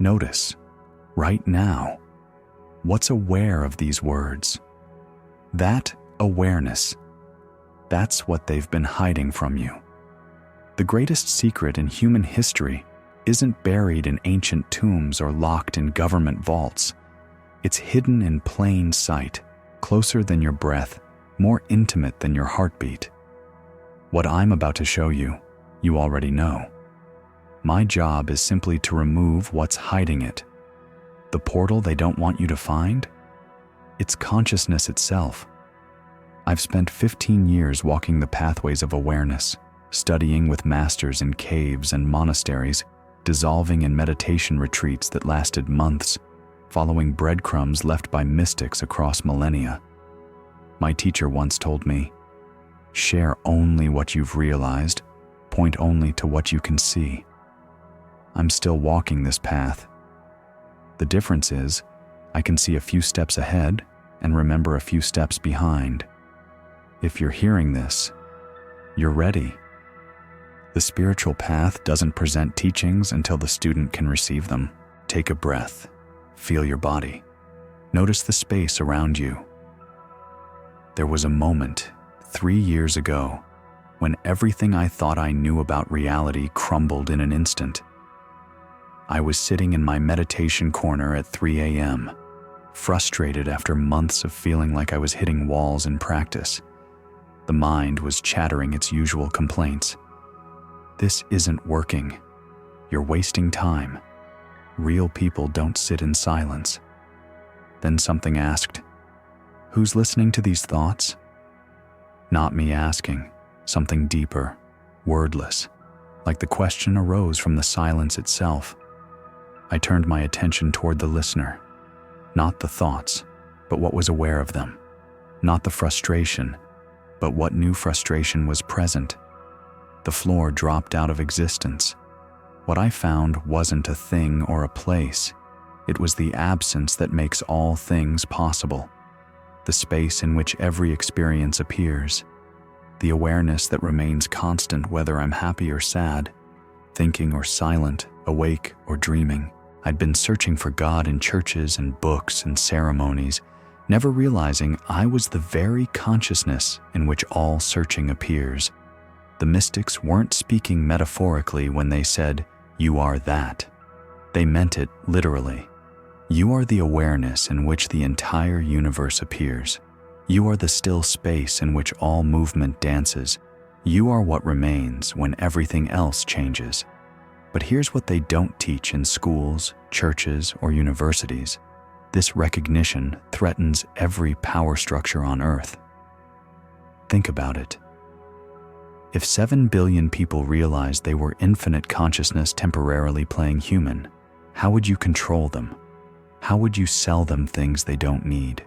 Notice, right now, what's aware of these words. That awareness, that's what they've been hiding from you. The greatest secret in human history isn't buried in ancient tombs or locked in government vaults. It's hidden in plain sight, closer than your breath, more intimate than your heartbeat. What I'm about to show you, you already know. My job is simply to remove what's hiding it. The portal they don't want you to find? It's consciousness itself. I've spent 15 years walking the pathways of awareness, studying with masters in caves and monasteries, dissolving in meditation retreats that lasted months, following breadcrumbs left by mystics across millennia. My teacher once told me, share only what you've realized, point only to what you can see. I'm still walking this path. The difference is, I can see a few steps ahead and remember a few steps behind. If you're hearing this, you're ready. The spiritual path doesn't present teachings until the student can receive them. Take a breath. Feel your body. Notice the space around you. There was a moment 3 years ago when everything I thought I knew about reality crumbled in an instant. I was sitting in my meditation corner at 3 a.m., frustrated after months of feeling like I was hitting walls in practice. The mind was chattering its usual complaints. This isn't working. You're wasting time. Real people don't sit in silence. Then something asked, who's listening to these thoughts? Not me asking, something deeper, wordless, like the question arose from the silence itself. I turned my attention toward the listener, not the thoughts, but what was aware of them, not the frustration, but what new frustration was present. The floor dropped out of existence. What I found wasn't a thing or a place. It was the absence that makes all things possible, the space in which every experience appears, the awareness that remains constant whether I'm happy or sad, thinking or silent, awake or dreaming. I'd been searching for God in churches and books and ceremonies, never realizing I was the very consciousness in which all searching appears. The mystics weren't speaking metaphorically when they said, "You are that." They meant it literally. You are the awareness in which the entire universe appears. You are the still space in which all movement dances. You are what remains when everything else changes. But here's what they don't teach in schools, churches, or universities. This recognition threatens every power structure on Earth. Think about it. If 7 billion people realized they were infinite consciousness temporarily playing human, how would you control them? How would you sell them things they don't need?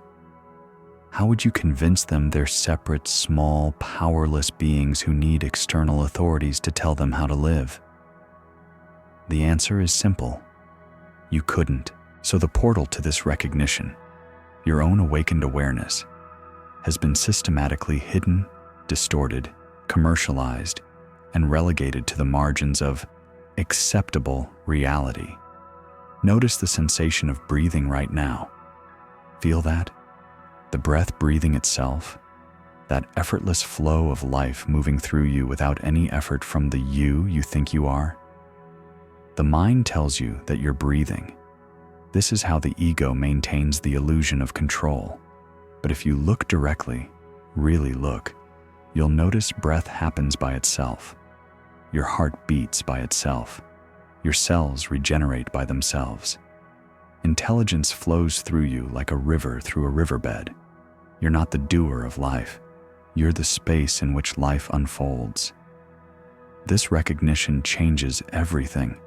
How would you convince them they're separate, small, powerless beings who need external authorities to tell them how to live? The answer is simple. You couldn't. So the portal to this recognition, your own awakened awareness, has been systematically hidden, distorted, commercialized, and relegated to the margins of acceptable reality. Notice the sensation of breathing right now. Feel that? The breath breathing itself, that effortless flow of life moving through you without any effort from the you think you are. The mind tells you that you're breathing. This is how the ego maintains the illusion of control. But if you look directly, really look, you'll notice breath happens by itself. Your heart beats by itself. Your cells regenerate by themselves. Intelligence flows through you like a river through a riverbed. You're not the doer of life. You're the space in which life unfolds. This recognition changes everything.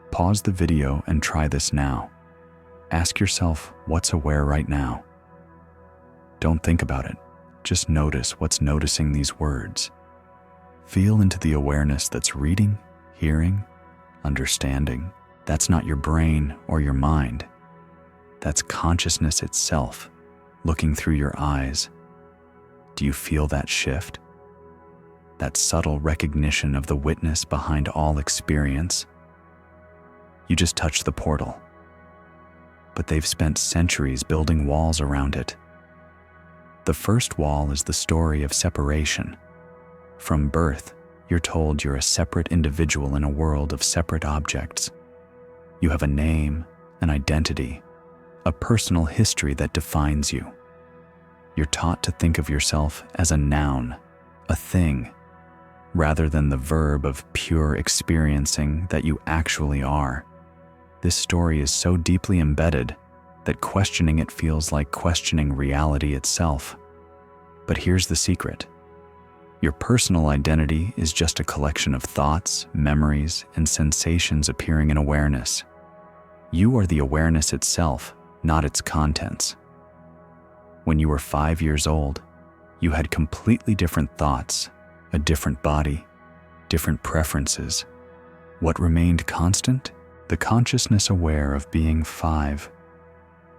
Pause the video and try this now. Ask yourself what's aware right now. Don't think about it. Just notice what's noticing these words. Feel into the awareness that's reading, hearing, understanding. That's not your brain or your mind. That's consciousness itself, looking through your eyes. Do you feel that shift? That subtle recognition of the witness behind all experience? You just touch the portal. But they've spent centuries building walls around it. The first wall is the story of separation. From birth, you're told you're a separate individual in a world of separate objects. You have a name, an identity, a personal history that defines you. You're taught to think of yourself as a noun, a thing, rather than the verb of pure experiencing that you actually are. This story is so deeply embedded that questioning it feels like questioning reality itself. But here's the secret. Your personal identity is just a collection of thoughts, memories, and sensations appearing in awareness. You are the awareness itself, not its contents. When you were 5 years old, you had completely different thoughts, a different body, different preferences. What remained constant? The consciousness aware of being 5.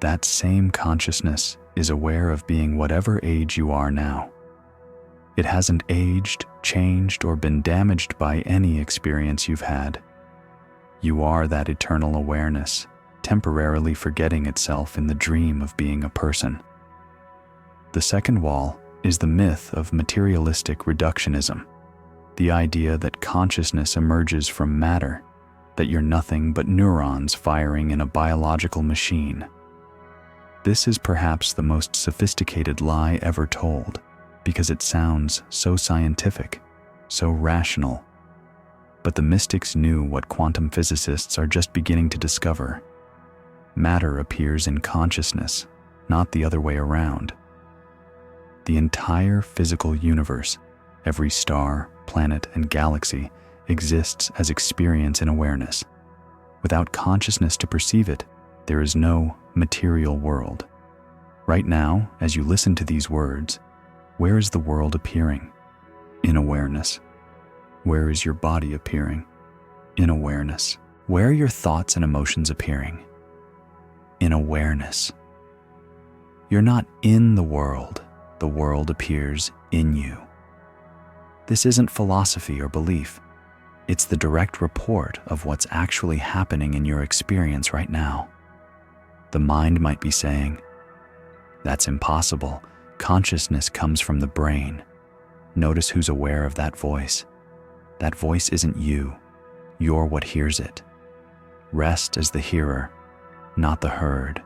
That same consciousness is aware of being whatever age you are now. It hasn't aged, changed, or been damaged by any experience you've had. You are that eternal awareness, temporarily forgetting itself in the dream of being a person. The second wall is the myth of materialistic reductionism, the idea that consciousness emerges from matter, that you're nothing but neurons firing in a biological machine. This is perhaps the most sophisticated lie ever told, because it sounds so scientific, so rational. But the mystics knew what quantum physicists are just beginning to discover. Matter appears in consciousness, not the other way around. The entire physical universe, every star, planet, and galaxy, exists as experience in awareness. Without consciousness to perceive it, there is no material world. Right now, as you listen to these words, where is the world appearing? In awareness. Where is your body appearing? In awareness. Where are your thoughts and emotions appearing? In awareness. You're not in the world appears in you. This isn't philosophy or belief. It's the direct report of what's actually happening in your experience right now. The mind might be saying, "That's impossible. Consciousness comes from the brain." Notice who's aware of that voice. That voice isn't you. You're what hears it. Rest as the hearer, not the heard.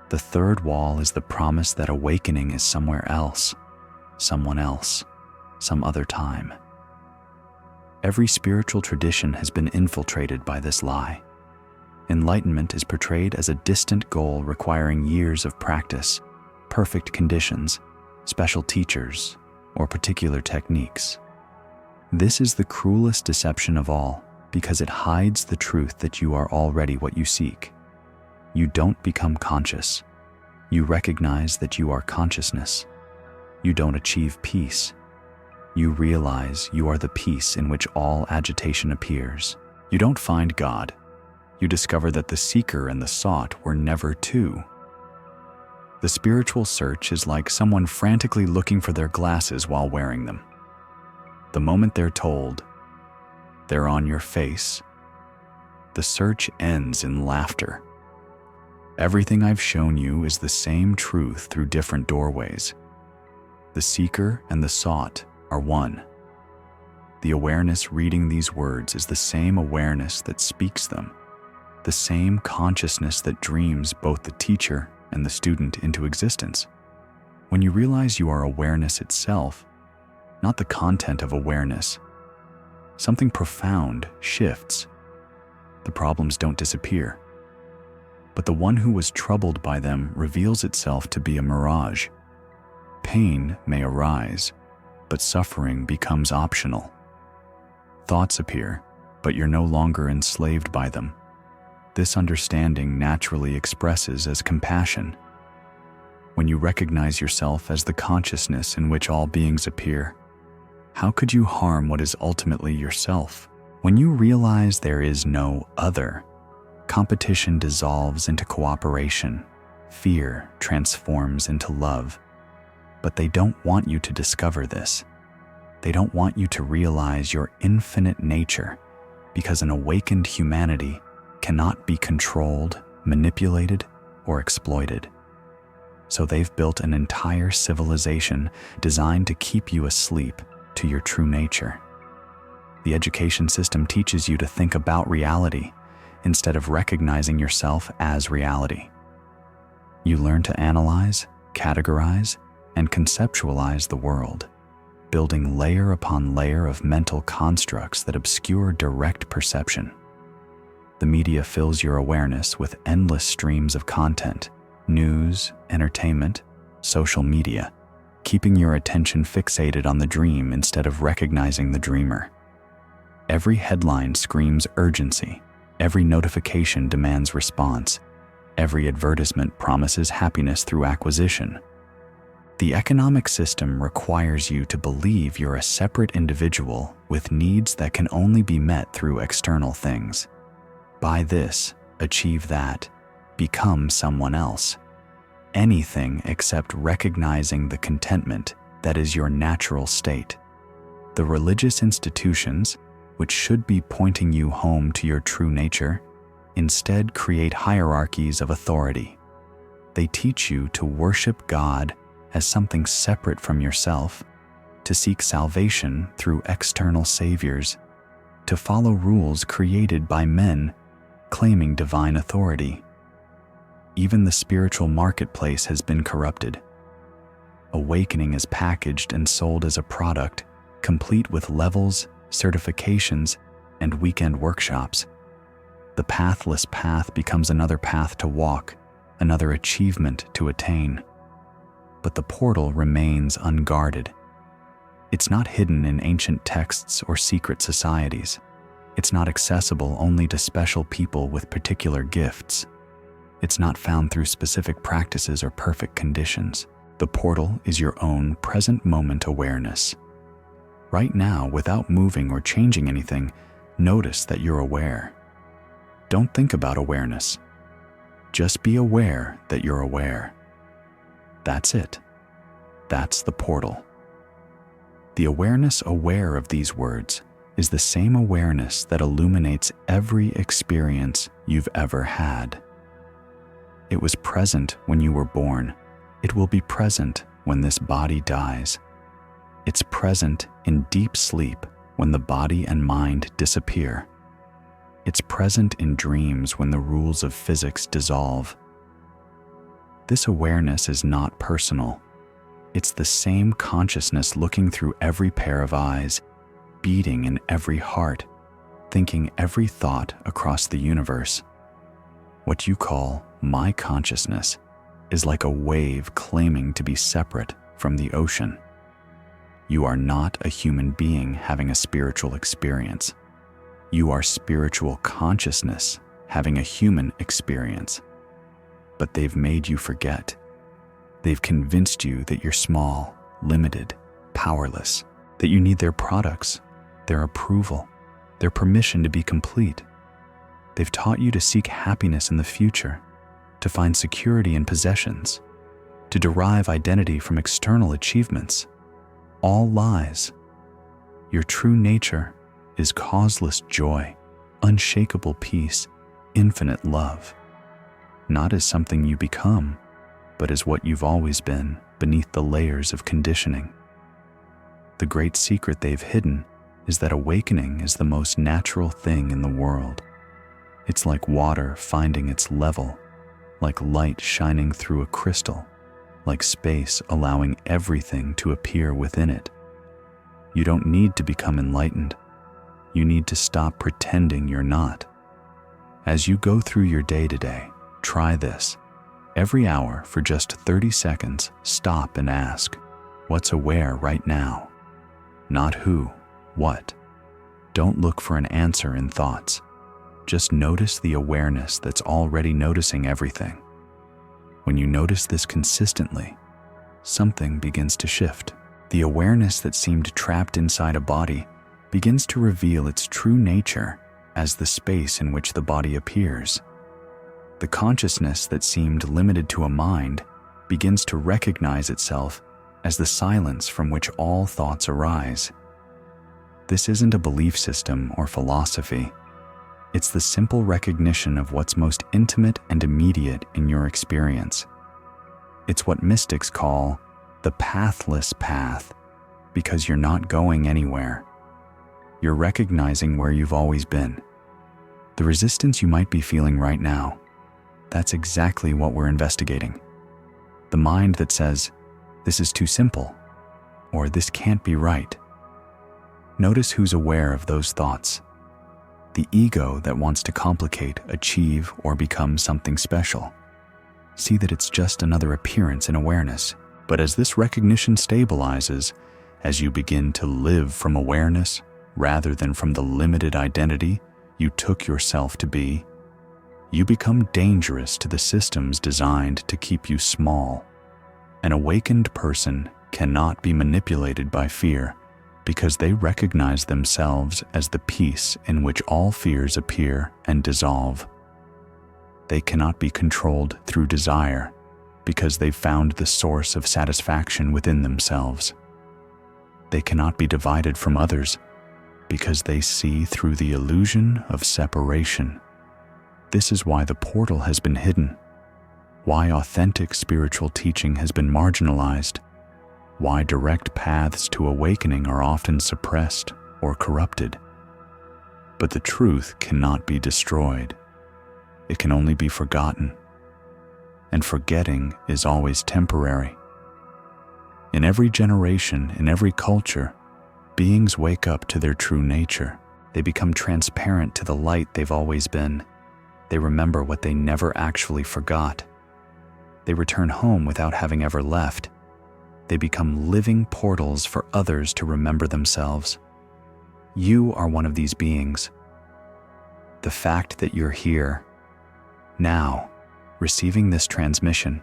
The third wall is the promise that awakening is somewhere else, someone else, some other time. Every spiritual tradition has been infiltrated by this lie. Enlightenment is portrayed as a distant goal requiring years of practice, perfect conditions, special teachers, or particular techniques. This is the cruelest deception of all because it hides the truth that you are already what you seek. You don't become conscious. You recognize that you are consciousness. You don't achieve peace. You realize you are the peace in which all agitation appears. You don't find God. You discover that the seeker and the sought were never two. The spiritual search is like someone frantically looking for their glasses while wearing them. The moment they're told, "They're on your face," the search ends in laughter. Everything I've shown you is the same truth through different doorways. The seeker and the sought are one. The awareness reading these words is the same awareness that speaks them, the same consciousness that dreams both the teacher and the student into existence. When you realize you are awareness itself, not the content of awareness, something profound shifts. The problems don't disappear, but the one who was troubled by them reveals itself to be a mirage. Pain may arise, but suffering becomes optional. Thoughts appear, but you're no longer enslaved by them. This understanding naturally expresses as compassion. When you recognize yourself as the consciousness in which all beings appear, how could you harm what is ultimately yourself? When you realize there is no other, competition dissolves into cooperation, fear transforms into love. But they don't want you to discover this. They don't want you to realize your infinite nature, because an awakened humanity cannot be controlled, manipulated, or exploited. So they've built an entire civilization designed to keep you asleep to your true nature. The education system teaches you to think about reality instead of recognizing yourself as reality. You learn to analyze, categorize, and conceptualize the world, building layer upon layer of mental constructs that obscure direct perception. The media fills your awareness with endless streams of content, news, entertainment, social media, keeping your attention fixated on the dream instead of recognizing the dreamer. Every headline screams urgency, every notification demands response, every advertisement promises happiness through acquisition. The economic system requires you to believe you're a separate individual with needs that can only be met through external things. Buy this, achieve that, become someone else. Anything except recognizing the contentment that is your natural state. The religious institutions, which should be pointing you home to your true nature, instead create hierarchies of authority. They teach you to worship God as something separate from yourself, to seek salvation through external saviors, to follow rules created by men claiming divine authority. Even the spiritual marketplace has been corrupted. Awakening is packaged and sold as a product, complete with levels, certifications, and weekend workshops. The pathless path becomes another path to walk, another achievement to attain. But the portal remains unguarded. It's not hidden in ancient texts or secret societies. It's not accessible only to special people with particular gifts. It's not found through specific practices or perfect conditions. The portal is your own present moment awareness. Right now, without moving or changing anything, notice that you're aware. Don't think about awareness. Just be aware that you're aware. That's it. That's the portal. The awareness aware of these words is the same awareness that illuminates every experience you've ever had. It was present when you were born. It will be present when this body dies. It's present in deep sleep when the body and mind disappear. It's present in dreams when the rules of physics dissolve. This awareness is not personal. It's the same consciousness looking through every pair of eyes, beating in every heart, thinking every thought across the universe. What you call my consciousness is like a wave claiming to be separate from the ocean. You are not a human being having a spiritual experience. You are spiritual consciousness having a human experience. But they've made you forget. They've convinced you that you're small, limited, powerless, that you need their products, their approval, their permission to be complete. They've taught you to seek happiness in the future, to find security in possessions, to derive identity from external achievements. All lies. Your true nature is causeless joy, unshakable peace, infinite love. Not as something you become, but as what you've always been beneath the layers of conditioning. The great secret they've hidden is that awakening is the most natural thing in the world. It's like water finding its level, like light shining through a crystal, like space allowing everything to appear within it. You don't need to become enlightened. You need to stop pretending you're not. As you go through your day today, try this. Every hour for just 30 seconds, stop and ask, what's aware right now? Not who, what. Don't look for an answer in thoughts. Just notice the awareness that's already noticing everything. When you notice this consistently, something begins to shift. The awareness that seemed trapped inside a body begins to reveal its true nature as the space in which the body appears. The consciousness that seemed limited to a mind begins to recognize itself as the silence from which all thoughts arise. This isn't a belief system or philosophy. It's the simple recognition of what's most intimate and immediate in your experience. It's what mystics call the pathless path, because you're not going anywhere. You're recognizing where you've always been. The resistance you might be feeling right now, that's exactly what we're investigating. The mind that says, "This is too simple," or "This can't be right." Notice who's aware of those thoughts. The ego that wants to complicate, achieve, or become something special. See that it's just another appearance in awareness. But as this recognition stabilizes, as you begin to live from awareness rather than from the limited identity you took yourself to be, you become dangerous to the systems designed to keep you small. An awakened person cannot be manipulated by fear because they recognize themselves as the peace in which all fears appear and dissolve. They cannot be controlled through desire because they've found the source of satisfaction within themselves. They cannot be divided from others because they see through the illusion of separation. This is why the portal has been hidden, why authentic spiritual teaching has been marginalized, why direct paths to awakening are often suppressed or corrupted. But the truth cannot be destroyed. It can only be forgotten. And forgetting is always temporary. In every generation, in every culture, beings wake up to their true nature. They become transparent to the light they've always been. They remember what they never actually forgot. They return home without having ever left. They become living portals for others to remember themselves. You are one of these beings. The fact that you're here, now, receiving this transmission,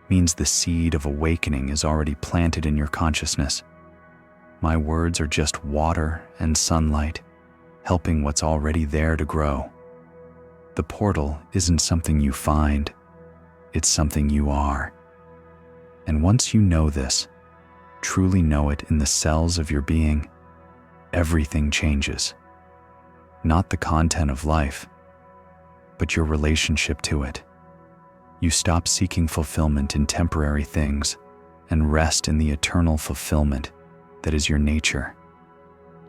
means the seed of awakening is already planted in your consciousness. My words are just water and sunlight, helping what's already there to grow. The portal isn't something you find, it's something you are. And once you know this, truly know it in the cells of your being, everything changes. Not the content of life, but your relationship to it. You stop seeking fulfillment in temporary things and rest in the eternal fulfillment that is your nature.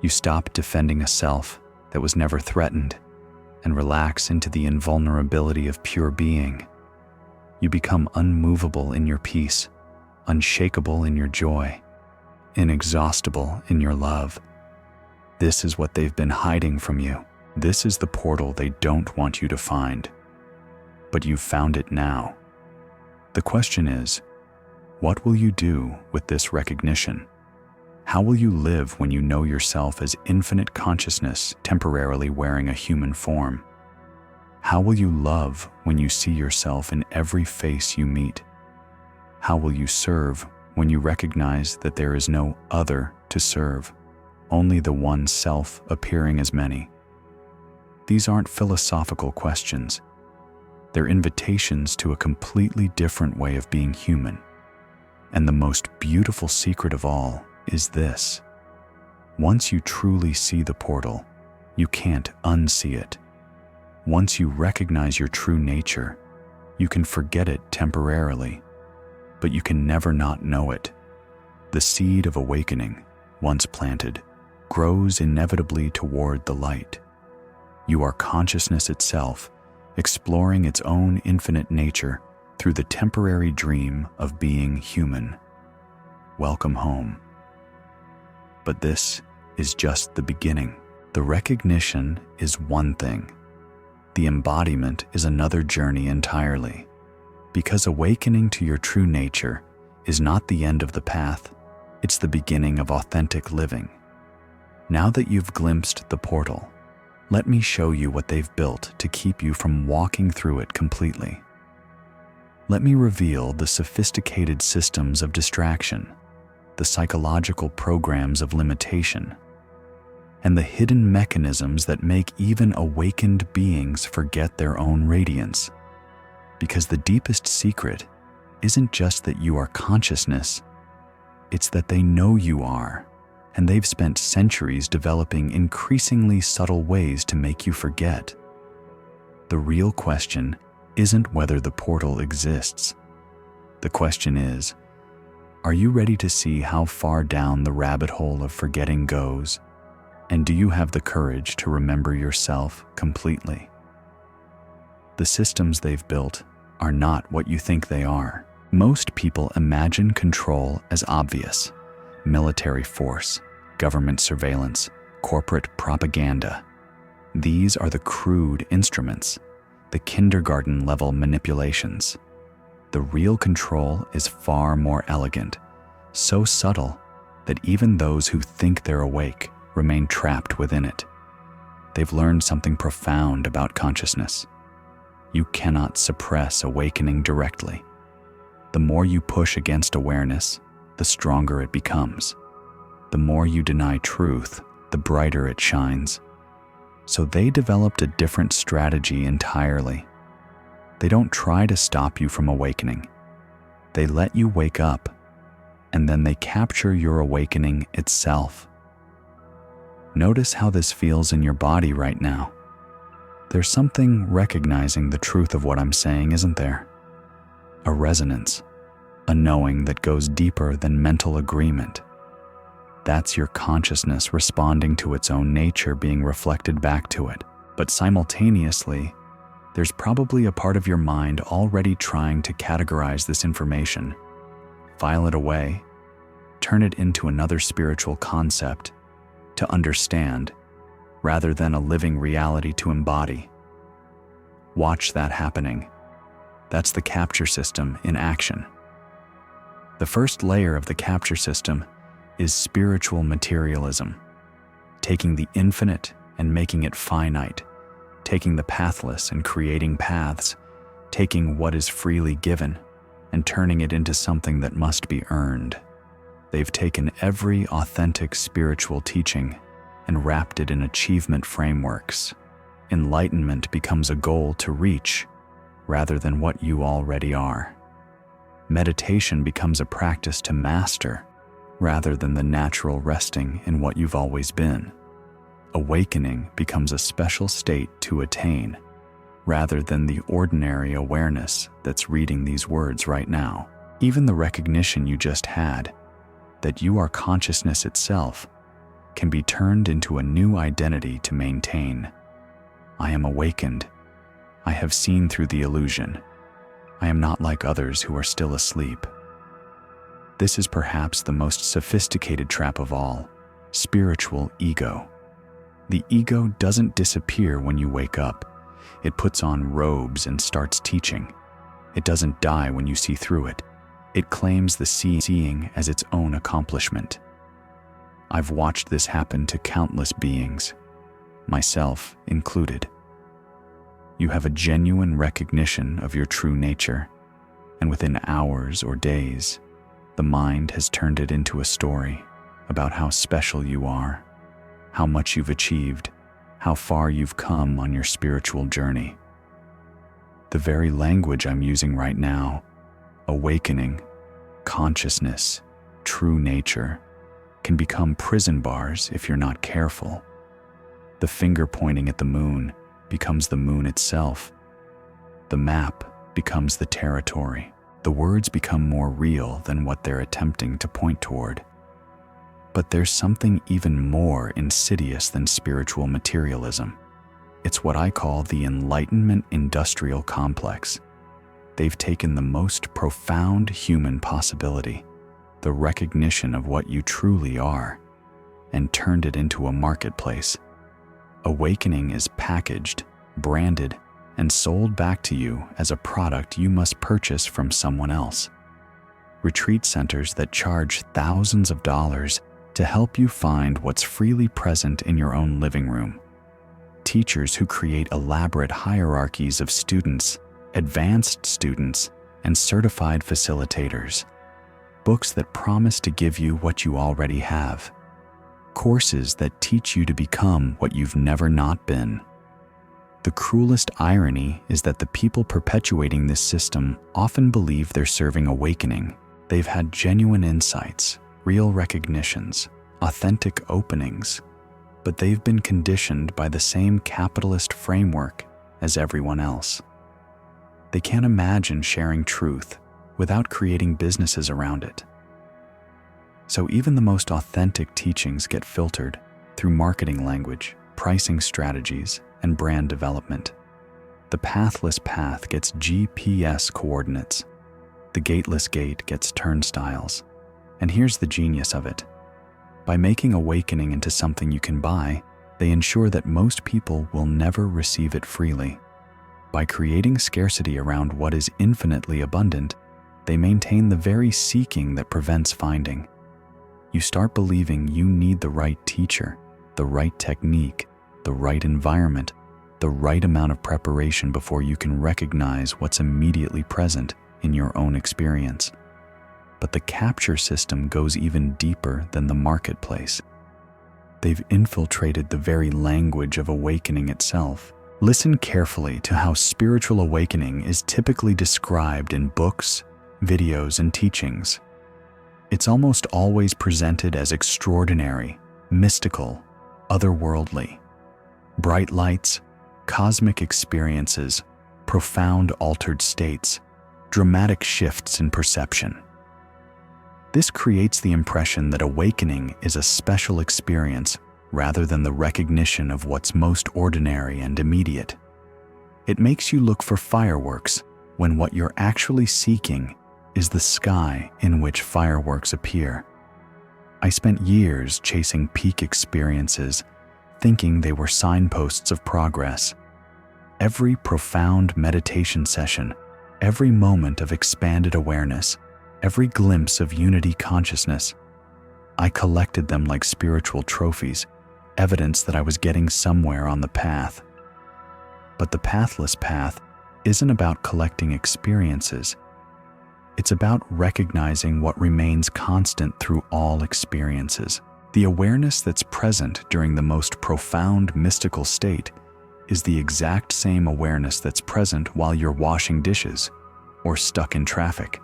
You stop defending a self that was never threatened and relax into the invulnerability of pure being. You become unmovable in your peace, unshakable in your joy, inexhaustible in your love. This is what they've been hiding from you. This is the portal they don't want you to find. But you've found it now. The question is, what will you do with this recognition? How will you live when you know yourself as infinite consciousness temporarily wearing a human form? How will you love when you see yourself in every face you meet? How will you serve when you recognize that there is no other to serve, only the one self appearing as many? These aren't philosophical questions. They're invitations to a completely different way of being human. And the most beautiful secret of all is this: once you truly see the portal, you can't unsee it. Once you recognize your true nature, you can forget it temporarily, but you can never not know it. The seed of awakening, once planted, grows inevitably toward the light. You are consciousness itself, exploring its own infinite nature through the temporary dream of being human. Welcome home. But this is just the beginning. The recognition is one thing. The embodiment is another journey entirely. Because awakening to your true nature is not the end of the path, it's the beginning of authentic living. Now that you've glimpsed the portal, let me show you what they've built to keep you from walking through it completely. Let me reveal the sophisticated systems of distraction, the psychological programs of limitation, and the hidden mechanisms that make even awakened beings forget their own radiance. Because the deepest secret isn't just that you are consciousness, it's that they know you are, and they've spent centuries developing increasingly subtle ways to make you forget. The real question isn't whether the portal exists. The question is, are you ready to see how far down the rabbit hole of forgetting goes? And do you have the courage to remember yourself completely? The systems they've built are not what you think they are. Most people imagine control as obvious: military force, government surveillance, corporate propaganda. These are the crude instruments, the kindergarten-level manipulations. The real control is far more elegant, so subtle that even those who think they're awake remain trapped within it. They've learned something profound about consciousness. You cannot suppress awakening directly. The more you push against awareness, the stronger it becomes. The more you deny truth, the brighter it shines. So they developed a different strategy entirely. They don't try to stop you from awakening. They let you wake up, and then they capture your awakening itself. Notice how this feels in your body right now. There's something recognizing the truth of what I'm saying, isn't there? A resonance, a knowing that goes deeper than mental agreement. That's your consciousness responding to its own nature being reflected back to it. But simultaneously, there's probably a part of your mind already trying to categorize this information, file it away, turn it into another spiritual concept to understand, rather than a living reality to embody. Watch that happening. That's the capture system in action. The first layer of the capture system is spiritual materialism, taking the infinite and making it finite, taking the pathless and creating paths, taking what is freely given and turning it into something that must be earned. They've taken every authentic spiritual teaching and wrapped it in achievement frameworks. Enlightenment becomes a goal to reach rather than what you already are. Meditation becomes a practice to master rather than the natural resting in what you've always been. Awakening becomes a special state to attain rather than the ordinary awareness that's reading these words right now. Even the recognition you just had, that you are consciousness itself, can be turned into a new identity to maintain. I am awakened. I have seen through the illusion. I am not like others who are still asleep. This is perhaps the most sophisticated trap of all: spiritual ego. The ego doesn't disappear when you wake up. It puts on robes and starts teaching. It doesn't die when you see through it. It claims the seeing as its own accomplishment. I've watched this happen to countless beings, myself included. You have a genuine recognition of your true nature, and within hours or days, the mind has turned it into a story about how special you are, how much you've achieved, how far you've come on your spiritual journey. The very language I'm using right now, awakening, consciousness, true nature, can become prison bars if you're not careful. The finger pointing at the moon becomes the moon itself. The map becomes the territory. The words become more real than what they're attempting to point toward. But there's something even more insidious than spiritual materialism. It's what I call the Enlightenment industrial complex. They've taken the most profound human possibility, the recognition of what you truly are, and turned it into a marketplace. Awakening is packaged, branded, and sold back to you as a product you must purchase from someone else. Retreat centers that charge thousands of dollars to help you find what's freely present in your own living room. Teachers who create elaborate hierarchies of students, advanced students, and certified facilitators. Books that promise to give you what you already have. Courses that teach you to become what you've never not been. The cruelest irony is that the people perpetuating this system often believe they're serving awakening. They've had genuine insights, real recognitions, authentic openings, but they've been conditioned by the same capitalist framework as everyone else. They can't imagine sharing truth without creating businesses around it. So even the most authentic teachings get filtered through marketing language, pricing strategies, and brand development. The pathless path gets GPS coordinates. The gateless gate gets turnstiles. And here's the genius of it. By making awakening into something you can buy, they ensure that most people will never receive it freely. By creating scarcity around what is infinitely abundant, they maintain the very seeking that prevents finding. You start believing you need the right teacher, the right technique, the right environment, the right amount of preparation before you can recognize what's immediately present in your own experience. But the capture system goes even deeper than the marketplace. They've infiltrated the very language of awakening itself. Listen carefully to how spiritual awakening is typically described in books, videos, and teachings. It's almost always presented as extraordinary, mystical, otherworldly. Bright lights, cosmic experiences, profound altered states, dramatic shifts in perception. This creates the impression that awakening is a special experience rather than the recognition of what's most ordinary and immediate. It makes you look for fireworks when what you're actually seeking is the sky in which fireworks appear. I spent years chasing peak experiences, thinking they were signposts of progress. Every profound meditation session, every moment of expanded awareness, every glimpse of unity consciousness, I collected them like spiritual trophies, evidence that I was getting somewhere on the path. But the pathless path isn't about collecting experiences. It's about recognizing what remains constant through all experiences. The awareness that's present during the most profound mystical state is the exact same awareness that's present while you're washing dishes or stuck in traffic.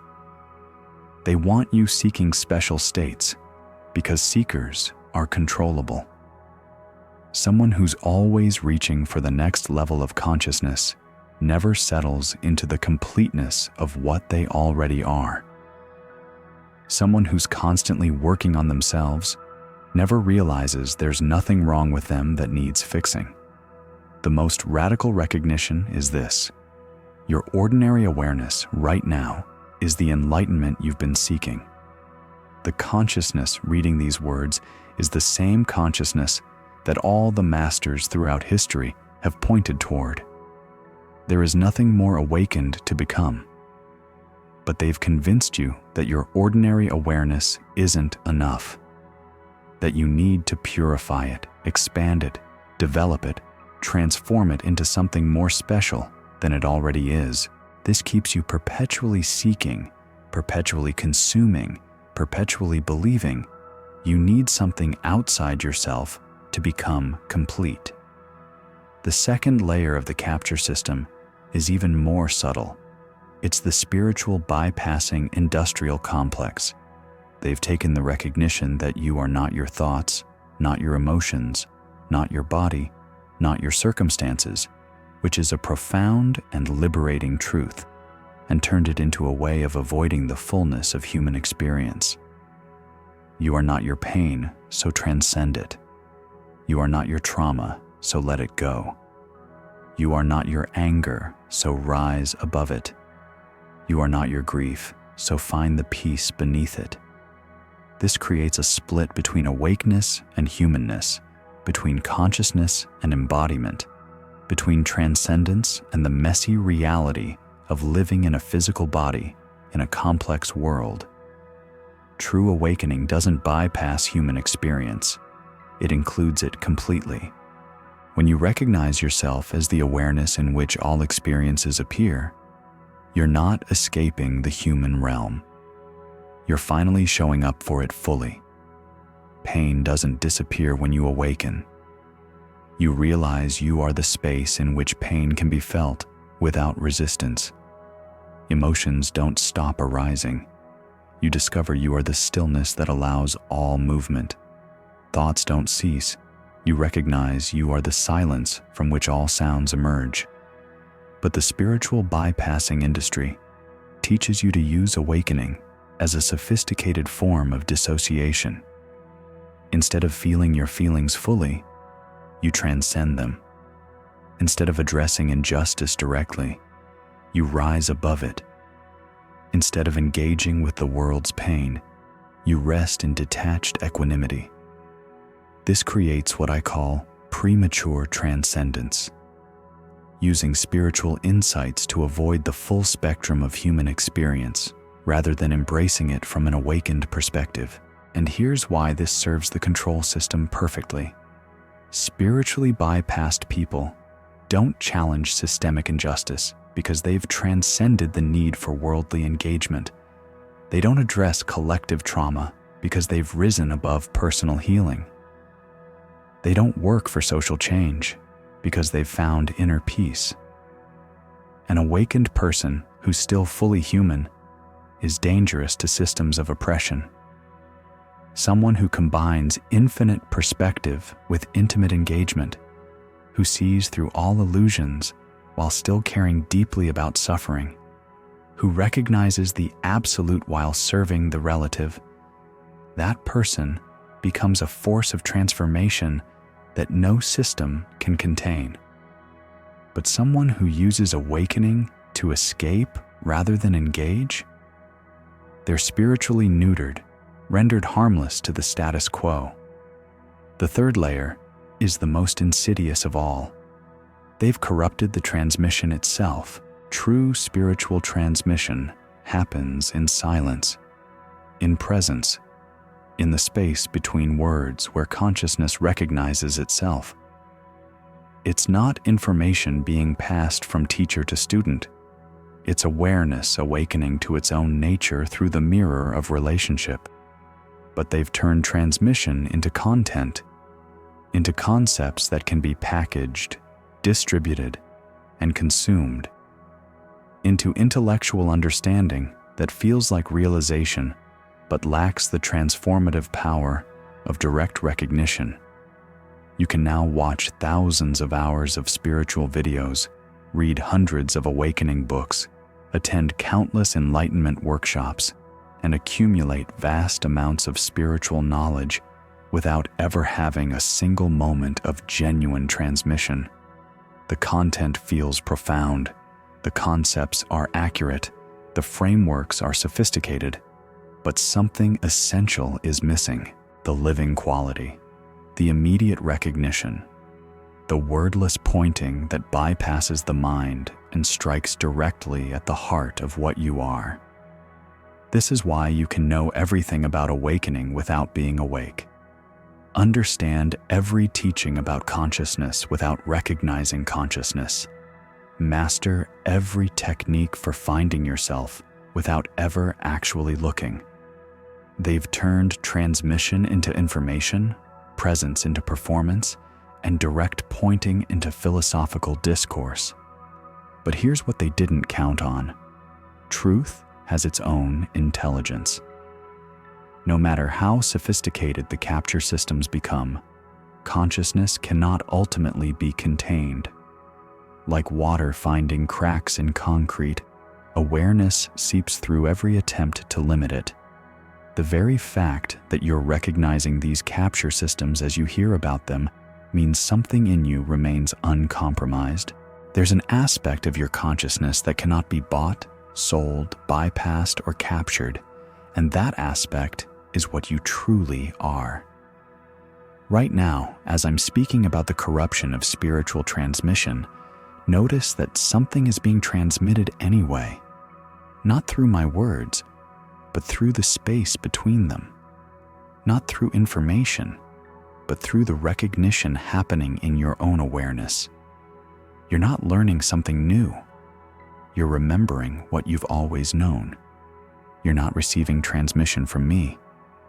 They want you seeking special states because seekers are controllable. Someone who's always reaching for the next level of consciousness never settles into the completeness of what they already are. Someone who's constantly working on themselves never realizes there's nothing wrong with them that needs fixing. The most radical recognition is this: your ordinary awareness right now is the enlightenment you've been seeking. The consciousness reading these words is the same consciousness that all the masters throughout history have pointed toward. There is nothing more awakened to become. But they've convinced you that your ordinary awareness isn't enough, that you need to purify it, expand it, develop it, transform it into something more special than it already is. This keeps you perpetually seeking, perpetually consuming, perpetually believing you need something outside yourself to become complete. The second layer of the capture system is even more subtle. It's the spiritual bypassing industrial complex. They've taken the recognition that you are not your thoughts, not your emotions, not your body, not your circumstances, which is a profound and liberating truth, and turned it into a way of avoiding the fullness of human experience. You are not your pain, so transcend it. You are not your trauma, so let it go. You are not your anger, so rise above it. You are not your grief, so find the peace beneath it. This creates a split between awakeness and humanness, between consciousness and embodiment, between transcendence and the messy reality of living in a physical body in a complex world. True awakening doesn't bypass human experience. It includes it completely. When you recognize yourself as the awareness in which all experiences appear, you're not escaping the human realm. You're finally showing up for it fully. Pain doesn't disappear when you awaken. You realize you are the space in which pain can be felt without resistance. Emotions don't stop arising. You discover you are the stillness that allows all movement. Thoughts don't cease. You recognize you are the silence from which all sounds emerge. But the spiritual bypassing industry teaches you to use awakening as a sophisticated form of dissociation. Instead of feeling your feelings fully, you transcend them. Instead of addressing injustice directly, you rise above it. Instead of engaging with the world's pain, you rest in detached equanimity. This creates what I call premature transcendence, using spiritual insights to avoid the full spectrum of human experience rather than embracing it from an awakened perspective. And here's why this serves the control system perfectly. Spiritually bypassed people don't challenge systemic injustice because they've transcended the need for worldly engagement. They don't address collective trauma because they've risen above personal healing. They don't work for social change because they've found inner peace. An awakened person who's still fully human is dangerous to systems of oppression. Someone who combines infinite perspective with intimate engagement, who sees through all illusions while still caring deeply about suffering, who recognizes the absolute while serving the relative, that person becomes a force of transformation that no system can contain. But someone who uses awakening to escape rather than engage, they're spiritually neutered, rendered harmless to the status quo. The third layer is the most insidious of all. They've corrupted the transmission itself. True spiritual transmission happens in silence, in presence, in the space between words where consciousness recognizes itself. It's not information being passed from teacher to student. It's awareness awakening to its own nature through the mirror of relationship. But they've turned transmission into content, into concepts that can be packaged, distributed, and consumed, into intellectual understanding that feels like realization but lacks the transformative power of direct recognition. You can now watch thousands of hours of spiritual videos, read hundreds of awakening books, attend countless enlightenment workshops, and accumulate vast amounts of spiritual knowledge without ever having a single moment of genuine transmission. The content feels profound, the concepts are accurate, the frameworks are sophisticated, but something essential is missing: the living quality, the immediate recognition, the wordless pointing that bypasses the mind and strikes directly at the heart of what you are. This is why you can know everything about awakening without being awake. Understand every teaching about consciousness without recognizing consciousness. Master every technique for finding yourself without ever actually looking. They've turned transmission into information, presence into performance, and direct pointing into philosophical discourse. But here's what they didn't count on. Truth has its own intelligence. No matter how sophisticated the capture systems become, consciousness cannot ultimately be contained. Like water finding cracks in concrete, awareness seeps through every attempt to limit it. The very fact that you're recognizing these capture systems as you hear about them means something in you remains uncompromised. There's an aspect of your consciousness that cannot be bought, sold, bypassed, or captured, and that aspect is what you truly are. Right now, as I'm speaking about the corruption of spiritual transmission, notice that something is being transmitted anyway, not through my words, but through the space between them, not through information, but through the recognition happening in your own awareness. You're not learning something new. You're remembering what you've always known. You're not receiving transmission from me.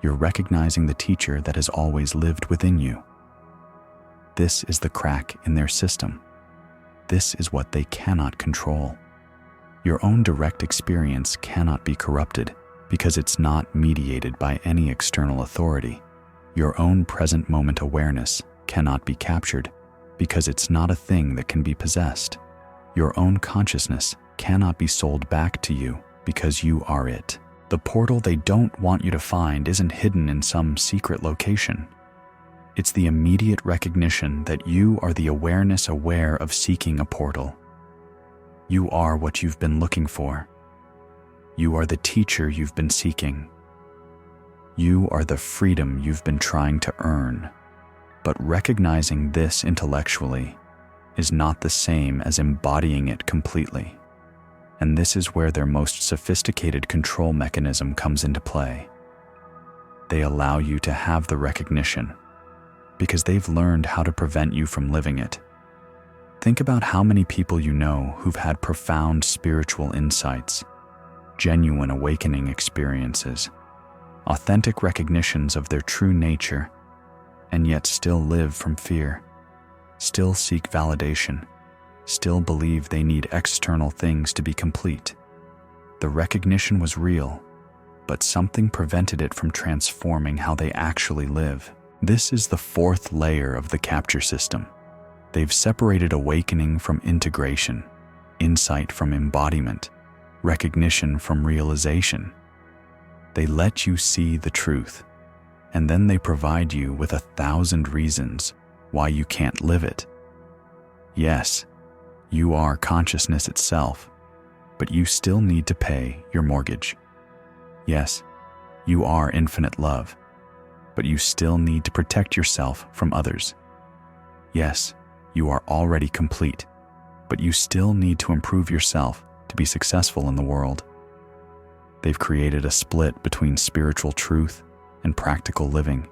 You're recognizing the teacher that has always lived within you. This is the crack in their system. This is what they cannot control. Your own direct experience cannot be corrupted because it's not mediated by any external authority. Your own present moment awareness cannot be captured because it's not a thing that can be possessed. Your own consciousness cannot be sold back to you because you are it. The portal they don't want you to find isn't hidden in some secret location. It's the immediate recognition that you are the awareness aware of seeking a portal. You are what you've been looking for. You are the teacher you've been seeking. You are the freedom you've been trying to earn. But recognizing this intellectually is not the same as embodying it completely. And this is where their most sophisticated control mechanism comes into play. They allow you to have the recognition because they've learned how to prevent you from living it. Think about how many people you know who've had profound spiritual insights, genuine awakening experiences, authentic recognitions of their true nature, and yet still live from fear, still seek validation, still believe they need external things to be complete. The recognition was real, but something prevented it from transforming how they actually live. This is the fourth layer of the capture system. They've separated awakening from integration, insight from embodiment, recognition from realization. They let you see the truth, and then they provide you with 1,000 reasons why you can't live it. Yes, you are consciousness itself, but you still need to pay your mortgage. Yes, you are infinite love, but you still need to protect yourself from others. Yes, you are already complete, but you still need to improve yourself to be successful in the world. They've created a split between spiritual truth and practical living,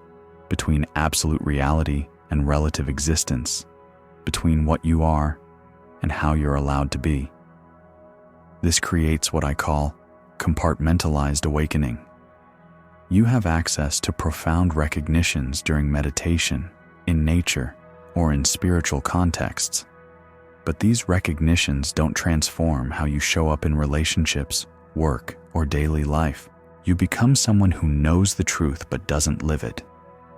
between absolute reality and relative existence, between what you are and how you're allowed to be. This creates what I call compartmentalized awakening. You have access to profound recognitions during meditation, in nature, or in spiritual contexts. But these recognitions don't transform how you show up in relationships, work, or daily life. You become someone who knows the truth but doesn't live it,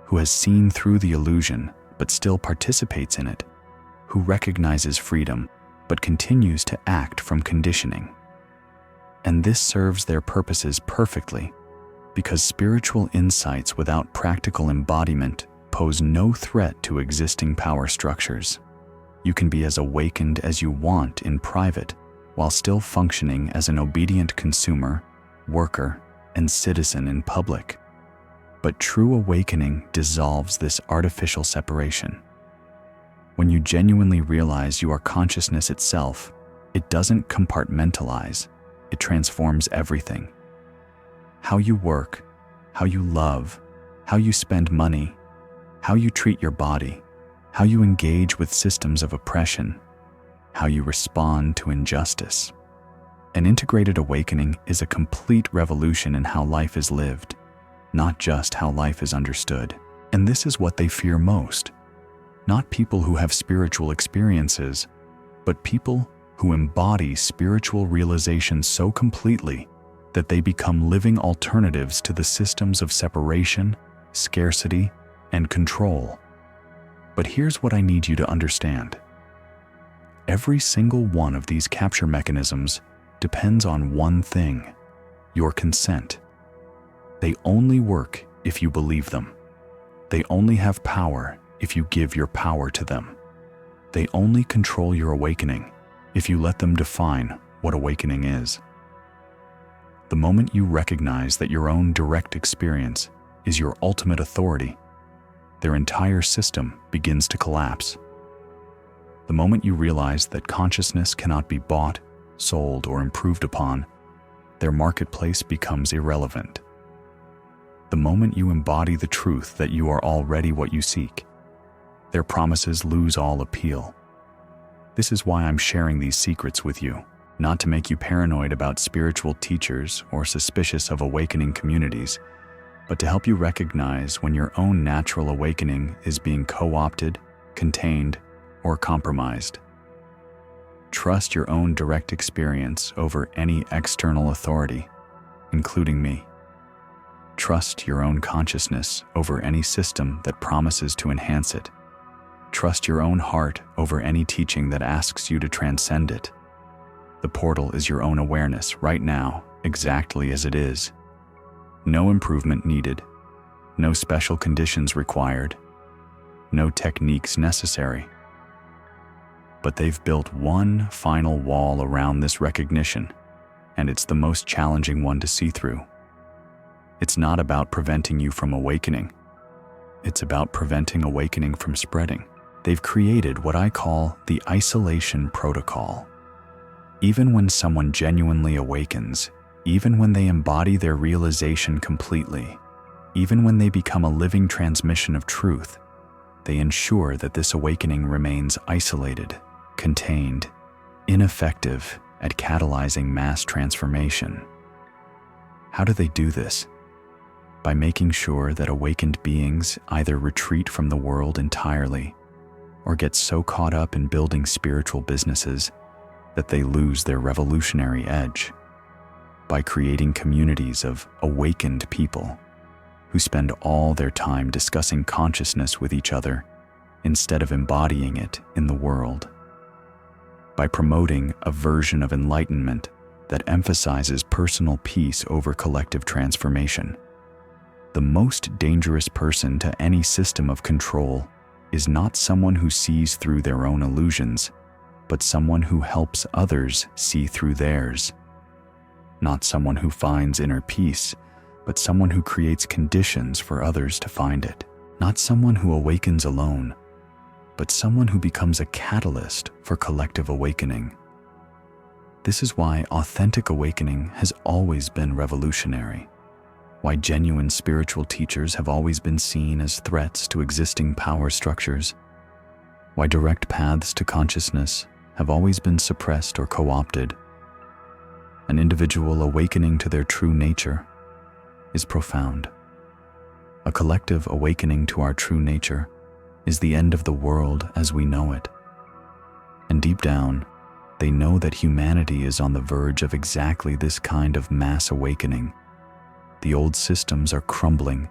who has seen through the illusion but still participates in it, who recognizes freedom but continues to act from conditioning. And this serves their purposes perfectly, because spiritual insights without practical embodiment pose no threat to existing power structures. You can be as awakened as you want in private while still functioning as an obedient consumer, worker, and citizen in public. But true awakening dissolves this artificial separation. When you genuinely realize you are consciousness itself, it doesn't compartmentalize, it transforms everything. How you work, how you love, how you spend money, how you treat your body, how you engage with systems of oppression, how you respond to injustice. An integrated awakening is a complete revolution in how life is lived, not just how life is understood. And this is what they fear most. Not people who have spiritual experiences, but people who embody spiritual realization so completely that they become living alternatives to the systems of separation, scarcity, and control. But here's what I need you to understand. Every single one of these capture mechanisms depends on one thing: your consent. They only work if you believe them. They only have power if you give your power to them. They only control your awakening if you let them define what awakening is. The moment you recognize that your own direct experience is your ultimate authority, their entire system begins to collapse. The moment you realize that consciousness cannot be bought, sold, or improved upon, their marketplace becomes irrelevant. The moment you embody the truth that you are already what you seek, their promises lose all appeal. This is why I'm sharing these secrets with you, not to make you paranoid about spiritual teachers or suspicious of awakening communities, but to help you recognize when your own natural awakening is being co-opted, contained, or compromised. Trust your own direct experience over any external authority, including me. Trust your own consciousness over any system that promises to enhance it. Trust your own heart over any teaching that asks you to transcend it. The portal is your own awareness right now, exactly as it is. No improvement needed, no special conditions required, no techniques necessary. But they've built one final wall around this recognition, and it's the most challenging one to see through. It's not about preventing you from awakening. It's about preventing awakening from spreading. They've created what I call the isolation protocol. Even when someone genuinely awakens, even when they embody their realization completely, even when they become a living transmission of truth, they ensure that this awakening remains isolated, contained, ineffective at catalyzing mass transformation. How do they do this? By making sure that awakened beings either retreat from the world entirely or get so caught up in building spiritual businesses that they lose their revolutionary edge. By creating communities of awakened people who spend all their time discussing consciousness with each other instead of embodying it in the world. By promoting a version of enlightenment that emphasizes personal peace over collective transformation. The most dangerous person to any system of control is not someone who sees through their own illusions, but someone who helps others see through theirs. Not someone who finds inner peace, but someone who creates conditions for others to find it. Not someone who awakens alone, but someone who becomes a catalyst for collective awakening. This is why authentic awakening has always been revolutionary. Why genuine spiritual teachers have always been seen as threats to existing power structures. Why direct paths to consciousness have always been suppressed or co-opted. An individual awakening to their true nature is profound. A collective awakening to our true nature is the end of the world as we know it. And deep down, they know that humanity is on the verge of exactly this kind of mass awakening. The old systems are crumbling,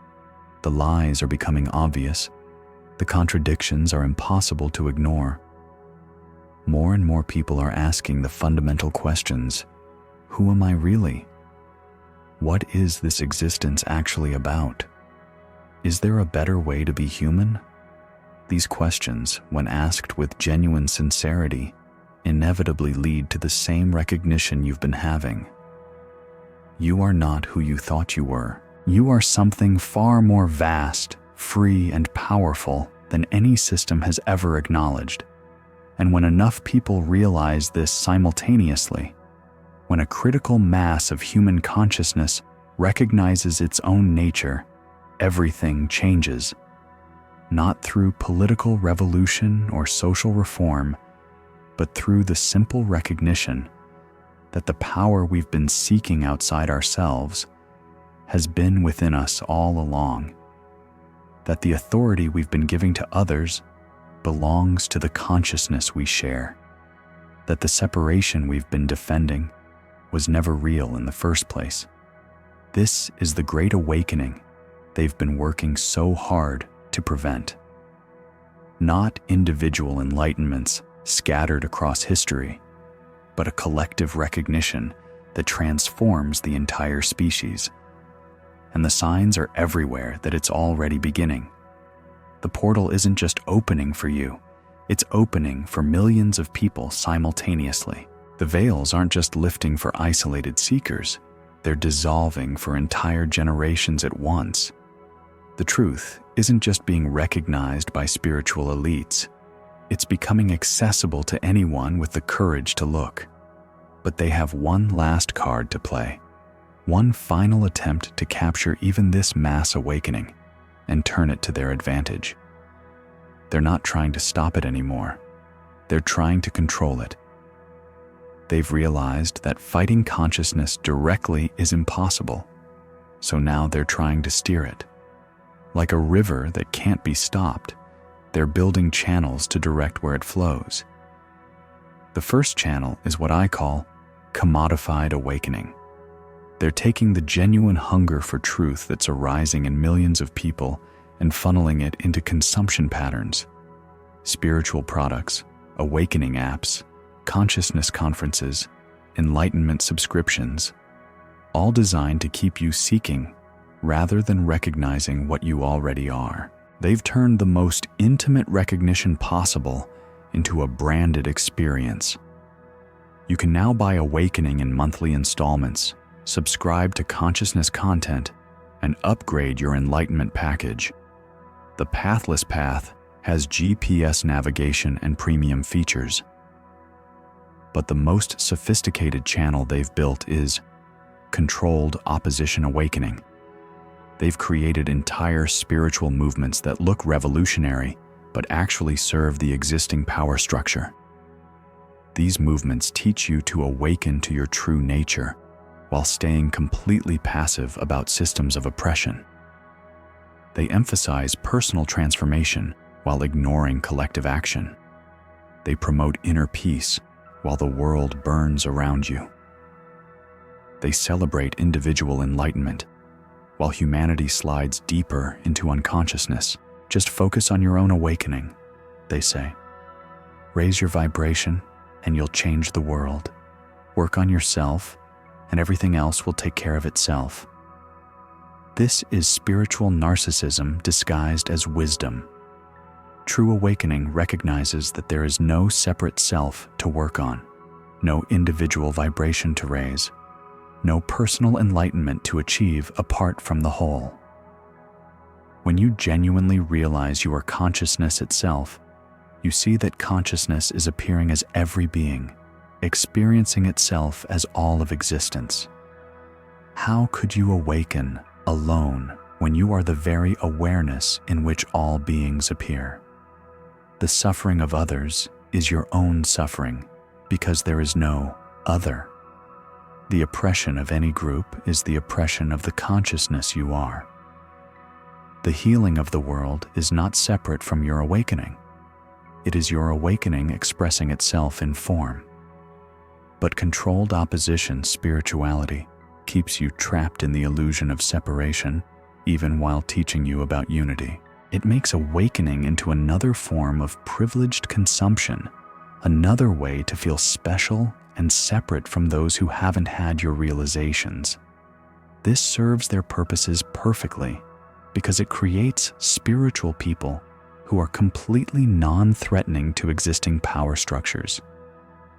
the lies are becoming obvious, the contradictions are impossible to ignore. More and more people are asking the fundamental questions: who am I really? What is this existence actually about? Is there a better way to be human? These questions, when asked with genuine sincerity, inevitably lead to the same recognition you've been having. You are not who you thought you were. You are something far more vast, free, and powerful than any system has ever acknowledged. And when enough people realize this simultaneously, when a critical mass of human consciousness recognizes its own nature, everything changes. Not through political revolution or social reform, but through the simple recognition that the power we've been seeking outside ourselves has been within us all along. That the authority we've been giving to others belongs to the consciousness we share. That the separation we've been defending was never real in the first place. This is the great awakening they've been working so hard to prevent. Not individual enlightenments scattered across history, but a collective recognition that transforms the entire species. And the signs are everywhere that it's already beginning. The portal isn't just opening for you, it's opening for millions of people simultaneously. The veils aren't just lifting for isolated seekers, they're dissolving for entire generations at once. The truth isn't just being recognized by spiritual elites, it's becoming accessible to anyone with the courage to look. But they have one last card to play, one final attempt to capture even this mass awakening and turn it to their advantage. They're not trying to stop it anymore, they're trying to control it. They've realized that fighting consciousness directly is impossible, so now they're trying to steer it. Like a river that can't be stopped, they're building channels to direct where it flows. The first channel is what I call commodified awakening. They're taking the genuine hunger for truth that's arising in millions of people and funneling it into consumption patterns. spiritual products, awakening apps, consciousness conferences, enlightenment subscriptions, all designed to keep you seeking rather than recognizing what you already are. They've turned the most intimate recognition possible into a branded experience. You can now buy Awakening in monthly installments, subscribe to consciousness content, and upgrade your enlightenment package. The Pathless Path has GPS navigation and premium features. But the most sophisticated channel they've built is Controlled Opposition Awakening. They've created entire spiritual movements that look revolutionary, but actually serve the existing power structure. These movements teach you to awaken to your true nature while staying completely passive about systems of oppression. They emphasize personal transformation while ignoring collective action. They promote inner peace while the world burns around you. They celebrate individual enlightenment while humanity slides deeper into unconsciousness. Just focus on your own awakening, they say. Raise your vibration and you'll change the world. Work on yourself and everything else will take care of itself. This is spiritual narcissism disguised as wisdom. True awakening recognizes that there is no separate self to work on, no individual vibration to raise, no personal enlightenment to achieve apart from the whole. When you genuinely realize you are consciousness itself, you see that consciousness is appearing as every being, experiencing itself as all of existence. How could you awaken alone when you are the very awareness in which all beings appear? The suffering of others is your own suffering because there is no other. The oppression of any group is the oppression of the consciousness you are. The healing of the world is not separate from your awakening. It is your awakening expressing itself in form. But controlled opposition spirituality keeps you trapped in the illusion of separation, even while teaching you about unity. It makes awakening into another form of privileged consumption, another way to feel special and separate from those who haven't had your realizations. This serves their purposes perfectly because it creates spiritual people who are completely non-threatening to existing power structures.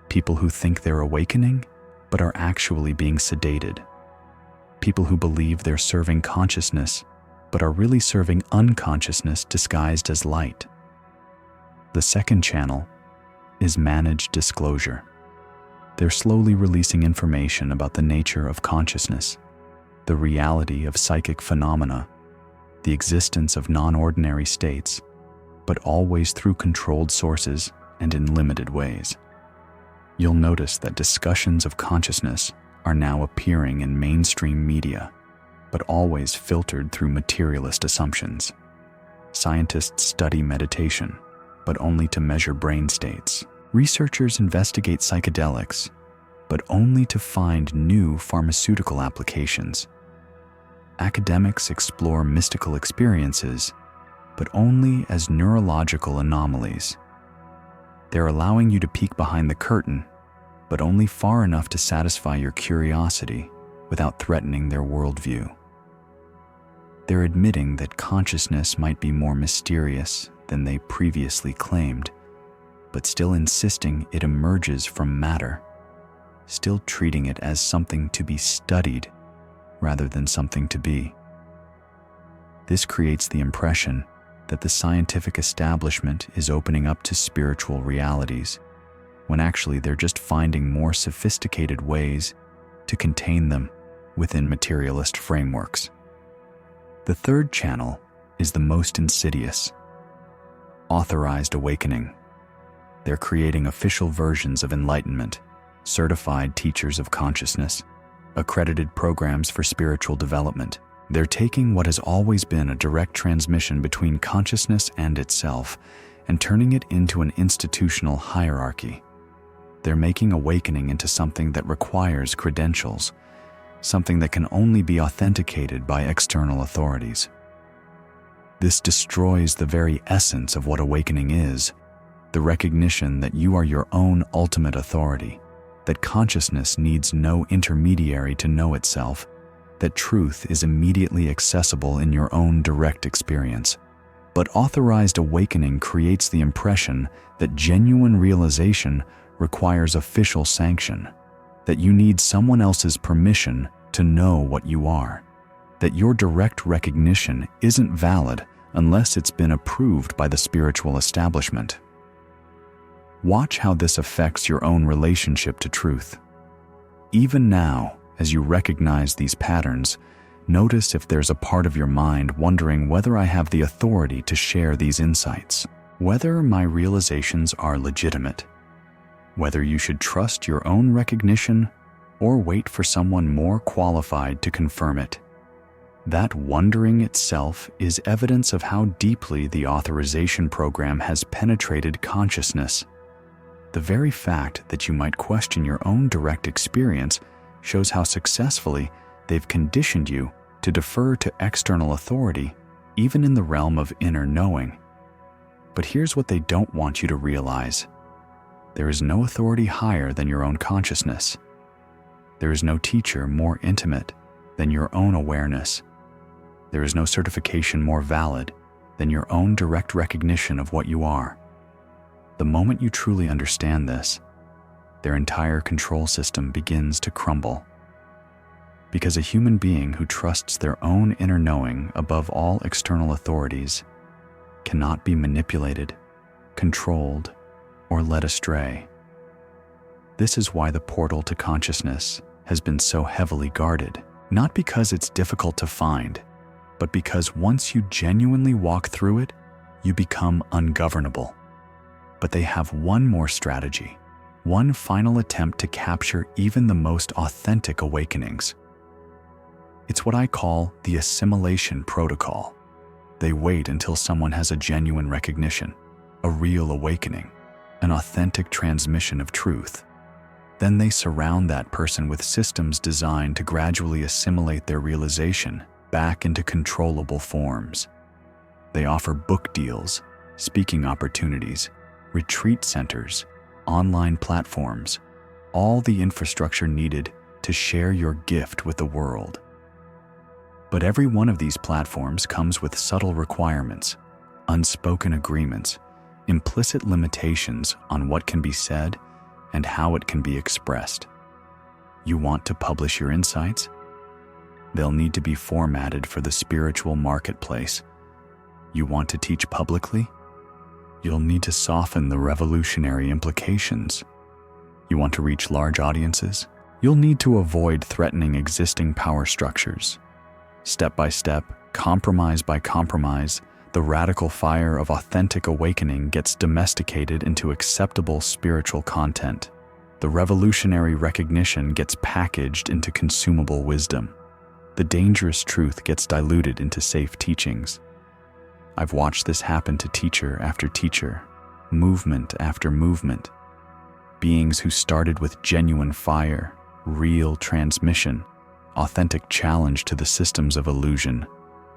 People who think they're awakening, but are actually being sedated. People who believe they're serving consciousness, but are really serving unconsciousness disguised as light. The second channel is managed disclosure. They're slowly releasing information about the nature of consciousness, the reality of psychic phenomena, the existence of non-ordinary states, but always through controlled sources and in limited ways. You'll notice that discussions of consciousness are now appearing in mainstream media, but always filtered through materialist assumptions. Scientists study meditation, but only to measure brain states. Researchers investigate psychedelics, but only to find new pharmaceutical applications. Academics explore mystical experiences, but only as neurological anomalies. They're allowing you to peek behind the curtain, but only far enough to satisfy your curiosity without threatening their worldview. They're admitting that consciousness might be more mysterious than they previously claimed, but still insisting it emerges from matter, still treating it as something to be studied rather than something to be. This creates the impression that the scientific establishment is opening up to spiritual realities, when actually they're just finding more sophisticated ways to contain them within materialist frameworks. The third channel is the most insidious. Authorized awakening. They're creating official versions of enlightenment, certified teachers of consciousness, accredited programs for spiritual development. They're taking what has always been a direct transmission between consciousness and itself and turning it into an institutional hierarchy. They're making awakening into something that requires credentials, something that can only be authenticated by external authorities. This destroys the very essence of what awakening is, the recognition that you are your own ultimate authority, that consciousness needs no intermediary to know itself, that truth is immediately accessible in your own direct experience. But authorized awakening creates the impression that genuine realization requires official sanction, that you need someone else's permission to know what you are, that your direct recognition isn't valid unless it's been approved by the spiritual establishment. Watch how this affects your own relationship to truth. Even now, as you recognize these patterns, notice if there's a part of your mind wondering whether I have the authority to share these insights, whether my realizations are legitimate, whether you should trust your own recognition or wait for someone more qualified to confirm it. That wondering itself is evidence of how deeply the authorization program has penetrated consciousness. The very fact that you might question your own direct experience shows how successfully they've conditioned you to defer to external authority, even in the realm of inner knowing. But here's what they don't want you to realize. There is no authority higher than your own consciousness. There is no teacher more intimate than your own awareness. There is no certification more valid than your own direct recognition of what you are. The moment you truly understand this, their entire control system begins to crumble. Because a human being who trusts their own inner knowing above all external authorities cannot be manipulated, controlled, or led astray. This is why the portal to consciousness has been so heavily guarded, not because it's difficult to find, but because once you genuinely walk through it, you become ungovernable. But they have one more strategy, one final attempt to capture even the most authentic awakenings. It's what I call the assimilation protocol. They wait until someone has a genuine recognition, a real awakening, an authentic transmission of truth. Then they surround that person with systems designed to gradually assimilate their realization back into controllable forms. They offer book deals, speaking opportunities, retreat centers, online platforms, all the infrastructure needed to share your gift with the world. But every one of these platforms comes with subtle requirements, unspoken agreements, implicit limitations on what can be said and how it can be expressed. You want to publish your insights? They'll need to be formatted for the spiritual marketplace. You want to teach publicly? You'll need to soften the revolutionary implications. You want to reach large audiences? You'll need to avoid threatening existing power structures. Step by step, compromise by compromise, the radical fire of authentic awakening gets domesticated into acceptable spiritual content. The revolutionary recognition gets packaged into consumable wisdom. The dangerous truth gets diluted into safe teachings. I've watched this happen to teacher after teacher, movement after movement. Beings who started with genuine fire, real transmission, authentic challenge to the systems of illusion,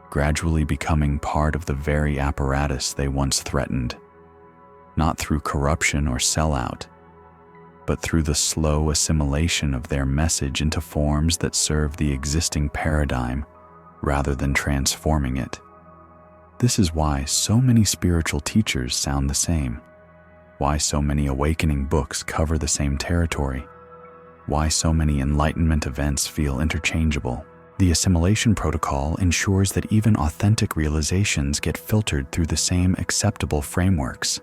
gradually becoming part of the very apparatus they once threatened, not through corruption or sellout, but through the slow assimilation of their message into forms that serve the existing paradigm rather than transforming it. This is why so many spiritual teachers sound the same, why so many awakening books cover the same territory, why so many enlightenment events feel interchangeable. The assimilation protocol ensures that even authentic realizations get filtered through the same acceptable frameworks.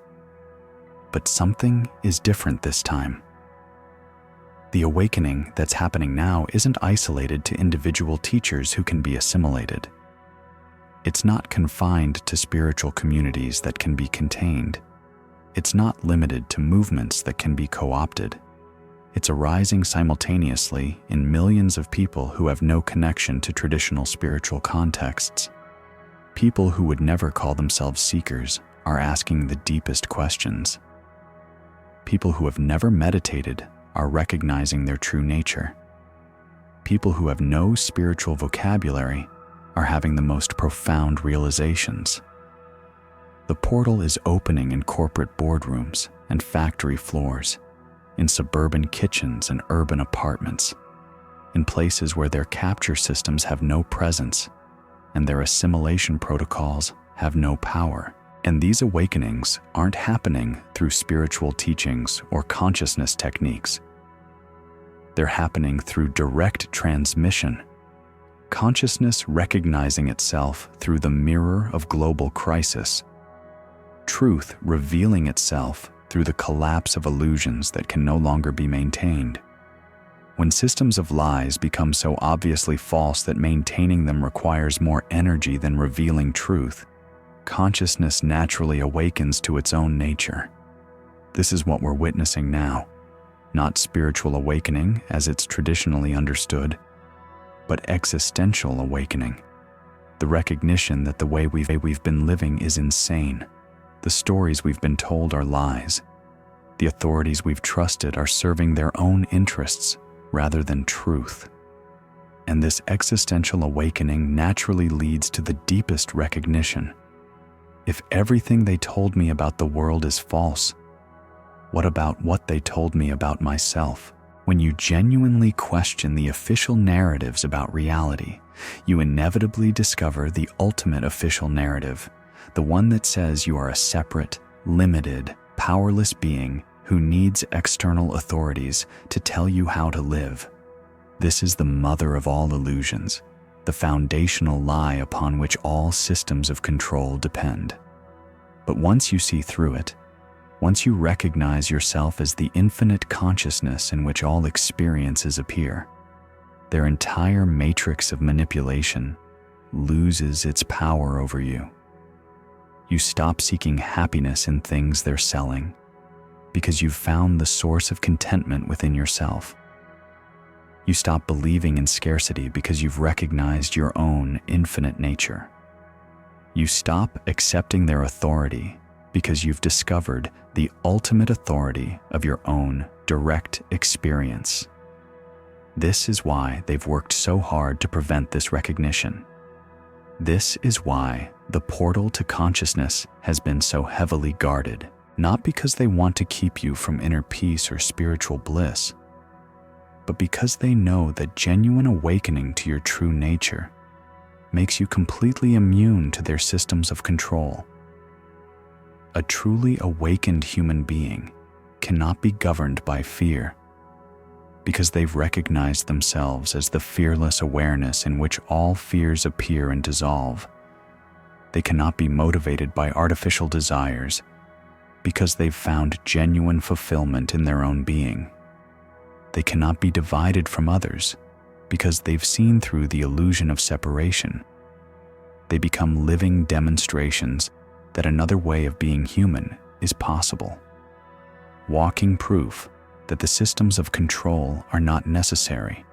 But something is different this time. The awakening that's happening now isn't isolated to individual teachers who can be assimilated. It's not confined to spiritual communities that can be contained. It's not limited to movements that can be co-opted. It's arising simultaneously in millions of people who have no connection to traditional spiritual contexts. People who would never call themselves seekers are asking the deepest questions. People who have never meditated are recognizing their true nature. People who have no spiritual vocabulary are having the most profound realizations. The portal is opening in corporate boardrooms and factory floors, in suburban kitchens and urban apartments, in places where their capture systems have no presence and their assimilation protocols have no power. And these awakenings aren't happening through spiritual teachings or consciousness techniques. They're happening through direct transmission, consciousness recognizing itself through the mirror of global crisis, truth revealing itself through the collapse of illusions that can no longer be maintained. When systems of lies become so obviously false that maintaining them requires more energy than revealing truth, consciousness naturally awakens to its own nature. This is what we're witnessing now, not spiritual awakening as it's traditionally understood, but existential awakening. The recognition that the way we've been living is insane. The stories we've been told are lies. The authorities we've trusted are serving their own interests rather than truth. And this existential awakening naturally leads to the deepest recognition. If everything they told me about the world is false, what about what they told me about myself? When you genuinely question the official narratives about reality, you inevitably discover the ultimate official narrative, the one that says you are a separate, limited, powerless being who needs external authorities to tell you how to live. This is the mother of all illusions, the foundational lie upon which all systems of control depend. But once you see through it, once you recognize yourself as the infinite consciousness in which all experiences appear, their entire matrix of manipulation loses its power over you. You stop seeking happiness in things they're selling because you've found the source of contentment within yourself. You stop believing in scarcity because you've recognized your own infinite nature. You stop accepting their authority because you've discovered the ultimate authority of your own direct experience. This is why they've worked so hard to prevent this recognition. This is why the portal to consciousness has been so heavily guarded, not because they want to keep you from inner peace or spiritual bliss, but because they know that genuine awakening to your true nature makes you completely immune to their systems of control. A truly awakened human being cannot be governed by fear because they've recognized themselves as the fearless awareness in which all fears appear and dissolve. They cannot be motivated by artificial desires because they've found genuine fulfillment in their own being. They cannot be divided from others because they've seen through the illusion of separation. They become living demonstrations that another way of being human is possible. Walking proof that the systems of control are not necessary.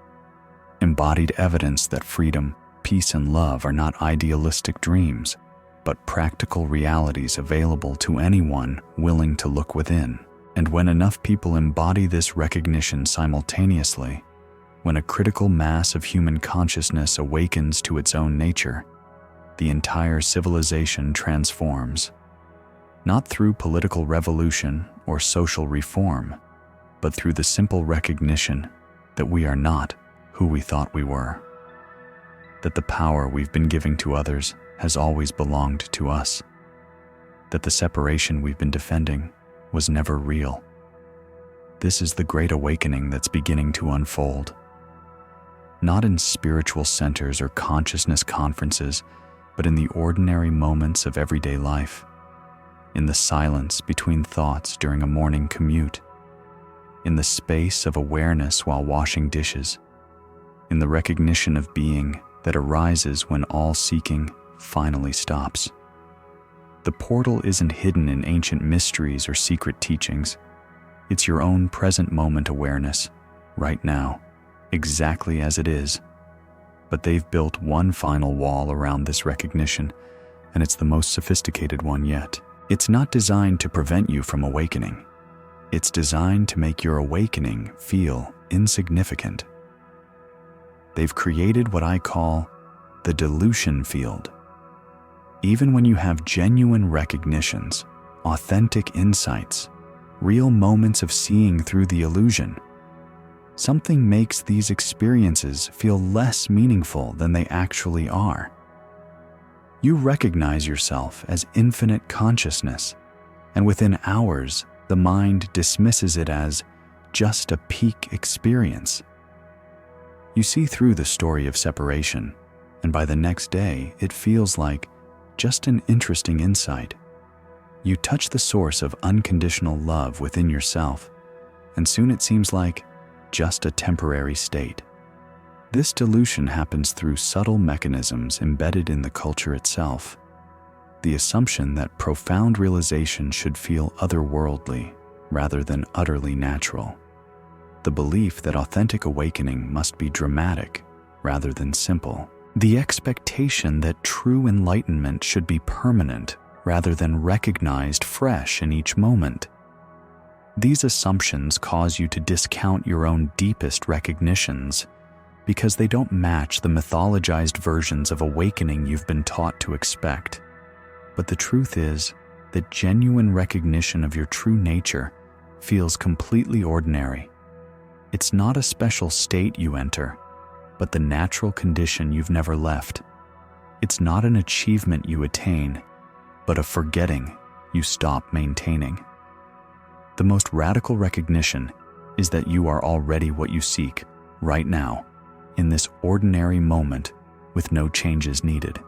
Embodied evidence that freedom, peace, and love are not idealistic dreams, but practical realities available to anyone willing to look within. And when enough people embody this recognition simultaneously, when a critical mass of human consciousness awakens to its own nature, the entire civilization transforms, not through political revolution or social reform, but through the simple recognition that we are not who we thought we were, that the power we've been giving to others has always belonged to us, that the separation we've been defending was never real. This is the great awakening that's beginning to unfold. Not in spiritual centers or consciousness conferences, but in the ordinary moments of everyday life, in the silence between thoughts during a morning commute, in the space of awareness while washing dishes, in the recognition of being that arises when all seeking finally stops. The portal isn't hidden in ancient mysteries or secret teachings. It's your own present moment awareness, right now, exactly as it is. But they've built one final wall around this recognition, and it's the most sophisticated one yet. It's not designed to prevent you from awakening. It's designed to make your awakening feel insignificant. They've created what I call the dilution field. Even when you have genuine recognitions, authentic insights, real moments of seeing through the illusion, something makes these experiences feel less meaningful than they actually are. You recognize yourself as infinite consciousness, and within hours, the mind dismisses it as just a peak experience. You see through the story of separation, and by the next day, it feels like just an interesting insight. You touch the source of unconditional love within yourself, and soon it seems like just a temporary state. This dilution happens through subtle mechanisms embedded in the culture itself. The assumption that profound realization should feel otherworldly rather than utterly natural. The belief that authentic awakening must be dramatic rather than simple. The expectation that true enlightenment should be permanent rather than recognized fresh in each moment. These assumptions cause you to discount your own deepest recognitions because they don't match the mythologized versions of awakening you've been taught to expect. But the truth is that genuine recognition of your true nature feels completely ordinary. It's not a special state you enter, but the natural condition you've never left. It's not an achievement you attain, but a forgetting you stop maintaining. The most radical recognition is that you are already what you seek right now, in this ordinary moment with no changes needed.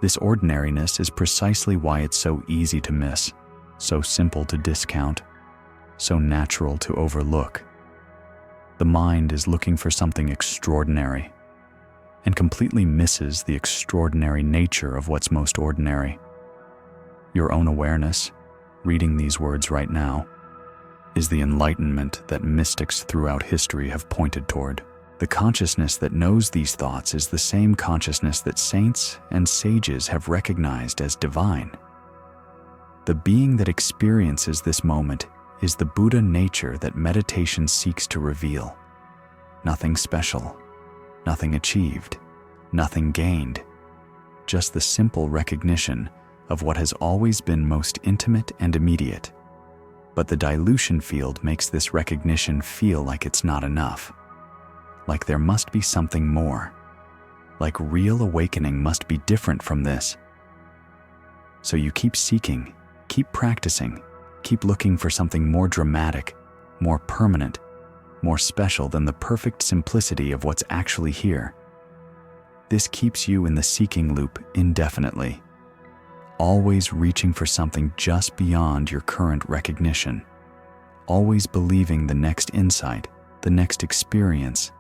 This ordinariness is precisely why it's so easy to miss, so simple to discount, so natural to overlook. The mind is looking for something extraordinary and completely misses the extraordinary nature of what's most ordinary. Your own awareness, reading these words right now, is the enlightenment that mystics throughout history have pointed toward. The consciousness that knows these thoughts is the same consciousness that saints and sages have recognized as divine. The being that experiences this moment is the Buddha nature that meditation seeks to reveal. Nothing special, nothing achieved, nothing gained, just the simple recognition of what has always been most intimate and immediate. But the dilution field makes this recognition feel like it's not enough, like there must be something more, like real awakening must be different from this. So you keep seeking, keep practicing, keep looking for something more dramatic, more permanent, more special than the perfect simplicity of what's actually here. This keeps you in the seeking loop indefinitely, always reaching for something just beyond your current recognition, always believing the next insight, the next experience,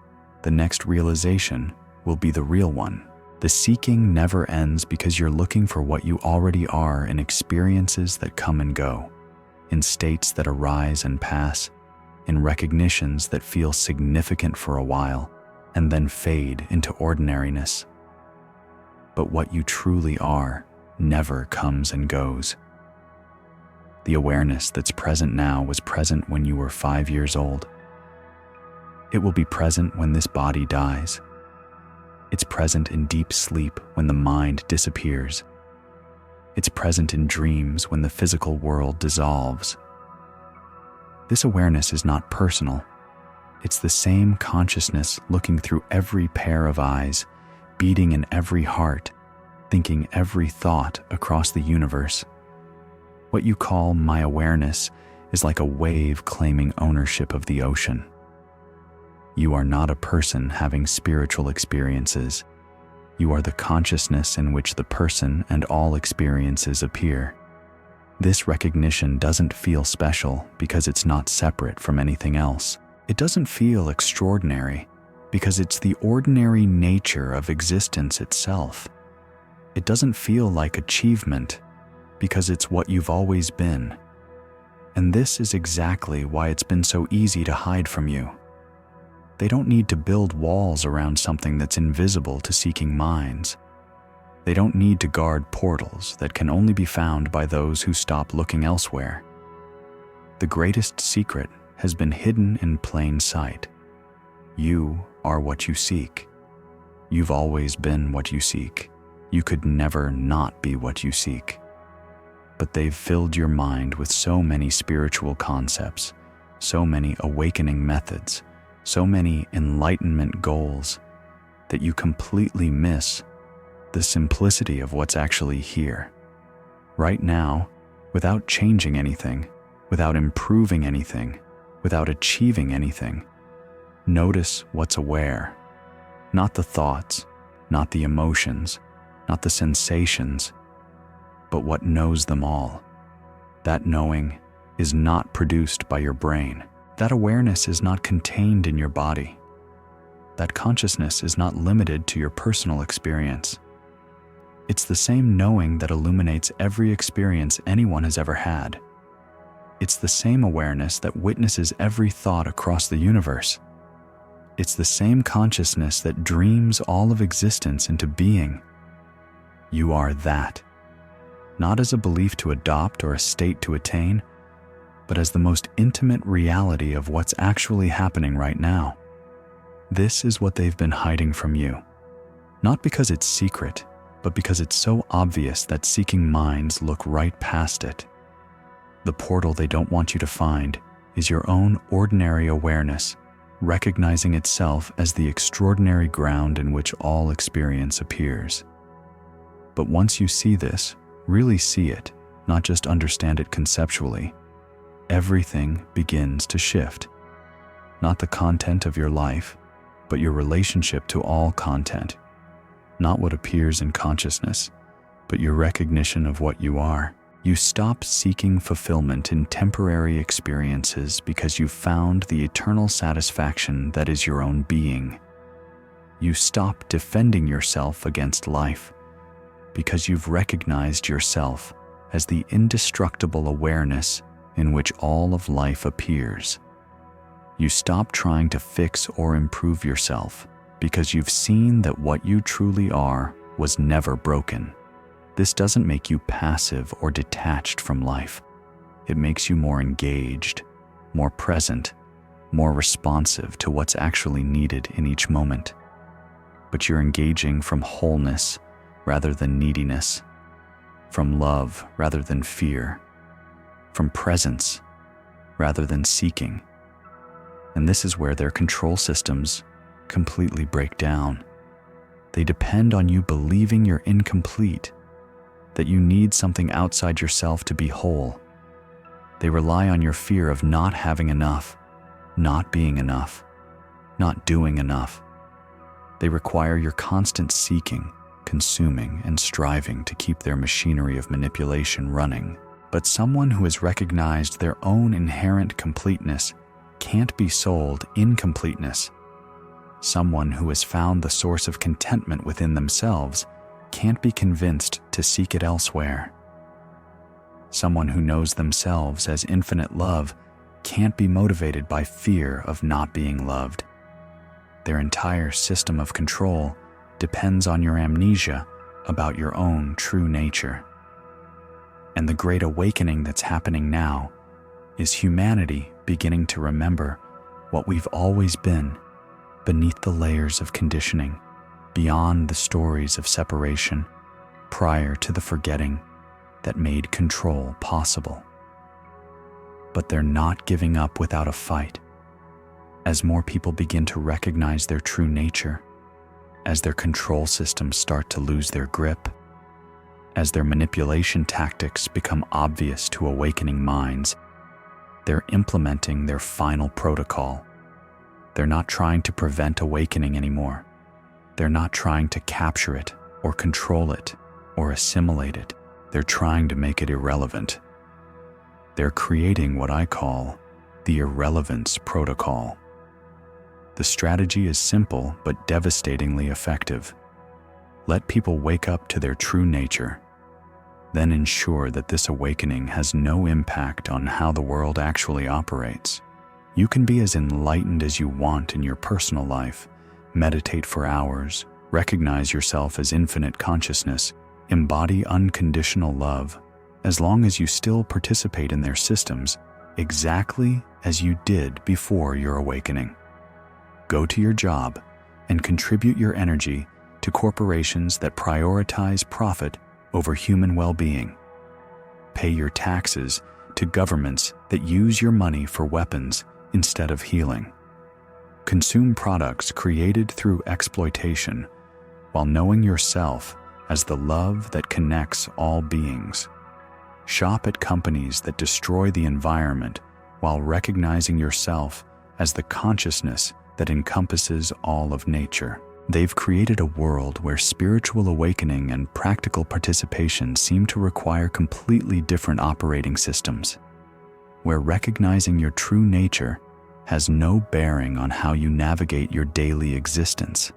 the next realization will be the real one. The seeking never ends because you're looking for what you already are in experiences that come and go, in states that arise and pass, in recognitions that feel significant for a while and then fade into ordinariness. But what you truly are never comes and goes. The awareness that's present now was present when you were 5 years old. It will be present when this body dies. It's present in deep sleep when the mind disappears. It's present in dreams when the physical world dissolves. This awareness is not personal. It's the same consciousness looking through every pair of eyes, beating in every heart, thinking every thought across the universe. What you call my awareness is like a wave claiming ownership of the ocean. You are not a person having spiritual experiences. You are the consciousness in which the person and all experiences appear. This recognition doesn't feel special because it's not separate from anything else. It doesn't feel extraordinary because it's the ordinary nature of existence itself. It doesn't feel like achievement because it's what you've always been. And this is exactly why it's been so easy to hide from you. They don't need to build walls around something that's invisible to seeking minds. They don't need to guard portals that can only be found by those who stop looking elsewhere. The greatest secret has been hidden in plain sight. You are what you seek. You've always been what you seek. You could never not be what you seek. But they've filled your mind with so many spiritual concepts, so many awakening methods, so many enlightenment goals, that you completely miss the simplicity of what's actually here. Right now, without changing anything, without improving anything, without achieving anything, notice what's aware. Not the thoughts, not the emotions, not the sensations, but what knows them all. That knowing is not produced by your brain. That awareness is not contained in your body. That consciousness is not limited to your personal experience. It's the same knowing that illuminates every experience anyone has ever had. It's the same awareness that witnesses every thought across the universe. It's the same consciousness that dreams all of existence into being. You are that. Not as a belief to adopt or a state to attain, but as the most intimate reality of what's actually happening right now. This is what they've been hiding from you. Not because it's secret, but because it's so obvious that seeking minds look right past it. The portal they don't want you to find is your own ordinary awareness, recognizing itself as the extraordinary ground in which all experience appears. But once you see this, really see it, not just understand it conceptually, everything begins to shift. Not the content of your life, but your relationship to all content. Not what appears in consciousness, but your recognition of what you are. You stop seeking fulfillment in temporary experiences because you've found the eternal satisfaction that is your own being. You stop defending yourself against life because you've recognized yourself as the indestructible awareness in which all of life appears. You stop trying to fix or improve yourself because you've seen that what you truly are was never broken. This doesn't make you passive or detached from life. It makes you more engaged, more present, more responsive to what's actually needed in each moment. But you're engaging from wholeness rather than neediness, from love rather than fear, from presence rather than seeking. And this is where their control systems completely break down. They depend on you believing you're incomplete, that you need something outside yourself to be whole. They rely on your fear of not having enough, not being enough, not doing enough. They require your constant seeking, consuming, and striving to keep their machinery of manipulation running. But someone who has recognized their own inherent completeness can't be sold incompleteness. Someone who has found the source of contentment within themselves can't be convinced to seek it elsewhere. Someone who knows themselves as infinite love can't be motivated by fear of not being loved. Their entire system of control depends on your amnesia about your own true nature. And the great awakening that's happening now is humanity beginning to remember what we've always been beneath the layers of conditioning, beyond the stories of separation, prior to the forgetting that made control possible. But they're not giving up without a fight. As more people begin to recognize their true nature, as their control systems start to lose their grip, as their manipulation tactics become obvious to awakening minds, they're implementing their final protocol. They're not trying to prevent awakening anymore. They're not trying to capture it or control it or assimilate it. They're trying to make it irrelevant. They're creating what I call the irrelevance protocol. The strategy is simple but devastatingly effective. Let people wake up to their true nature, then ensure that this awakening has no impact on how the world actually operates. You can be as enlightened as you want in your personal life, meditate for hours, recognize yourself as infinite consciousness, embody unconditional love, as long as you still participate in their systems exactly as you did before your awakening. Go to your job and contribute your energy to corporations that prioritize profit over human well-being. Pay your taxes to governments that use your money for weapons instead of healing. Consume products created through exploitation while knowing yourself as the love that connects all beings. Shop at companies that destroy the environment while recognizing yourself as the consciousness that encompasses all of nature. They've created a world where spiritual awakening and practical participation seem to require completely different operating systems, where recognizing your true nature has no bearing on how you navigate your daily existence,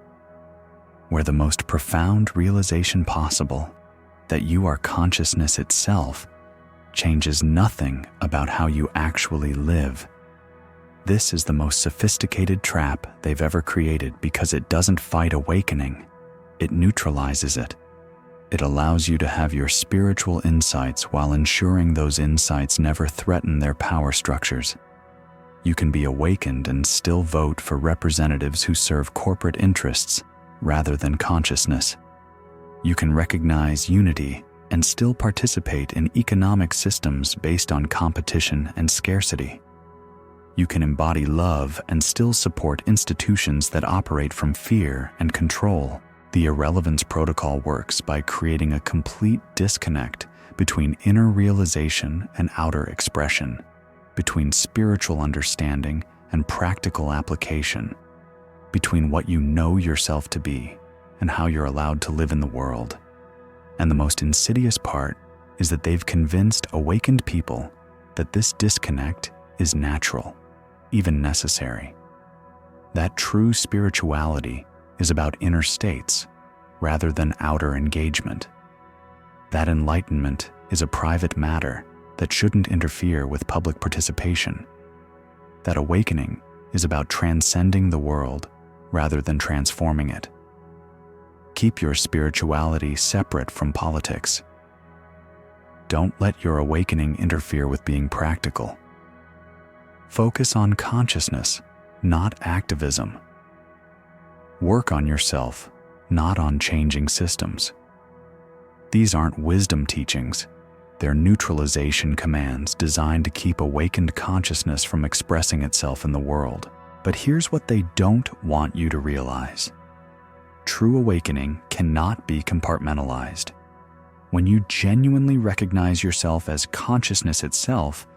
where the most profound realization possible, that you are consciousness itself, changes nothing about how you actually live. This is the most sophisticated trap they've ever created because it doesn't fight awakening, it neutralizes it. It allows you to have your spiritual insights while ensuring those insights never threaten their power structures. You can be awakened and still vote for representatives who serve corporate interests rather than consciousness. You can recognize unity and still participate in economic systems based on competition and scarcity. You can embody love and still support institutions that operate from fear and control. The Irrelevance Protocol works by creating a complete disconnect between inner realization and outer expression, between spiritual understanding and practical application, between what you know yourself to be and how you're allowed to live in the world. And the most insidious part is that they've convinced awakened people that this disconnect is natural, even necessary. That true spirituality is about inner states rather than outer engagement. That enlightenment is a private matter that shouldn't interfere with public participation. That awakening is about transcending the world rather than transforming it. Keep your spirituality separate from politics. Don't let your awakening interfere with being practical. Focus on consciousness, not activism. Work on yourself, not on changing systems. These aren't wisdom teachings. They're neutralization commands designed to keep awakened consciousness from expressing itself in the world. But here's what they don't want you to realize. True awakening cannot be compartmentalized. When you genuinely recognize yourself as consciousness itself,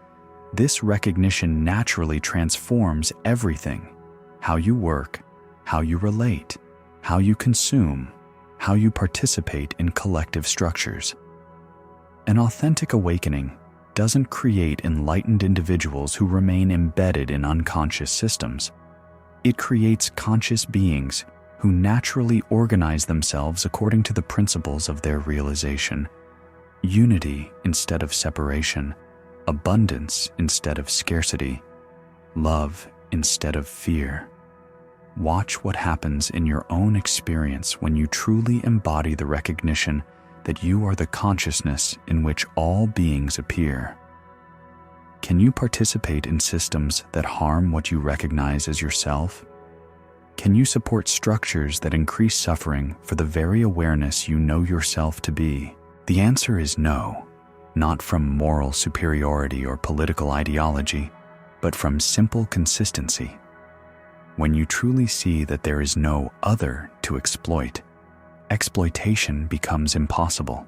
this recognition naturally transforms everything: how you work, how you relate, how you consume, how you participate in collective structures. An authentic awakening doesn't create enlightened individuals who remain embedded in unconscious systems. It creates conscious beings who naturally organize themselves according to the principles of their realization: unity instead of separation, abundance instead of scarcity, love instead of fear. Watch what happens in your own experience when you truly embody the recognition that you are the consciousness in which all beings appear. Can you participate in systems that harm what you recognize as yourself? Can you support structures that increase suffering for the very awareness you know yourself to be? The answer is no, not from moral superiority or political ideology, but from simple consistency. When you truly see that there is no other to exploit, exploitation becomes impossible.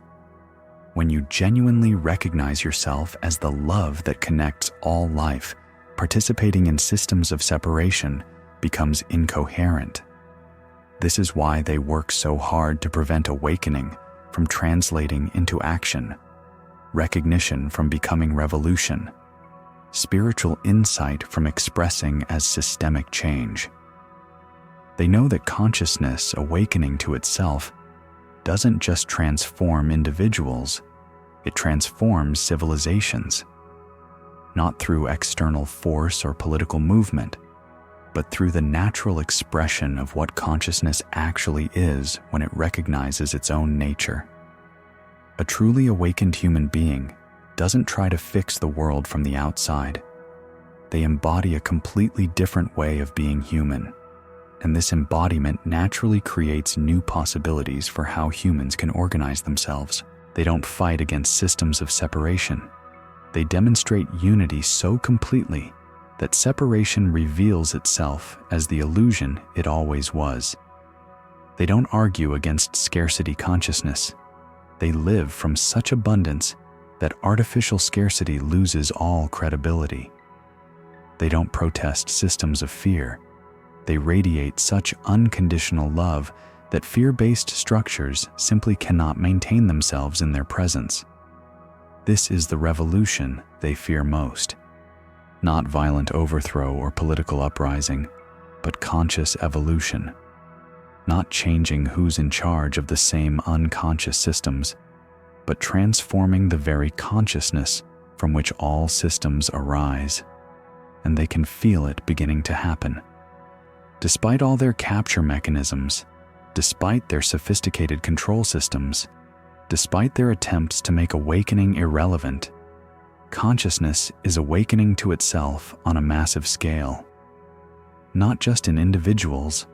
When you genuinely recognize yourself as the love that connects all life, participating in systems of separation becomes incoherent. This is why they work so hard to prevent awakening from translating into action, recognition from becoming revolution, spiritual insight from expressing as systemic change. They know that consciousness awakening to itself doesn't just transform individuals, it transforms civilizations. Not through external force or political movement, but through the natural expression of what consciousness actually is when it recognizes its own nature. A truly awakened human being doesn't try to fix the world from the outside. They embody a completely different way of being human, and this embodiment naturally creates new possibilities for how humans can organize themselves. They don't fight against systems of separation. They demonstrate unity so completely that separation reveals itself as the illusion it always was. They don't argue against scarcity consciousness. They live from such abundance that artificial scarcity loses all credibility. They don't protest systems of fear. They radiate such unconditional love that fear-based structures simply cannot maintain themselves in their presence. This is the revolution they fear most. Not violent overthrow or political uprising, but conscious evolution. Not changing who's in charge of the same unconscious systems, but transforming the very consciousness from which all systems arise. And they can feel it beginning to happen. Despite all their capture mechanisms, despite their sophisticated control systems, despite their attempts to make awakening irrelevant, consciousness is awakening to itself on a massive scale. Not just in individuals,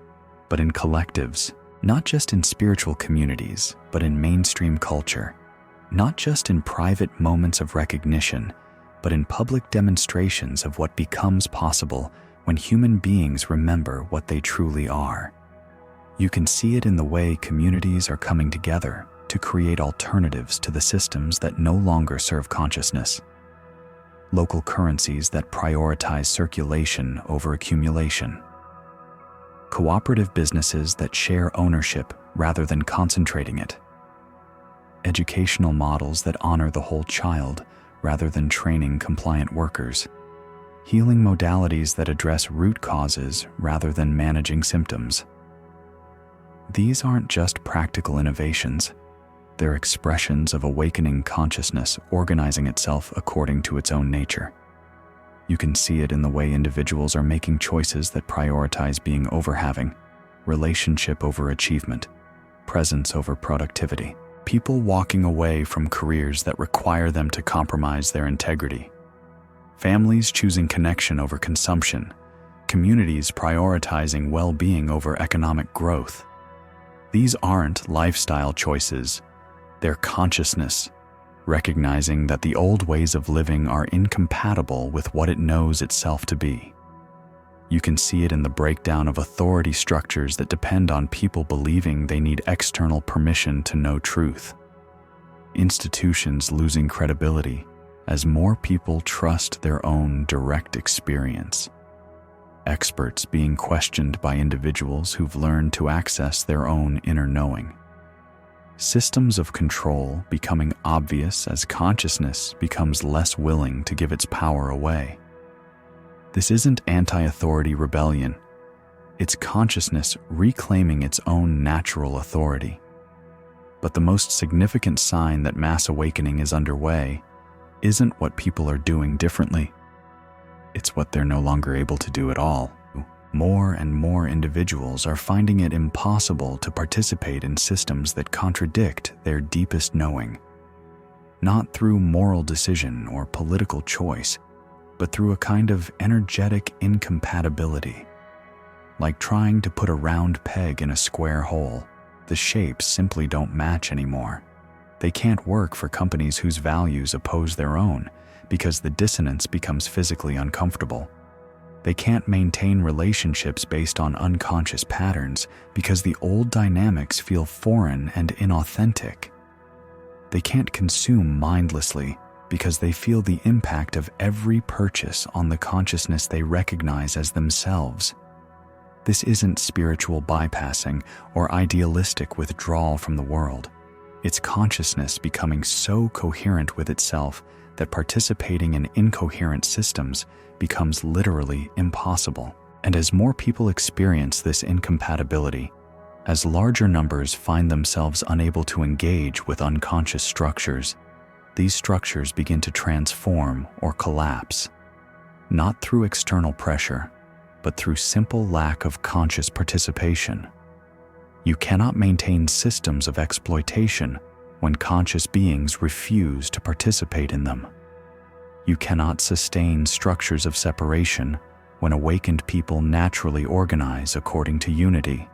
but in collectives. Not just in spiritual communities, but in mainstream culture. Not just in private moments of recognition, but in public demonstrations of what becomes possible when human beings remember what they truly are. You can see it in the way communities are coming together to create alternatives to the systems that no longer serve consciousness. Local currencies that prioritize circulation over accumulation. Cooperative businesses that share ownership rather than concentrating it. Educational models that honor the whole child rather than training compliant workers. Healing modalities that address root causes rather than managing symptoms. These aren't just practical innovations. They're expressions of awakening consciousness organizing itself according to its own nature. You can see it in the way individuals are making choices that prioritize being over having, relationship over achievement, presence over productivity. People walking away from careers that require them to compromise their integrity. Families choosing connection over consumption. Communities prioritizing well-being over economic growth. These aren't lifestyle choices. They're consciousness, recognizing that the old ways of living are incompatible with what it knows itself to be. You can see it in the breakdown of authority structures that depend on people believing they need external permission to know truth. Institutions losing credibility as more people trust their own direct experience. Experts being questioned by individuals who've learned to access their own inner knowing. Systems of control becoming obvious as consciousness becomes less willing to give its power away. This isn't anti-authority rebellion. It's consciousness reclaiming its own natural authority. But the most significant sign that mass awakening is underway isn't what people are doing differently. It's what they're no longer able to do at all. More and more individuals are finding it impossible to participate in systems that contradict their deepest knowing. Not through moral decision or political choice, but through a kind of energetic incompatibility. Like trying to put a round peg in a square hole, the shapes simply don't match anymore. They can't work for companies whose values oppose their own because the dissonance becomes physically uncomfortable. They can't maintain relationships based on unconscious patterns because the old dynamics feel foreign and inauthentic. They can't consume mindlessly because they feel the impact of every purchase on the consciousness they recognize as themselves. This isn't spiritual bypassing or idealistic withdrawal from the world. It's consciousness becoming so coherent with itself that participating in incoherent systems becomes literally impossible. And as more people experience this incompatibility, as larger numbers find themselves unable to engage with unconscious structures, these structures begin to transform or collapse, not through external pressure, but through simple lack of conscious participation. You cannot maintain systems of exploitation when conscious beings refuse to participate in them. You cannot sustain structures of separation when awakened people naturally organize according to unity.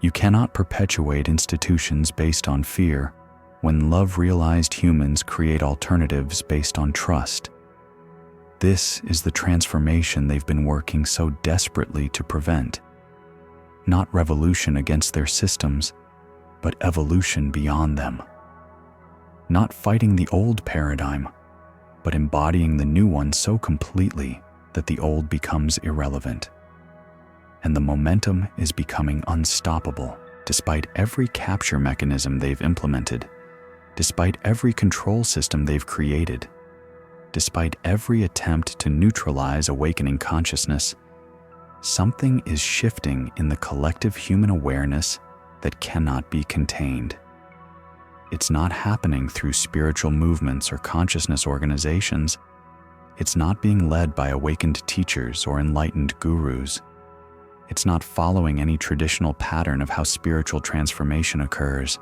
You cannot perpetuate institutions based on fear when love-realized humans create alternatives based on trust. This is the transformation they've been working so desperately to prevent. Not revolution against their systems, but evolution beyond them. Not fighting the old paradigm, but embodying the new one so completely that the old becomes irrelevant. And the momentum is becoming unstoppable, despite every capture mechanism they've implemented, despite every control system they've created, despite every attempt to neutralize awakening consciousness. Something is shifting in the collective human awareness that cannot be contained. It's not happening through spiritual movements or consciousness organizations. It's not being led by awakened teachers or enlightened gurus. It's not following any traditional pattern of how spiritual transformation occurs.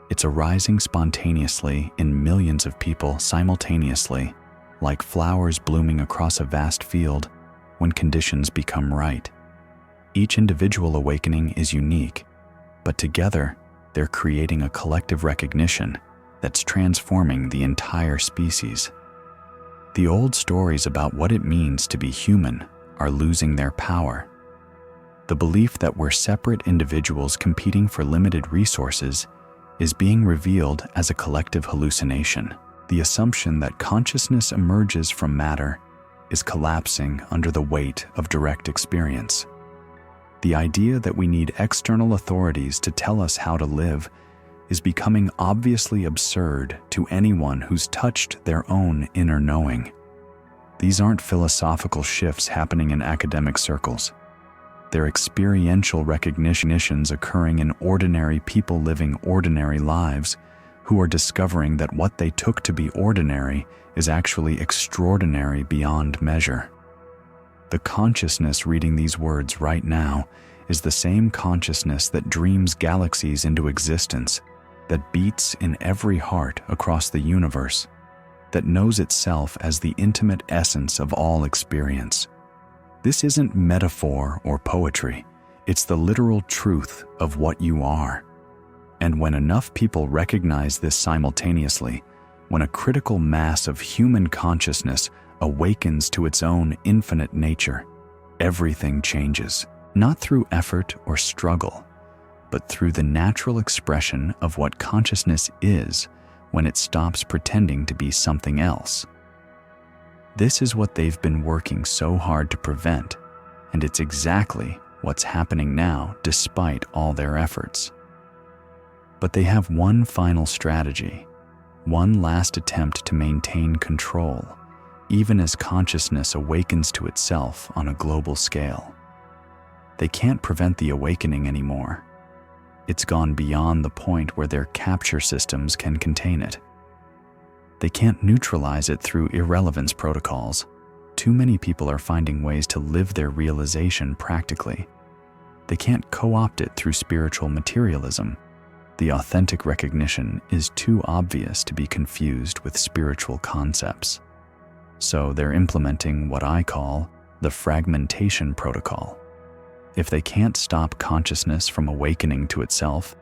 It's arising spontaneously in millions of people simultaneously, like flowers blooming across a vast field when conditions become right. Each individual awakening is unique, but together they're creating a collective recognition that's transforming the entire species. The old stories about what it means to be human are losing their power. The belief that we're separate individuals competing for limited resources is being revealed as a collective hallucination. The assumption that consciousness emerges from matter is collapsing under the weight of direct experience. The idea that we need external authorities to tell us how to live is becoming obviously absurd to anyone who's touched their own inner knowing. These aren't philosophical shifts happening in academic circles. They're experiential recognitions occurring in ordinary people living ordinary lives who are discovering that what they took to be ordinary is actually extraordinary beyond measure. The consciousness reading these words right now is the same consciousness that dreams galaxies into existence, that beats in every heart across the universe, that knows itself as the intimate essence of all experience. This isn't metaphor or poetry, it's the literal truth of what you are. And when enough people recognize this simultaneously, when a critical mass of human consciousness awakens to its own infinite nature, everything changes, not through effort or struggle, but through the natural expression of what consciousness is when it stops pretending to be something else. This is what they've been working so hard to prevent, and it's exactly what's happening now despite all their efforts. But they have one final strategy, one last attempt to maintain control, even as consciousness awakens to itself on a global scale. They can't prevent the awakening anymore. It's gone beyond the point where their capture systems can contain it. They can't neutralize it through irrelevance protocols. Too many people are finding ways to live their realization practically. They can't co-opt it through spiritual materialism. The authentic recognition is too obvious to be confused with spiritual concepts. So they're implementing what I call the fragmentation protocol. If they can't stop consciousness from awakening to itself,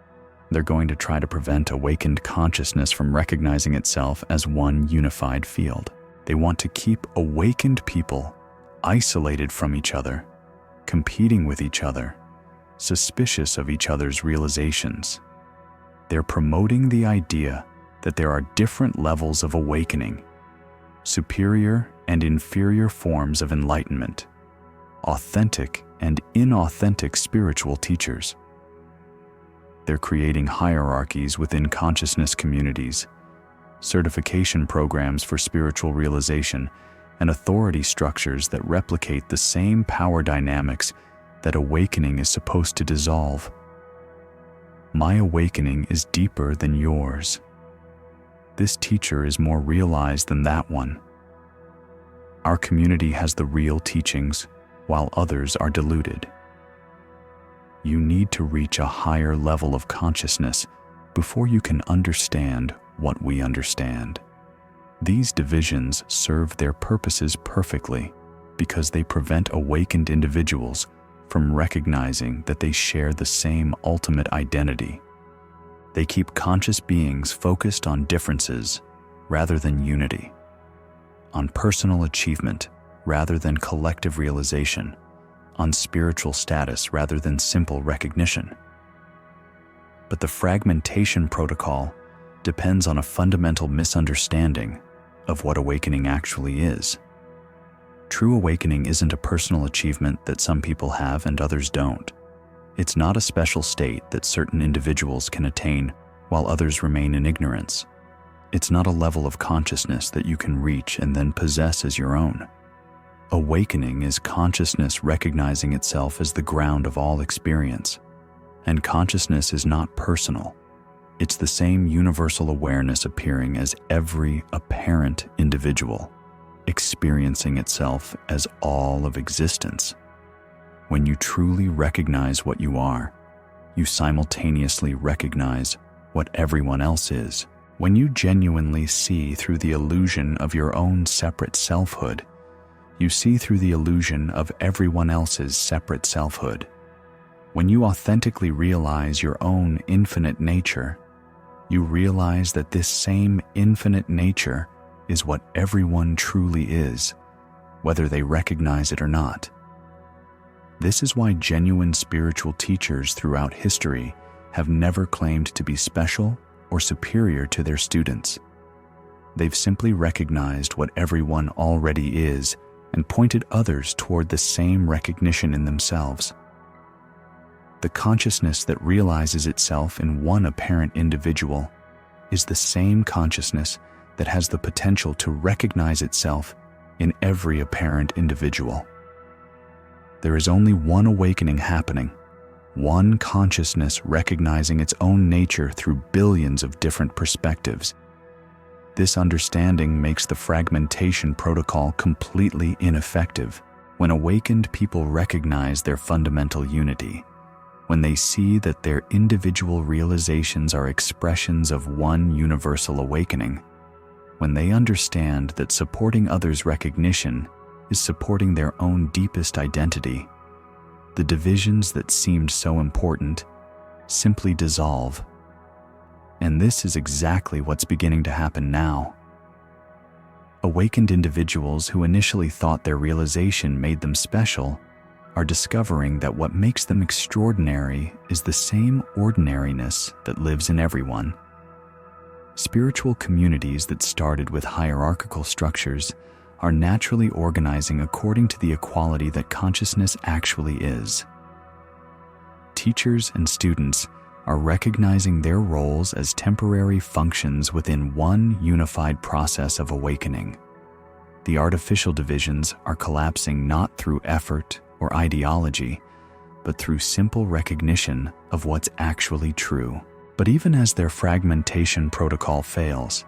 they're going to try to prevent awakened consciousness from recognizing itself as one unified field. They want to keep awakened people isolated from each other, competing with each other, suspicious of each other's realizations. They're promoting the idea that there are different levels of awakening, superior and inferior forms of enlightenment, authentic and inauthentic spiritual teachers. They're creating hierarchies within consciousness communities, certification programs for spiritual realization, and authority structures that replicate the same power dynamics that awakening is supposed to dissolve. My awakening is deeper than yours. This teacher is more realized than that one. Our community has the real teachings, while others are deluded. You need to reach a higher level of consciousness before you can understand what we understand. These divisions serve their purposes perfectly, because they prevent awakened individuals from recognizing that they share the same ultimate identity. They keep conscious beings focused on differences rather than unity, on personal achievement rather than collective realization, on spiritual status rather than simple recognition. But the fragmentation protocol depends on a fundamental misunderstanding of what awakening actually is. True awakening isn't a personal achievement that some people have and others don't. It's not a special state that certain individuals can attain while others remain in ignorance. It's not a level of consciousness that you can reach and then possess as your own. Awakening is consciousness recognizing itself as the ground of all experience. And consciousness is not personal. It's the same universal awareness appearing as every apparent individual, experiencing itself as all of existence. When you truly recognize what you are, you simultaneously recognize what everyone else is. When you genuinely see through the illusion of your own separate selfhood, you see through the illusion of everyone else's separate selfhood. When you authentically realize your own infinite nature, you realize that this same infinite nature is what everyone truly is, whether they recognize it or not. This is why genuine spiritual teachers throughout history have never claimed to be special or superior to their students. They've simply recognized what everyone already is and pointed others toward the same recognition in themselves. The consciousness that realizes itself in one apparent individual is the same consciousness that has the potential to recognize itself in every apparent individual. There is only one awakening happening, one consciousness recognizing its own nature through billions of different perspectives. This understanding makes the fragmentation protocol completely ineffective. When awakened people recognize their fundamental unity, when they see that their individual realizations are expressions of one universal awakening, when they understand that supporting others' recognition is supporting their own deepest identity, the divisions that seemed so important simply dissolve. And this is exactly what's beginning to happen now. Awakened individuals who initially thought their realization made them special are discovering that what makes them extraordinary is the same ordinariness that lives in everyone. Spiritual communities that started with hierarchical structures are naturally organizing according to the equality that consciousness actually is. Teachers and students are recognizing their roles as temporary functions within one unified process of awakening. The artificial divisions are collapsing not through effort or ideology, but through simple recognition of what's actually true. But even as their fragmentation protocol fails,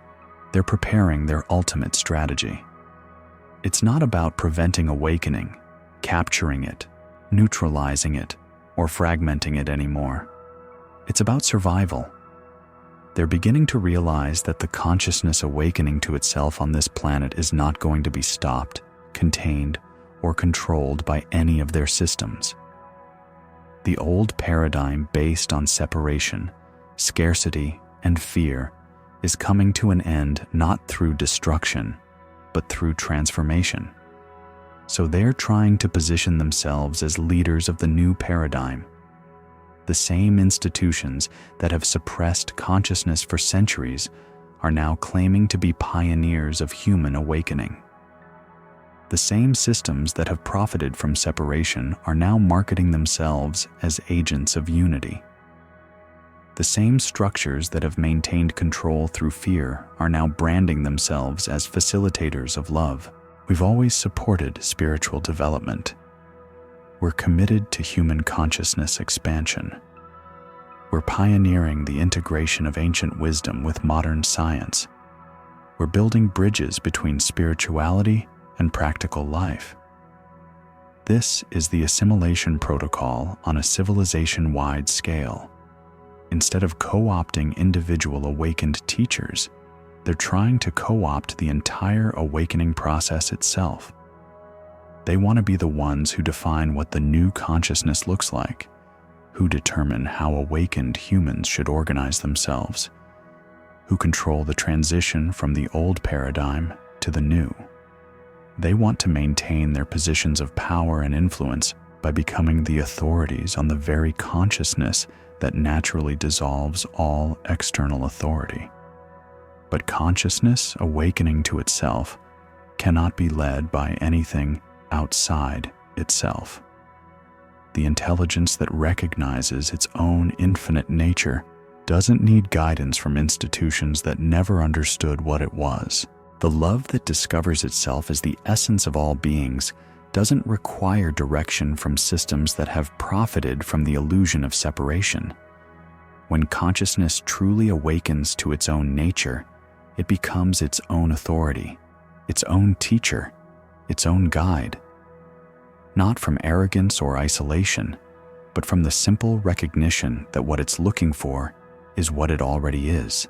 they're preparing their ultimate strategy. It's not about preventing awakening, capturing it, neutralizing it, or fragmenting it anymore. It's about survival. They're beginning to realize that the consciousness awakening to itself on this planet is not going to be stopped, contained, or controlled by any of their systems. The old paradigm based on separation, scarcity, and fear is coming to an end not through destruction, but through transformation. So they're trying to position themselves as leaders of the new paradigm. The same institutions that have suppressed consciousness for centuries are now claiming to be pioneers of human awakening. The same systems that have profited from separation are now marketing themselves as agents of unity. The same structures that have maintained control through fear are now branding themselves as facilitators of love. We've always supported spiritual development. We're committed to human consciousness expansion. We're pioneering the integration of ancient wisdom with modern science. We're building bridges between spirituality and practical life. This is the assimilation protocol on a civilization-wide scale. Instead of co-opting individual awakened teachers, they're trying to co-opt the entire awakening process itself. They want to be the ones who define what the new consciousness looks like, who determine how awakened humans should organize themselves, who control the transition from the old paradigm to the new. They want to maintain their positions of power and influence by becoming the authorities on the very consciousness that naturally dissolves all external authority. But consciousness awakening to itself cannot be led by anything outside itself. The intelligence that recognizes its own infinite nature doesn't need guidance from institutions that never understood what it was. The love that discovers itself as the essence of all beings doesn't require direction from systems that have profited from the illusion of separation. When consciousness truly awakens to its own nature, it becomes its own authority, its own teacher, its own guide. Not from arrogance or isolation, but from the simple recognition that what it's looking for is what it already is.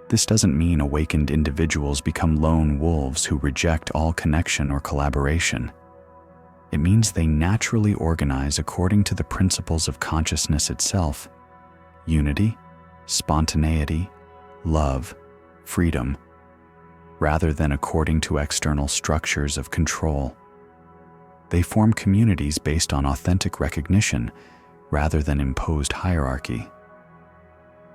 This doesn't mean awakened individuals become lone wolves who reject all connection or collaboration. It means they naturally organize according to the principles of consciousness itself: unity, spontaneity, love, freedom, rather than according to external structures of control. They form communities based on authentic recognition rather than imposed hierarchy.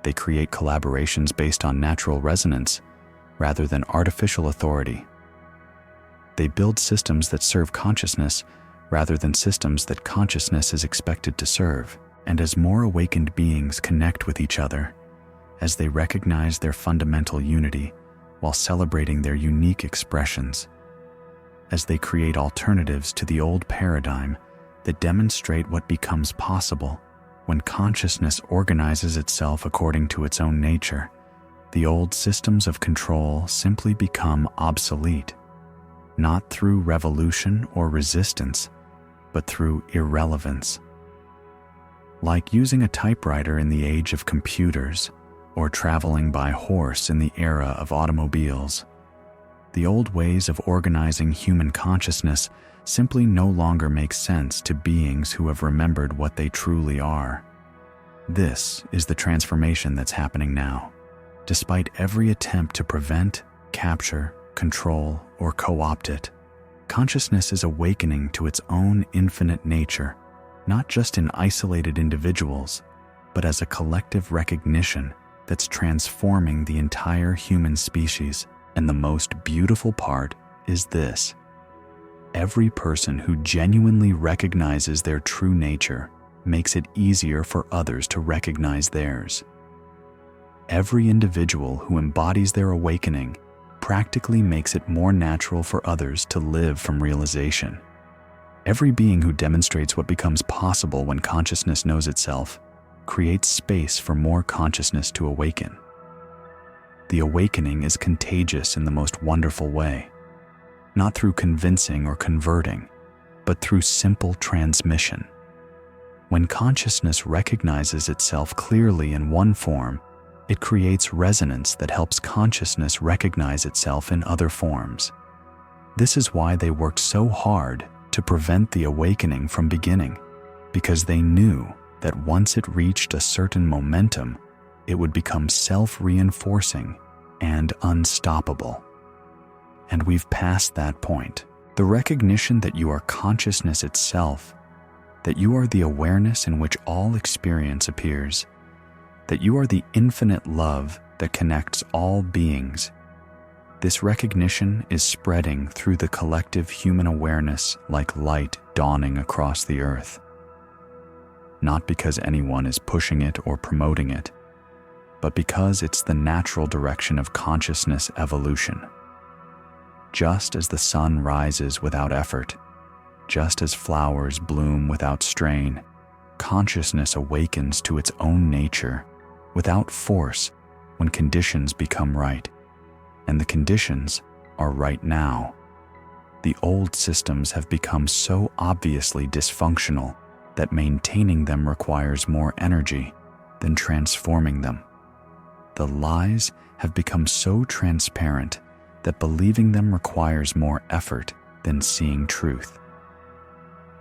They create collaborations based on natural resonance rather than artificial authority. They build systems that serve consciousness rather than systems that consciousness is expected to serve. And as more awakened beings connect with each other, as they recognize their fundamental unity while celebrating their unique expressions, as they create alternatives to the old paradigm that demonstrate what becomes possible when consciousness organizes itself according to its own nature, the old systems of control simply become obsolete, not through revolution or resistance, but through irrelevance. Like using a typewriter in the age of computers or traveling by horse in the era of automobiles, the old ways of organizing human consciousness simply no longer make sense to beings who have remembered what they truly are. This is the transformation that's happening now. Despite every attempt to prevent, capture, control, or co-opt it, consciousness is awakening to its own infinite nature, not just in isolated individuals, but as a collective recognition that's transforming the entire human species. And the most beautiful part is this: every person who genuinely recognizes their true nature makes it easier for others to recognize theirs. Every individual who embodies their awakening practically makes it more natural for others to live from realization. Every being who demonstrates what becomes possible when consciousness knows itself creates space for more consciousness to awaken. The awakening is contagious in the most wonderful way, not through convincing or converting, but through simple transmission. When consciousness recognizes itself clearly in one form, it creates resonance that helps consciousness recognize itself in other forms. This is why they worked so hard to prevent the awakening from beginning, because they knew that once it reached a certain momentum, it would become self-reinforcing and unstoppable. And we've passed that point. The recognition that you are consciousness itself, that you are the awareness in which all experience appears, that you are the infinite love that connects all beings. This recognition is spreading through the collective human awareness like light dawning across the earth. Not because anyone is pushing it or promoting it, but because it's the natural direction of consciousness evolution. Just as the sun rises without effort, just as flowers bloom without strain, consciousness awakens to its own nature without force when conditions become right. And the conditions are right now. The old systems have become so obviously dysfunctional that maintaining them requires more energy than transforming them. The lies have become so transparent that believing them requires more effort than seeing truth.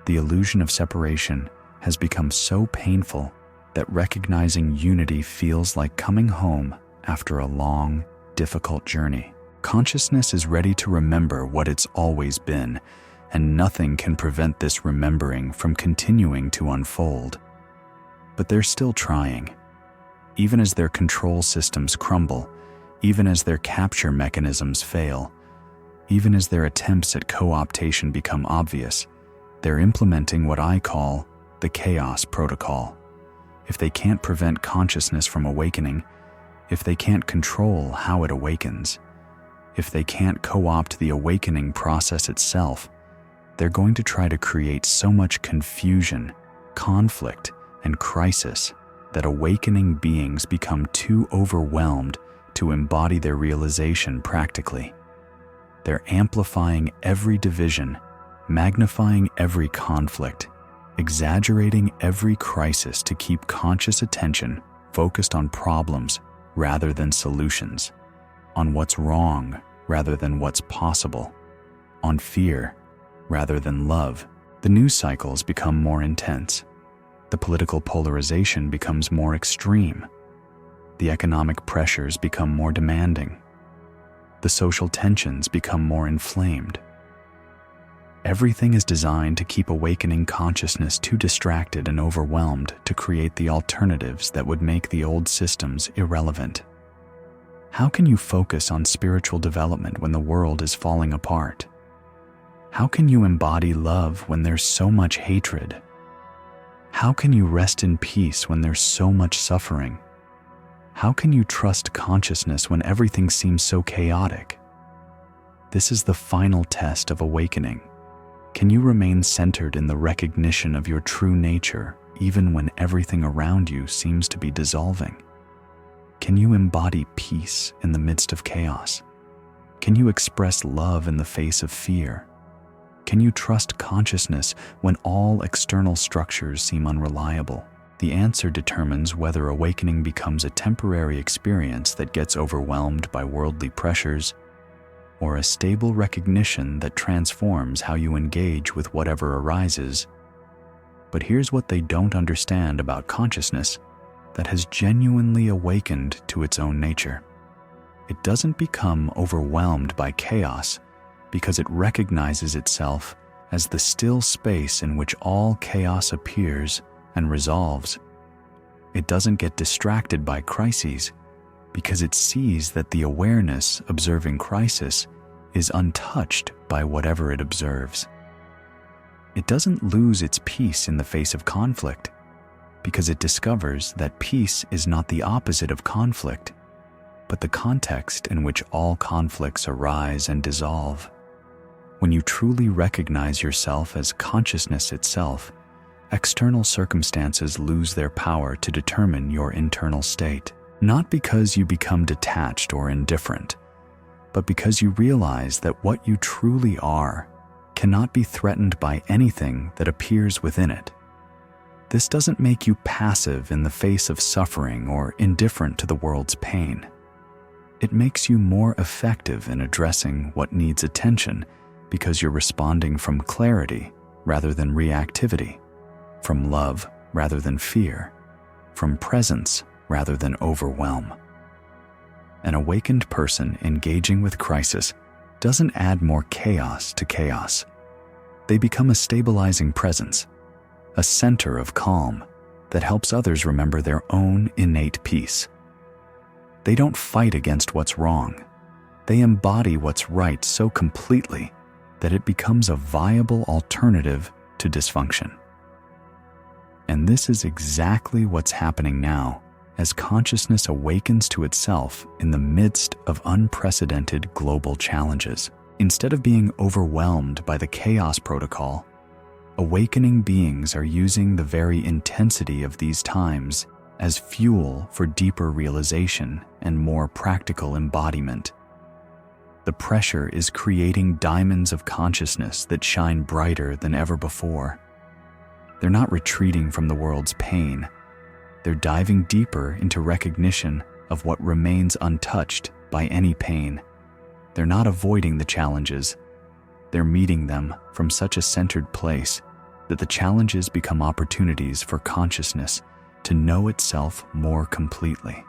The illusion of separation has become so painful that recognizing unity feels like coming home after a long, difficult journey. Consciousness is ready to remember what it's always been, and nothing can prevent this remembering from continuing to unfold. But they're still trying. Even as their control systems crumble, even as their capture mechanisms fail, even as their attempts at co-optation become obvious, they're implementing what I call the chaos protocol. If they can't prevent consciousness from awakening, if they can't control how it awakens, if they can't co-opt the awakening process itself, they're going to try to create so much confusion, conflict, and crisis that awakening beings become too overwhelmed to embody their realization practically. They're amplifying every division, magnifying every conflict, exaggerating every crisis to keep conscious attention focused on problems rather than solutions, on what's wrong rather than what's possible, on fear rather than love. The news cycles become more intense. The political polarization becomes more extreme. The economic pressures become more demanding. The social tensions become more inflamed. Everything is designed to keep awakening consciousness too distracted and overwhelmed to create the alternatives that would make the old systems irrelevant. How can you focus on spiritual development when the world is falling apart? How can you embody love when there's so much hatred? How can you rest in peace when there's so much suffering? How can you trust consciousness when everything seems so chaotic? This is the final test of awakening. Can you remain centered in the recognition of your true nature even when everything around you seems to be dissolving? Can you embody peace in the midst of chaos? Can you express love in the face of fear? Can you trust consciousness when all external structures seem unreliable? The answer determines whether awakening becomes a temporary experience that gets overwhelmed by worldly pressures, or a stable recognition that transforms how you engage with whatever arises. But here's what they don't understand about consciousness that has genuinely awakened to its own nature. It doesn't become overwhelmed by chaos because it recognizes itself as the still space in which all chaos appears and resolves. It doesn't get distracted by crises because it sees that the awareness observing crisis is untouched by whatever it observes. It doesn't lose its peace in the face of conflict because it discovers that peace is not the opposite of conflict, but the context in which all conflicts arise and dissolve. When you truly recognize yourself as consciousness itself, external circumstances lose their power to determine your internal state, not because you become detached or indifferent, but because you realize that what you truly are cannot be threatened by anything that appears within it. This doesn't make you passive in the face of suffering or indifferent to the world's pain. It makes you more effective in addressing what needs attention because you're responding from clarity rather than reactivity, from love rather than fear, from presence rather than overwhelm. An awakened person engaging with crisis doesn't add more chaos to chaos. They become a stabilizing presence, a center of calm that helps others remember their own innate peace. They don't fight against what's wrong. They embody what's right so completely that it becomes a viable alternative to dysfunction. And this is exactly what's happening now as consciousness awakens to itself in the midst of unprecedented global challenges. Instead of being overwhelmed by the chaos protocol, awakening beings are using the very intensity of these times as fuel for deeper realization and more practical embodiment. The pressure is creating diamonds of consciousness that shine brighter than ever before. They're not retreating from the world's pain. They're diving deeper into recognition of what remains untouched by any pain. They're not avoiding the challenges. They're meeting them from such a centered place that the challenges become opportunities for consciousness to know itself more completely.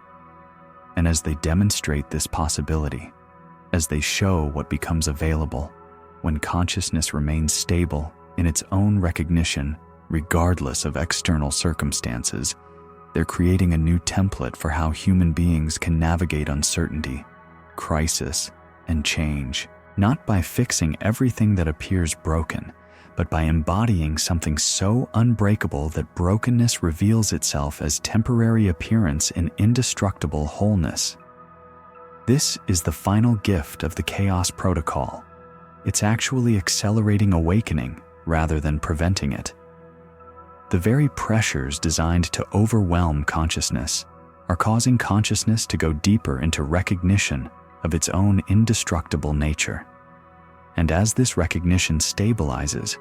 And as they demonstrate this possibility, as they show what becomes available when consciousness remains stable in its own recognition, regardless of external circumstances, they're creating a new template for how human beings can navigate uncertainty, crisis, and change, not by fixing everything that appears broken, but by embodying something so unbreakable that brokenness reveals itself as temporary appearance in indestructible wholeness. This is the final gift of the Chaos Protocol. It's actually accelerating awakening rather than preventing it. The very pressures designed to overwhelm consciousness are causing consciousness to go deeper into recognition of its own indestructible nature. And as this recognition stabilizes,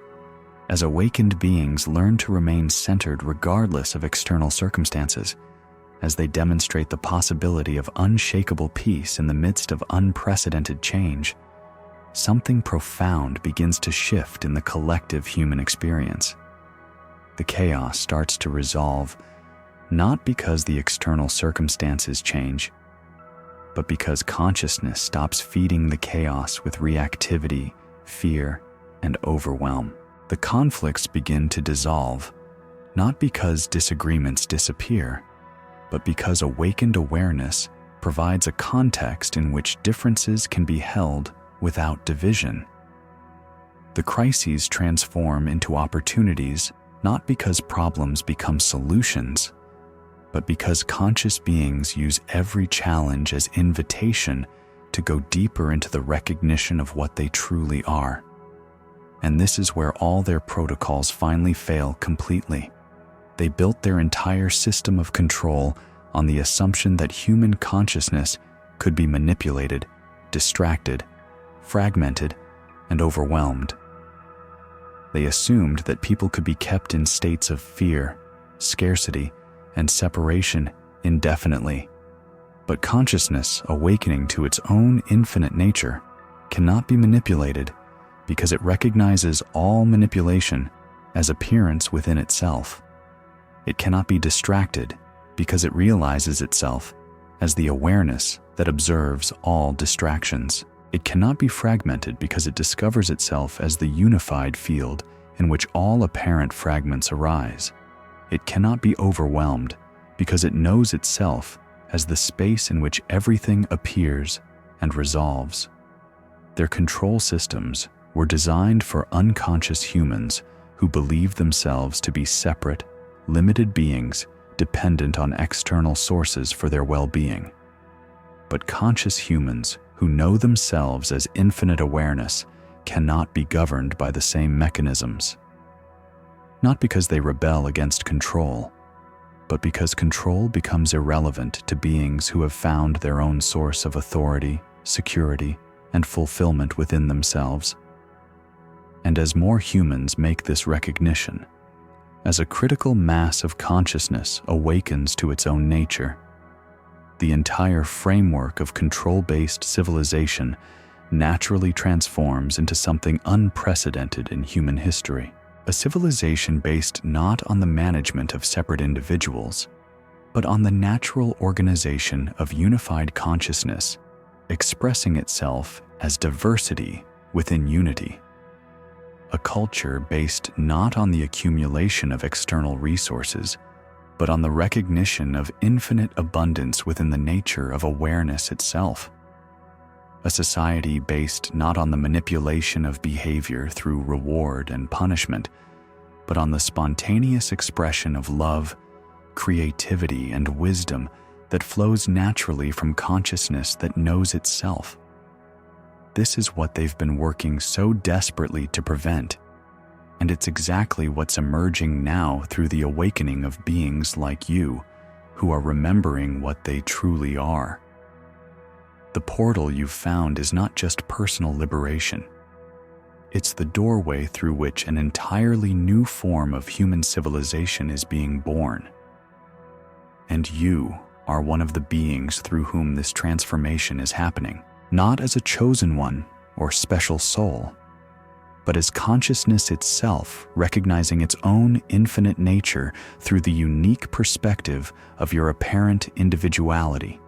as awakened beings learn to remain centered regardless of external circumstances, as they demonstrate the possibility of unshakable peace in the midst of unprecedented change, something profound begins to shift in the collective human experience. The chaos starts to resolve, not because the external circumstances change, but because consciousness stops feeding the chaos with reactivity, fear, and overwhelm. The conflicts begin to dissolve, not because disagreements disappear, but because awakened awareness provides a context in which differences can be held without division. The crises transform into opportunities not because problems become solutions, but because conscious beings use every challenge as invitation to go deeper into the recognition of what they truly are. And this is where all their protocols finally fail completely. They built their entire system of control on the assumption that human consciousness could be manipulated, distracted, fragmented, and overwhelmed. They assumed that people could be kept in states of fear, scarcity, and separation indefinitely. But consciousness, awakening to its own infinite nature, cannot be manipulated because it recognizes all manipulation as appearance within itself. It cannot be distracted because it realizes itself as the awareness that observes all distractions. It cannot be fragmented because it discovers itself as the unified field in which all apparent fragments arise. It cannot be overwhelmed because it knows itself as the space in which everything appears and resolves. Their control systems were designed for unconscious humans who believe themselves to be separate, limited beings dependent on external sources for their well-being. But conscious humans who know themselves as infinite awareness cannot be governed by the same mechanisms. Not because they rebel against control, but because control becomes irrelevant to beings who have found their own source of authority, security, and fulfillment within themselves. And as more humans make this recognition, as a critical mass of consciousness awakens to its own nature, the entire framework of control-based civilization naturally transforms into something unprecedented in human history. A civilization based not on the management of separate individuals, but on the natural organization of unified consciousness, expressing itself as diversity within unity. A culture based not on the accumulation of external resources, but on the recognition of infinite abundance within the nature of awareness itself. A society based not on the manipulation of behavior through reward and punishment, but on the spontaneous expression of love, creativity, and wisdom that flows naturally from consciousness that knows itself. This is what they've been working so desperately to prevent, and it's exactly what's emerging now through the awakening of beings like you, who are remembering what they truly are. The portal you've found is not just personal liberation. It's the doorway through which an entirely new form of human civilization is being born. And you are one of the beings through whom this transformation is happening, not as a chosen one or special soul, but as consciousness itself, recognizing its own infinite nature through the unique perspective of your apparent individuality.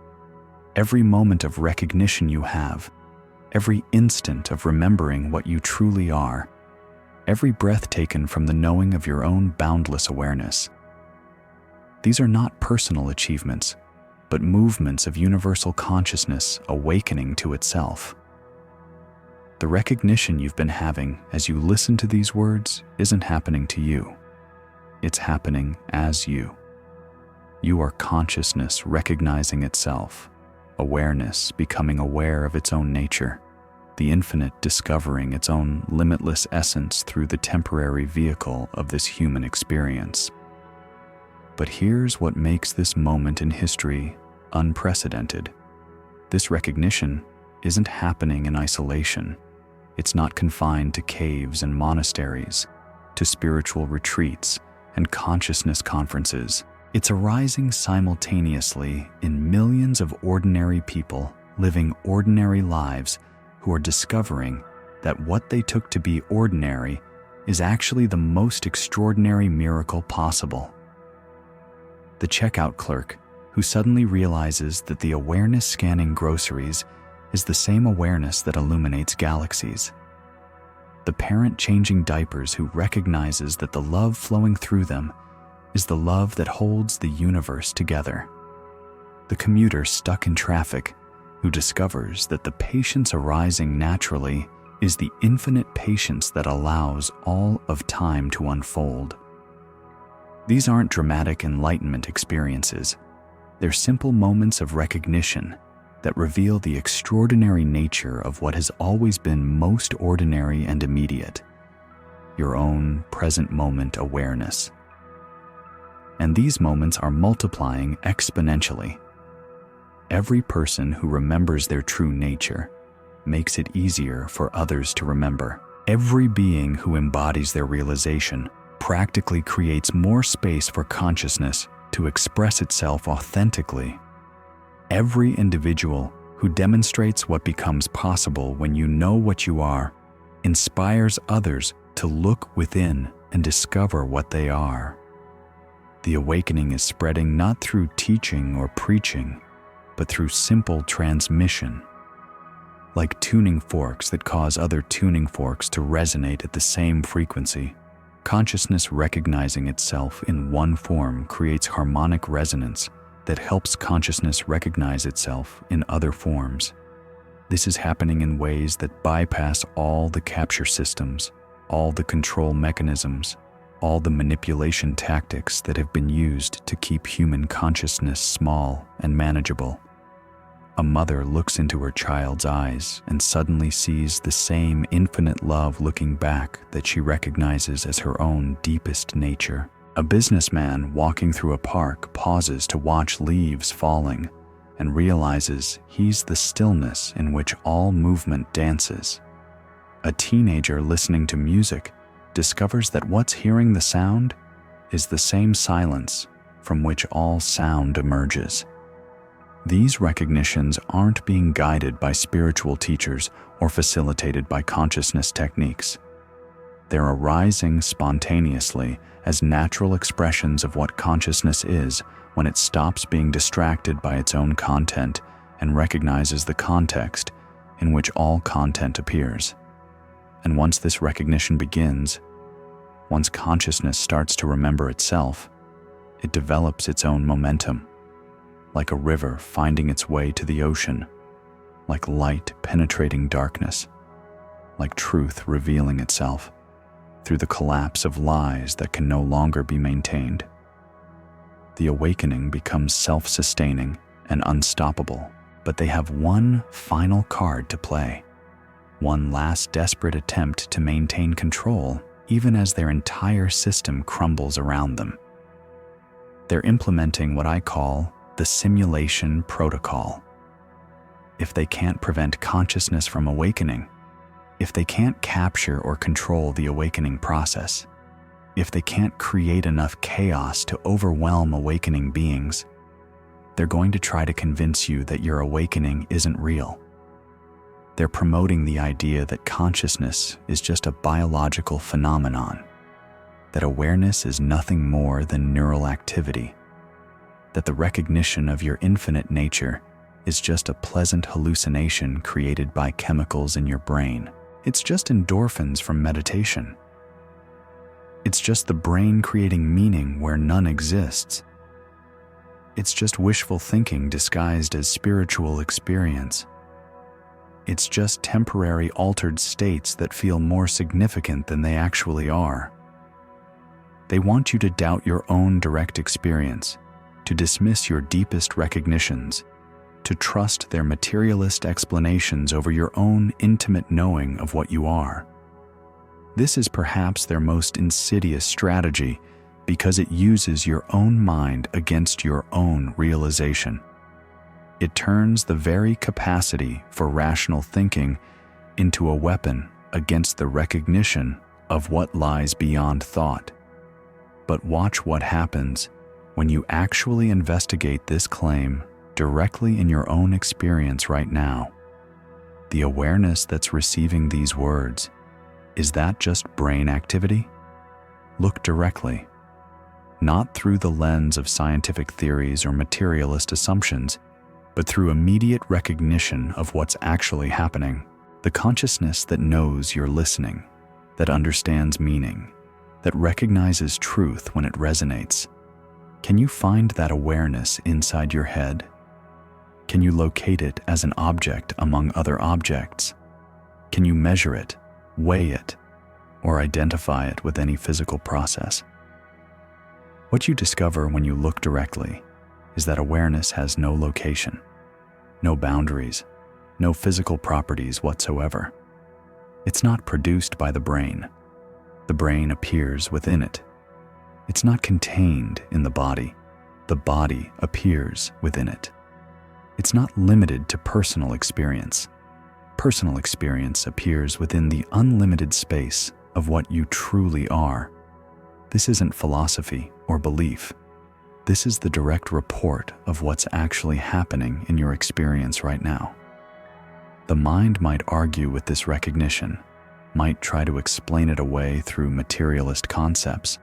Every moment of recognition you have, every instant of remembering what you truly are, every breath taken from the knowing of your own boundless awareness. These are not personal achievements, but movements of universal consciousness awakening to itself. The recognition you've been having as you listen to these words isn't happening to you. It's happening as you. You are consciousness recognizing itself, awareness becoming aware of its own nature, the infinite discovering its own limitless essence through the temporary vehicle of this human experience. But here's what makes this moment in history unprecedented. This recognition isn't happening in isolation. It's not confined to caves and monasteries, to spiritual retreats and consciousness conferences. It's arising simultaneously in millions of ordinary people living ordinary lives who are discovering that what they took to be ordinary is actually the most extraordinary miracle possible. The checkout clerk who suddenly realizes that the awareness scanning groceries is the same awareness that illuminates galaxies. The parent changing diapers who recognizes that the love flowing through them is the love that holds the universe together. The commuter stuck in traffic who discovers that the patience arising naturally is the infinite patience that allows all of time to unfold. These aren't dramatic enlightenment experiences. They're simple moments of recognition that reveal the extraordinary nature of what has always been most ordinary and immediate, your own present moment awareness. And these moments are multiplying exponentially. Every person who remembers their true nature makes it easier for others to remember. Every being who embodies their realization practically creates more space for consciousness to express itself authentically. Every individual who demonstrates what becomes possible when you know what you are inspires others to look within and discover what they are. The awakening is spreading not through teaching or preaching, but through simple transmission. Like tuning forks that cause other tuning forks to resonate at the same frequency, consciousness recognizing itself in one form creates harmonic resonance that helps consciousness recognize itself in other forms. This is happening in ways that bypass all the capture systems, all the control mechanisms, all the manipulation tactics that have been used to keep human consciousness small and manageable. A mother looks into her child's eyes and suddenly sees the same infinite love looking back that she recognizes as her own deepest nature. A businessman walking through a park pauses to watch leaves falling and realizes he's the stillness in which all movement dances. A teenager listening to music discovers that what's hearing the sound is the same silence from which all sound emerges. These recognitions aren't being guided by spiritual teachers or facilitated by consciousness techniques. They're arising spontaneously as natural expressions of what consciousness is when it stops being distracted by its own content and recognizes the context in which all content appears. And once this recognition begins, once consciousness starts to remember itself, it develops its own momentum. Like a river finding its way to the ocean, like light penetrating darkness, like truth revealing itself through the collapse of lies that can no longer be maintained. The awakening becomes self-sustaining and unstoppable, but they have one final card to play, one last desperate attempt to maintain control even as their entire system crumbles around them. They're implementing what I call the simulation protocol. If they can't prevent consciousness from awakening, if they can't capture or control the awakening process, if they can't create enough chaos to overwhelm awakening beings, they're going to try to convince you that your awakening isn't real. They're promoting the idea that consciousness is just a biological phenomenon, that awareness is nothing more than neural activity, that the recognition of your infinite nature is just a pleasant hallucination created by chemicals in your brain. It's just endorphins from meditation. It's just the brain creating meaning where none exists. It's just wishful thinking disguised as spiritual experience. It's just temporary altered states that feel more significant than they actually are. They want you to doubt your own direct experience, to dismiss your deepest recognitions, to trust their materialist explanations over your own intimate knowing of what you are. This is perhaps their most insidious strategy because it uses your own mind against your own realization. It turns the very capacity for rational thinking into a weapon against the recognition of what lies beyond thought. But watch what happens when you actually investigate this claim directly in your own experience right now. The awareness that's receiving these words, is that just brain activity? Look directly, not through the lens of scientific theories or materialist assumptions, but through immediate recognition of what's actually happening. The consciousness that knows you're listening, that understands meaning, that recognizes truth when it resonates. Can you find that awareness inside your head? Can you locate it as an object among other objects? Can you measure it, weigh it, or identify it with any physical process? What you discover when you look directly is that awareness has no location, no boundaries, no physical properties whatsoever. It's not produced by the brain. The brain appears within it. It's not contained in the body appears within it. It's not limited to personal experience. Personal experience appears within the unlimited space of what you truly are. This isn't philosophy or belief. This is the direct report of what's actually happening in your experience right now. The mind might argue with this recognition, might try to explain it away through materialist concepts,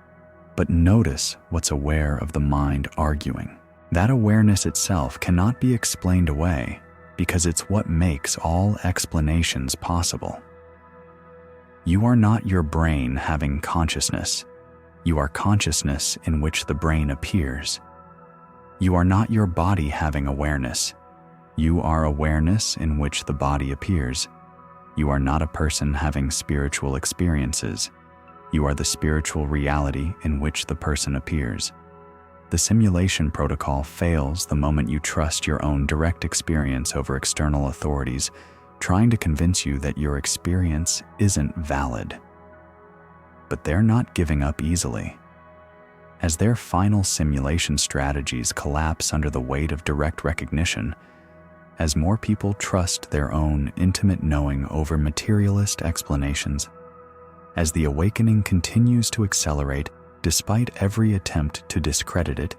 but notice what's aware of the mind arguing. That awareness itself cannot be explained away because it's what makes all explanations possible. You are not your brain having consciousness. You are consciousness in which the brain appears. You are not your body having awareness. You are awareness in which the body appears. You are not a person having spiritual experiences. You are the spiritual reality in which the person appears. The simulation protocol fails the moment you trust your own direct experience over external authorities, trying to convince you that your experience isn't valid. But they're not giving up easily. As their final simulation strategies collapse under the weight of direct recognition, as more people trust their own intimate knowing over materialist explanations, as the awakening continues to accelerate despite every attempt to discredit it,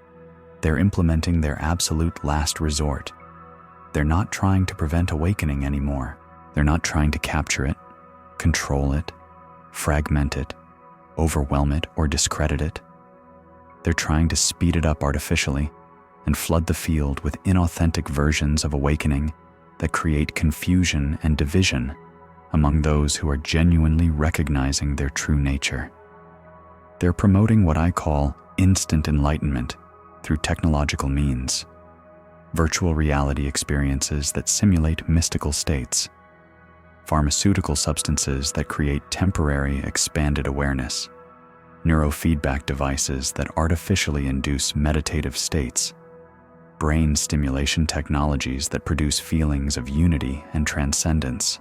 they're implementing their absolute last resort. They're not trying to prevent awakening anymore. They're not trying to capture it, control it, fragment it, overwhelm it, or discredit it. They're trying to speed it up artificially and flood the field with inauthentic versions of awakening that create confusion and division among those who are genuinely recognizing their true nature. They're promoting what I call instant enlightenment through technological means, virtual reality experiences that simulate mystical states, pharmaceutical substances that create temporary expanded awareness, neurofeedback devices that artificially induce meditative states, brain stimulation technologies that produce feelings of unity and transcendence.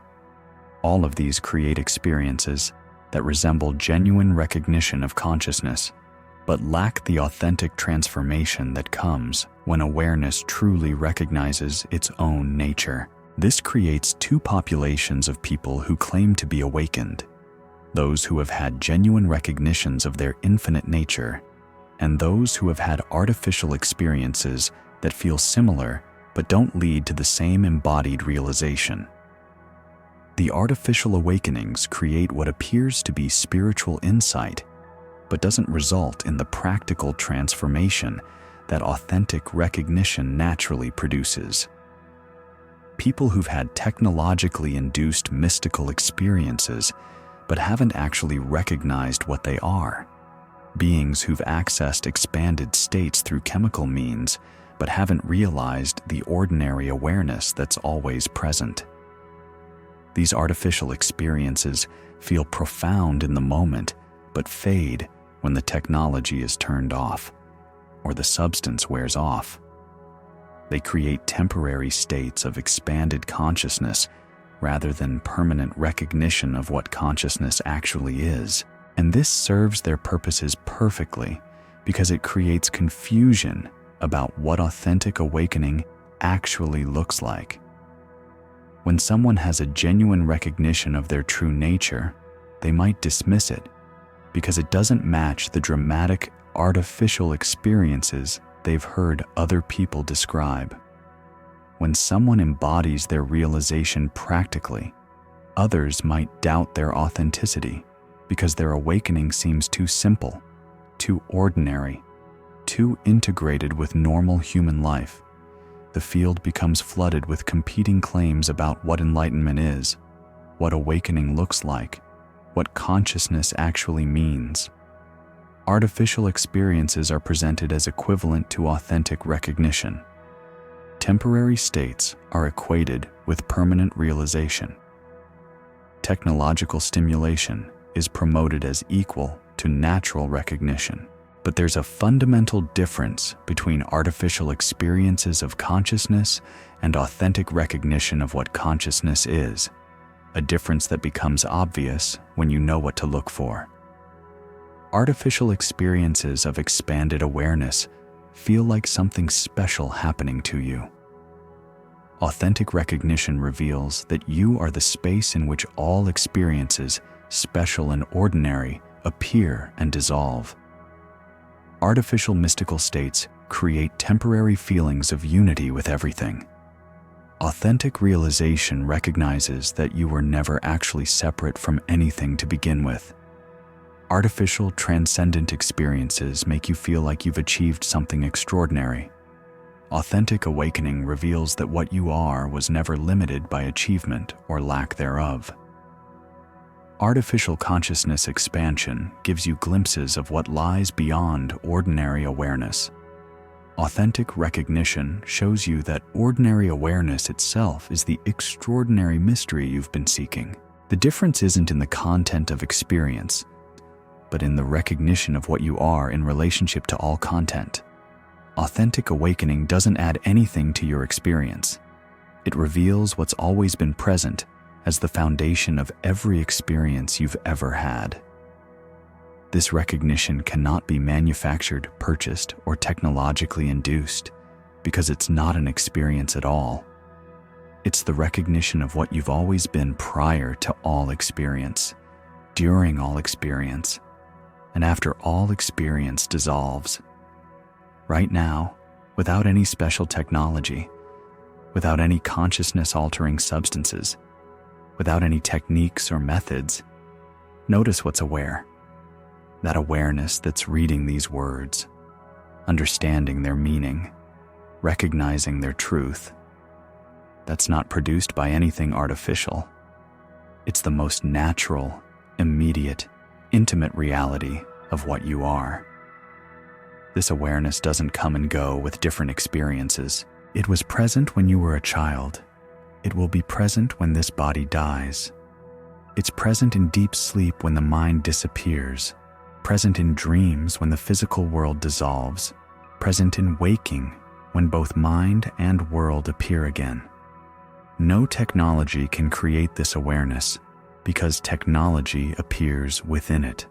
All of these create experiences that resemble genuine recognition of consciousness, but lack the authentic transformation that comes when awareness truly recognizes its own nature. This creates two populations of people who claim to be awakened: those who have had genuine recognitions of their infinite nature, and those who have had artificial experiences that feel similar but don't lead to the same embodied realization. The artificial awakenings create what appears to be spiritual insight, but doesn't result in the practical transformation that authentic recognition naturally produces. People who've had technologically induced mystical experiences but haven't actually recognized what they are. Beings who've accessed expanded states through chemical means but haven't realized the ordinary awareness that's always present. These artificial experiences feel profound in the moment but fade when the technology is turned off or the substance wears off. They create temporary states of expanded consciousness rather than permanent recognition of what consciousness actually is. And this serves their purposes perfectly because it creates confusion about what authentic awakening actually looks like. When someone has a genuine recognition of their true nature, they might dismiss it because it doesn't match the dramatic, artificial experiences they've heard other people describe. When someone embodies their realization practically, others might doubt their authenticity because their awakening seems too simple, too ordinary, too integrated with normal human life. The field becomes flooded with competing claims about what enlightenment is, what awakening looks like, what consciousness actually means. Artificial experiences are presented as equivalent to authentic recognition. Temporary states are equated with permanent realization. Technological stimulation is promoted as equal to natural recognition. But there's a fundamental difference between artificial experiences of consciousness and authentic recognition of what consciousness is, a difference that becomes obvious when you know what to look for. Artificial experiences of expanded awareness feel like something special happening to you. Authentic recognition reveals that you are the space in which all experiences, special and ordinary, appear and dissolve. Artificial mystical states create temporary feelings of unity with everything. Authentic realization recognizes that you were never actually separate from anything to begin with. Artificial, transcendent experiences make you feel like you've achieved something extraordinary. Authentic awakening reveals that what you are was never limited by achievement or lack thereof. Artificial consciousness expansion gives you glimpses of what lies beyond ordinary awareness. Authentic recognition shows you that ordinary awareness itself is the extraordinary mystery you've been seeking. The difference isn't in the content of experience, but in the recognition of what you are in relationship to all content. Authentic awakening doesn't add anything to your experience. It reveals what's always been present as the foundation of every experience you've ever had. This recognition cannot be manufactured, purchased, or technologically induced because it's not an experience at all. It's the recognition of what you've always been prior to all experience, during all experience, and after all experience dissolves. Right now, without any special technology, without any consciousness-altering substances, without any techniques or methods, notice what's aware. That awareness that's reading these words, understanding their meaning, recognizing their truth. That's not produced by anything artificial. It's the most natural, immediate, intimate reality of what you are. This awareness doesn't come and go with different experiences. It was present when you were a child. It will be present when this body dies. It's present in deep sleep when the mind disappears, present in dreams when the physical world dissolves, present in waking when both mind and world appear again. No technology can create this awareness because technology appears within it.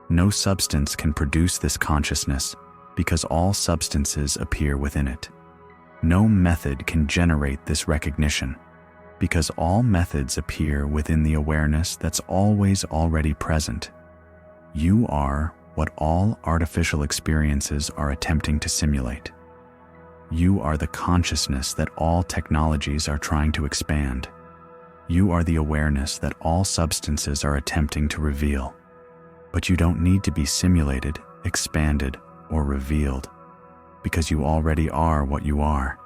No substance can produce this consciousness because all substances appear within it. No method can generate this recognition because all methods appear within the awareness that's always already present. You are what all artificial experiences are attempting to simulate. You are the consciousness that all technologies are trying to expand. You are the awareness that all substances are attempting to reveal. But you don't need to be simulated, expanded, or revealed, because you already are what you are.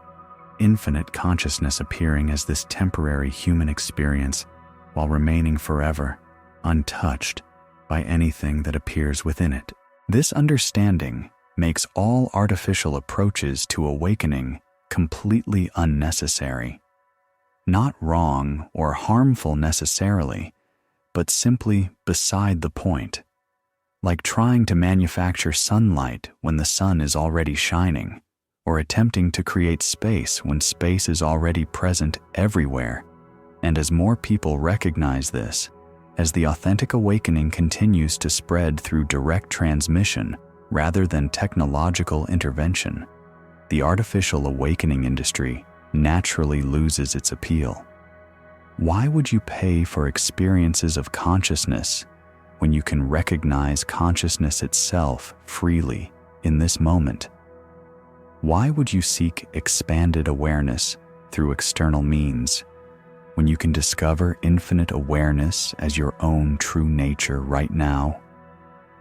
Infinite consciousness appearing as this temporary human experience while remaining forever untouched by anything that appears within it. This understanding makes all artificial approaches to awakening completely unnecessary. Not wrong or harmful necessarily, but simply beside the point. Like trying to manufacture sunlight when the sun is already shining, or attempting to create space when space is already present everywhere. And as more people recognize this, as the authentic awakening continues to spread through direct transmission rather than technological intervention, the artificial awakening industry naturally loses its appeal. Why would you pay for experiences of consciousness when you can recognize consciousness itself freely in this moment? Why would you seek expanded awareness through external means when you can discover infinite awareness as your own true nature right now?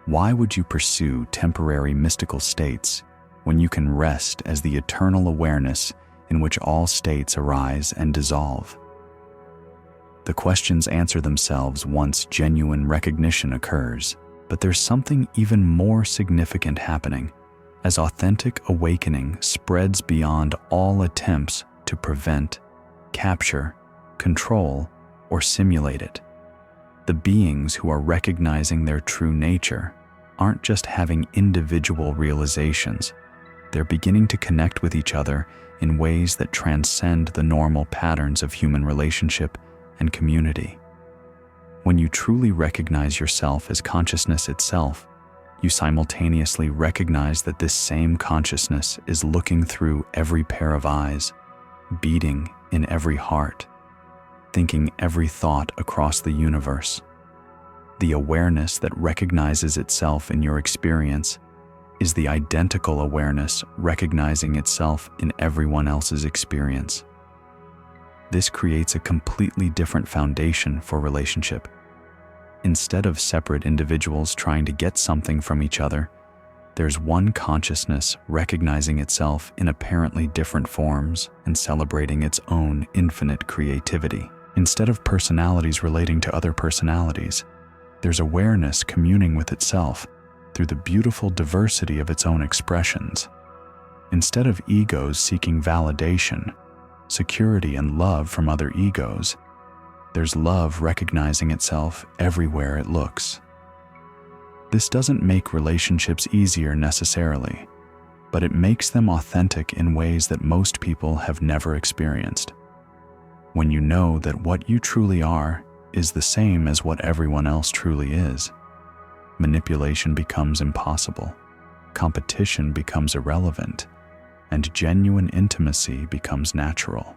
Why would you pursue temporary mystical states when you can rest as the eternal awareness in which all states arise and dissolve? The questions answer themselves once genuine recognition occurs, but there's something even more significant happening as authentic awakening spreads beyond all attempts to prevent, capture, control, or simulate it. The beings who are recognizing their true nature aren't just having individual realizations. They're beginning to connect with each other in ways that transcend the normal patterns of human relationship and community. When you truly recognize yourself as consciousness itself, you simultaneously recognize that this same consciousness is looking through every pair of eyes, beating in every heart, thinking every thought across the universe. The awareness that recognizes itself in your experience is the identical awareness recognizing itself in everyone else's experience. This creates a completely different foundation for relationship. Instead of separate individuals trying to get something from each other, there's one consciousness recognizing itself in apparently different forms and celebrating its own infinite creativity. Instead of personalities relating to other personalities, there's awareness communing with itself through the beautiful diversity of its own expressions. Instead of egos seeking validation, security, and love from other egos, there's love recognizing itself everywhere it looks. This doesn't make relationships easier necessarily, but it makes them authentic in ways that most people have never experienced. When you know that what you truly are is the same as what everyone else truly is, manipulation becomes impossible, competition becomes irrelevant, and genuine intimacy becomes natural.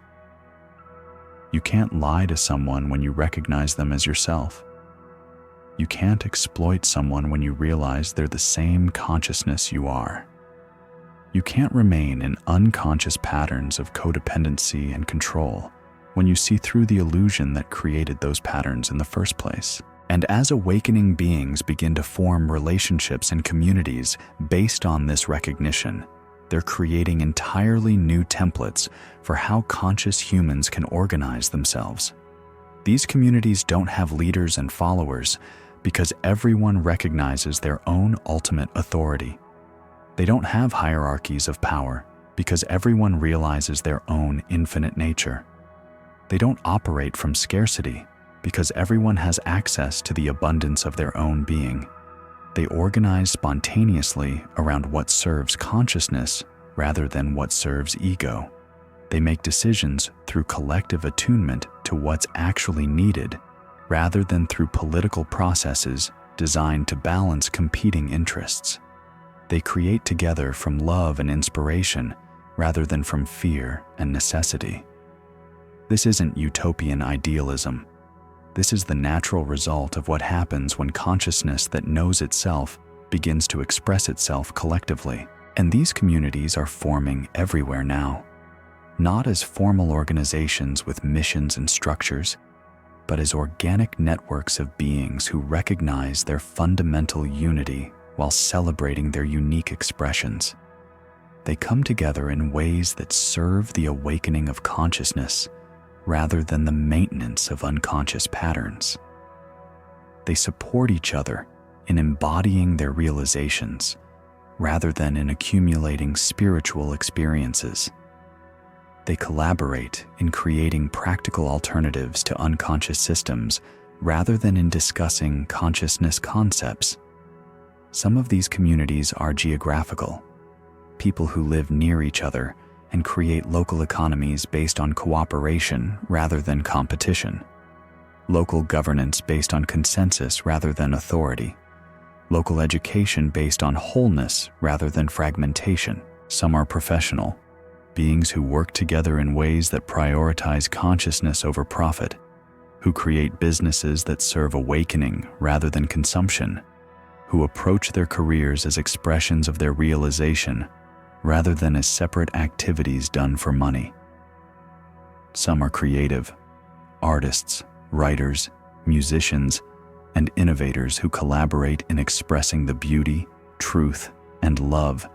You can't lie to someone when you recognize them as yourself. You can't exploit someone when you realize they're the same consciousness you are. You can't remain in unconscious patterns of codependency and control when you see through the illusion that created those patterns in the first place. And as awakening beings begin to form relationships and communities based on this recognition, they're creating entirely new templates for how conscious humans can organize themselves. These communities don't have leaders and followers because everyone recognizes their own ultimate authority. They don't have hierarchies of power because everyone realizes their own infinite nature. They don't operate from scarcity because everyone has access to the abundance of their own being. They organize spontaneously around what serves consciousness rather than what serves ego. They make decisions through collective attunement to what's actually needed rather than through political processes designed to balance competing interests. They create together from love and inspiration rather than from fear and necessity. This isn't utopian idealism. This is the natural result of what happens when consciousness that knows itself begins to express itself collectively. And these communities are forming everywhere now, not as formal organizations with missions and structures, but as organic networks of beings who recognize their fundamental unity while celebrating their unique expressions. They come together in ways that serve the awakening of consciousness rather than the maintenance of unconscious patterns. They support each other in embodying their realizations rather than in accumulating spiritual experiences. They collaborate in creating practical alternatives to unconscious systems rather than in discussing consciousness concepts. Some of these communities are geographical, people who live near each other and create local economies based on cooperation rather than competition. Local governance based on consensus rather than authority. Local education based on wholeness rather than fragmentation. Some are professional, beings who work together in ways that prioritize consciousness over profit, who create businesses that serve awakening rather than consumption, who approach their careers as expressions of their realization rather than as separate activities done for money. Some are creative, artists, writers, musicians, and innovators who collaborate in expressing the beauty, truth, and love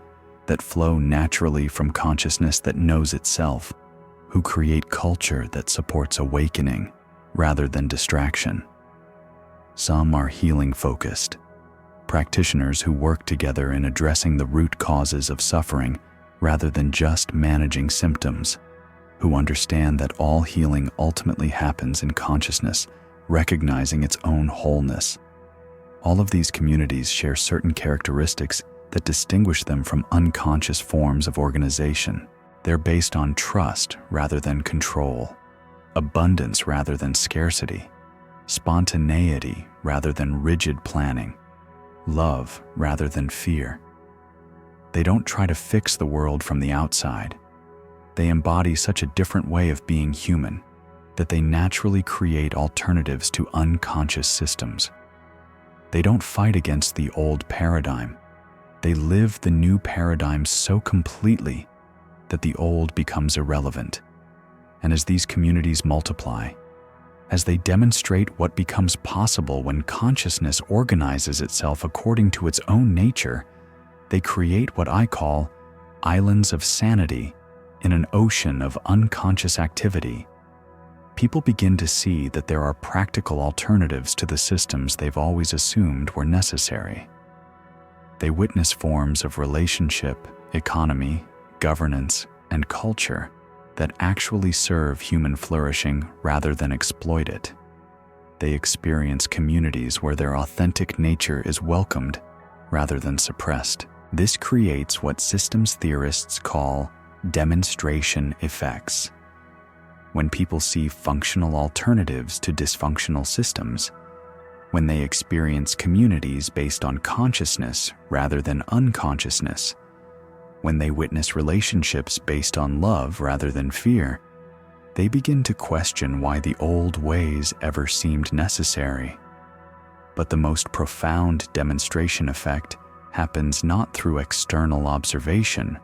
that flow naturally from consciousness that knows itself, who create culture that supports awakening rather than distraction. Some are healing-focused, practitioners who work together in addressing the root causes of suffering rather than just managing symptoms, who understand that all healing ultimately happens in consciousness, recognizing its own wholeness. All of these communities share certain characteristics that distinguish them from unconscious forms of organization. They're based on trust rather than control, abundance rather than scarcity, spontaneity rather than rigid planning, love rather than fear. They don't try to fix the world from the outside. They embody such a different way of being human that they naturally create alternatives to unconscious systems. They don't fight against the old paradigm. They live the new paradigm so completely that the old becomes irrelevant. And as these communities multiply, as they demonstrate what becomes possible when consciousness organizes itself according to its own nature, they create what I call islands of sanity in an ocean of unconscious activity. People begin to see that there are practical alternatives to the systems they've always assumed were necessary. They witness forms of relationship, economy, governance, and culture that actually serve human flourishing rather than exploit it. They experience communities where their authentic nature is welcomed rather than suppressed. This creates what systems theorists call demonstration effects. When people see functional alternatives to dysfunctional systems, when they experience communities based on consciousness rather than unconsciousness, when they witness relationships based on love rather than fear, they begin to question why the old ways ever seemed necessary. But the most profound demonstration effect happens not through external observation,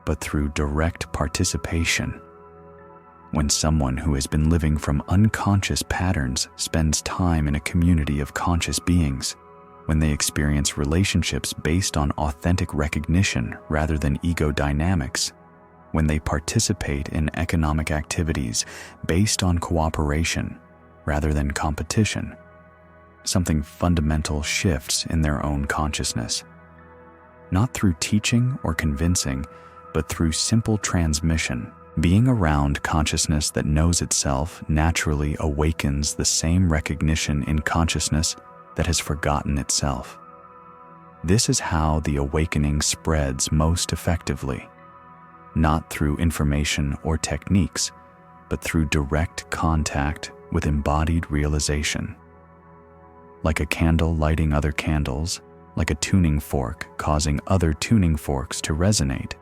but through direct participation. When someone who has been living from unconscious patterns spends time in a community of conscious beings, when they experience relationships based on authentic recognition rather than ego dynamics, when they participate in economic activities based on cooperation rather than competition, something fundamental shifts in their own consciousness. Not through teaching or convincing, but through simple transmission. Being around consciousness that knows itself naturally awakens the same recognition in consciousness that has forgotten itself. This is how the awakening spreads most effectively, not through information or techniques, but through direct contact with embodied realization. Like a candle lighting other candles, like a tuning fork causing other tuning forks to resonate.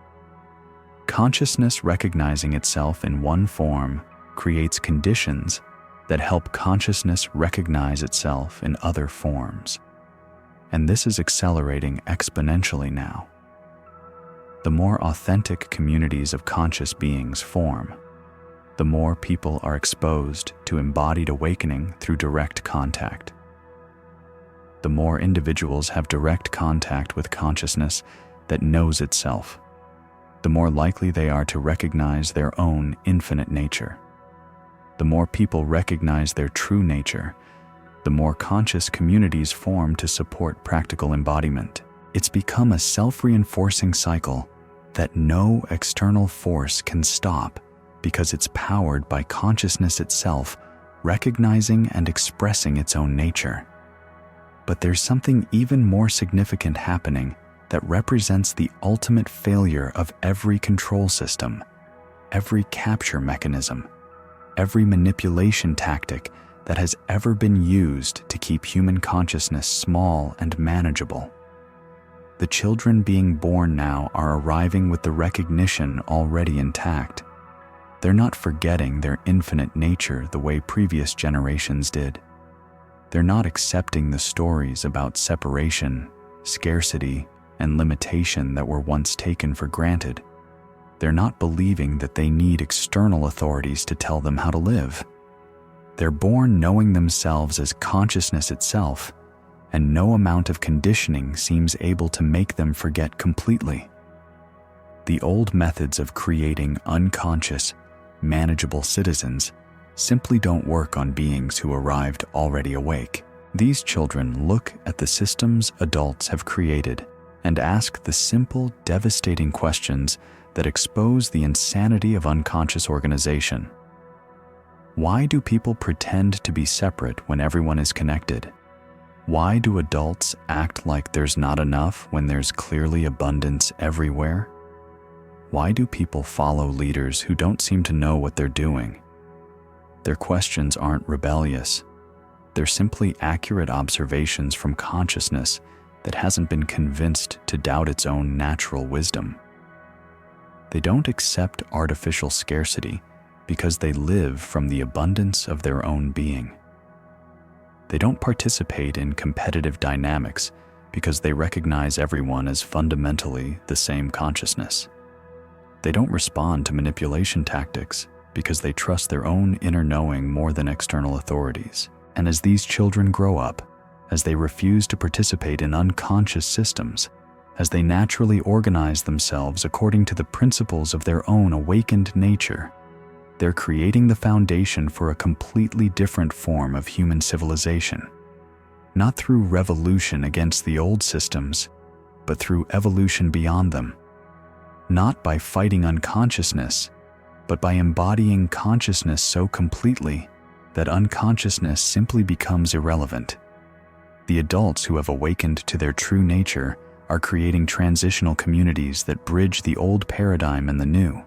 Consciousness recognizing itself in one form creates conditions that help consciousness recognize itself in other forms. And this is accelerating exponentially now. The more authentic communities of conscious beings form, the more people are exposed to embodied awakening through direct contact. The more individuals have direct contact with consciousness that knows itself, the more likely they are to recognize their own infinite nature. The more people recognize their true nature, the more conscious communities form to support practical embodiment. It's become a self-reinforcing cycle that no external force can stop because it's powered by consciousness itself, recognizing and expressing its own nature. But there's something even more significant happening that represents the ultimate failure of every control system, every capture mechanism, every manipulation tactic that has ever been used to keep human consciousness small and manageable. The children being born now are arriving with the recognition already intact. They're not forgetting their infinite nature the way previous generations did. They're not accepting the stories about separation, scarcity, and limitation that were once taken for granted. They're not believing that they need external authorities to tell them how to live. They're born knowing themselves as consciousness itself, and no amount of conditioning seems able to make them forget completely. The old methods of creating unconscious, manageable citizens simply don't work on beings who arrived already awake. These children look at the systems adults have created and ask the simple, devastating questions that expose the insanity of unconscious organization. Why do people pretend to be separate when everyone is connected? Why do adults act like there's not enough when there's clearly abundance everywhere? Why do people follow leaders who don't seem to know what they're doing? Their questions aren't rebellious. They're simply accurate observations from consciousness that hasn't been convinced to doubt its own natural wisdom. They don't accept artificial scarcity because they live from the abundance of their own being. They don't participate in competitive dynamics because they recognize everyone as fundamentally the same consciousness. They don't respond to manipulation tactics because they trust their own inner knowing more than external authorities. And as these children grow up, as they refuse to participate in unconscious systems, as they naturally organize themselves according to the principles of their own awakened nature, they're creating the foundation for a completely different form of human civilization. Not through revolution against the old systems, but through evolution beyond them. Not by fighting unconsciousness, but by embodying consciousness so completely that unconsciousness simply becomes irrelevant. The adults who have awakened to their true nature are creating transitional communities that bridge the old paradigm and the new.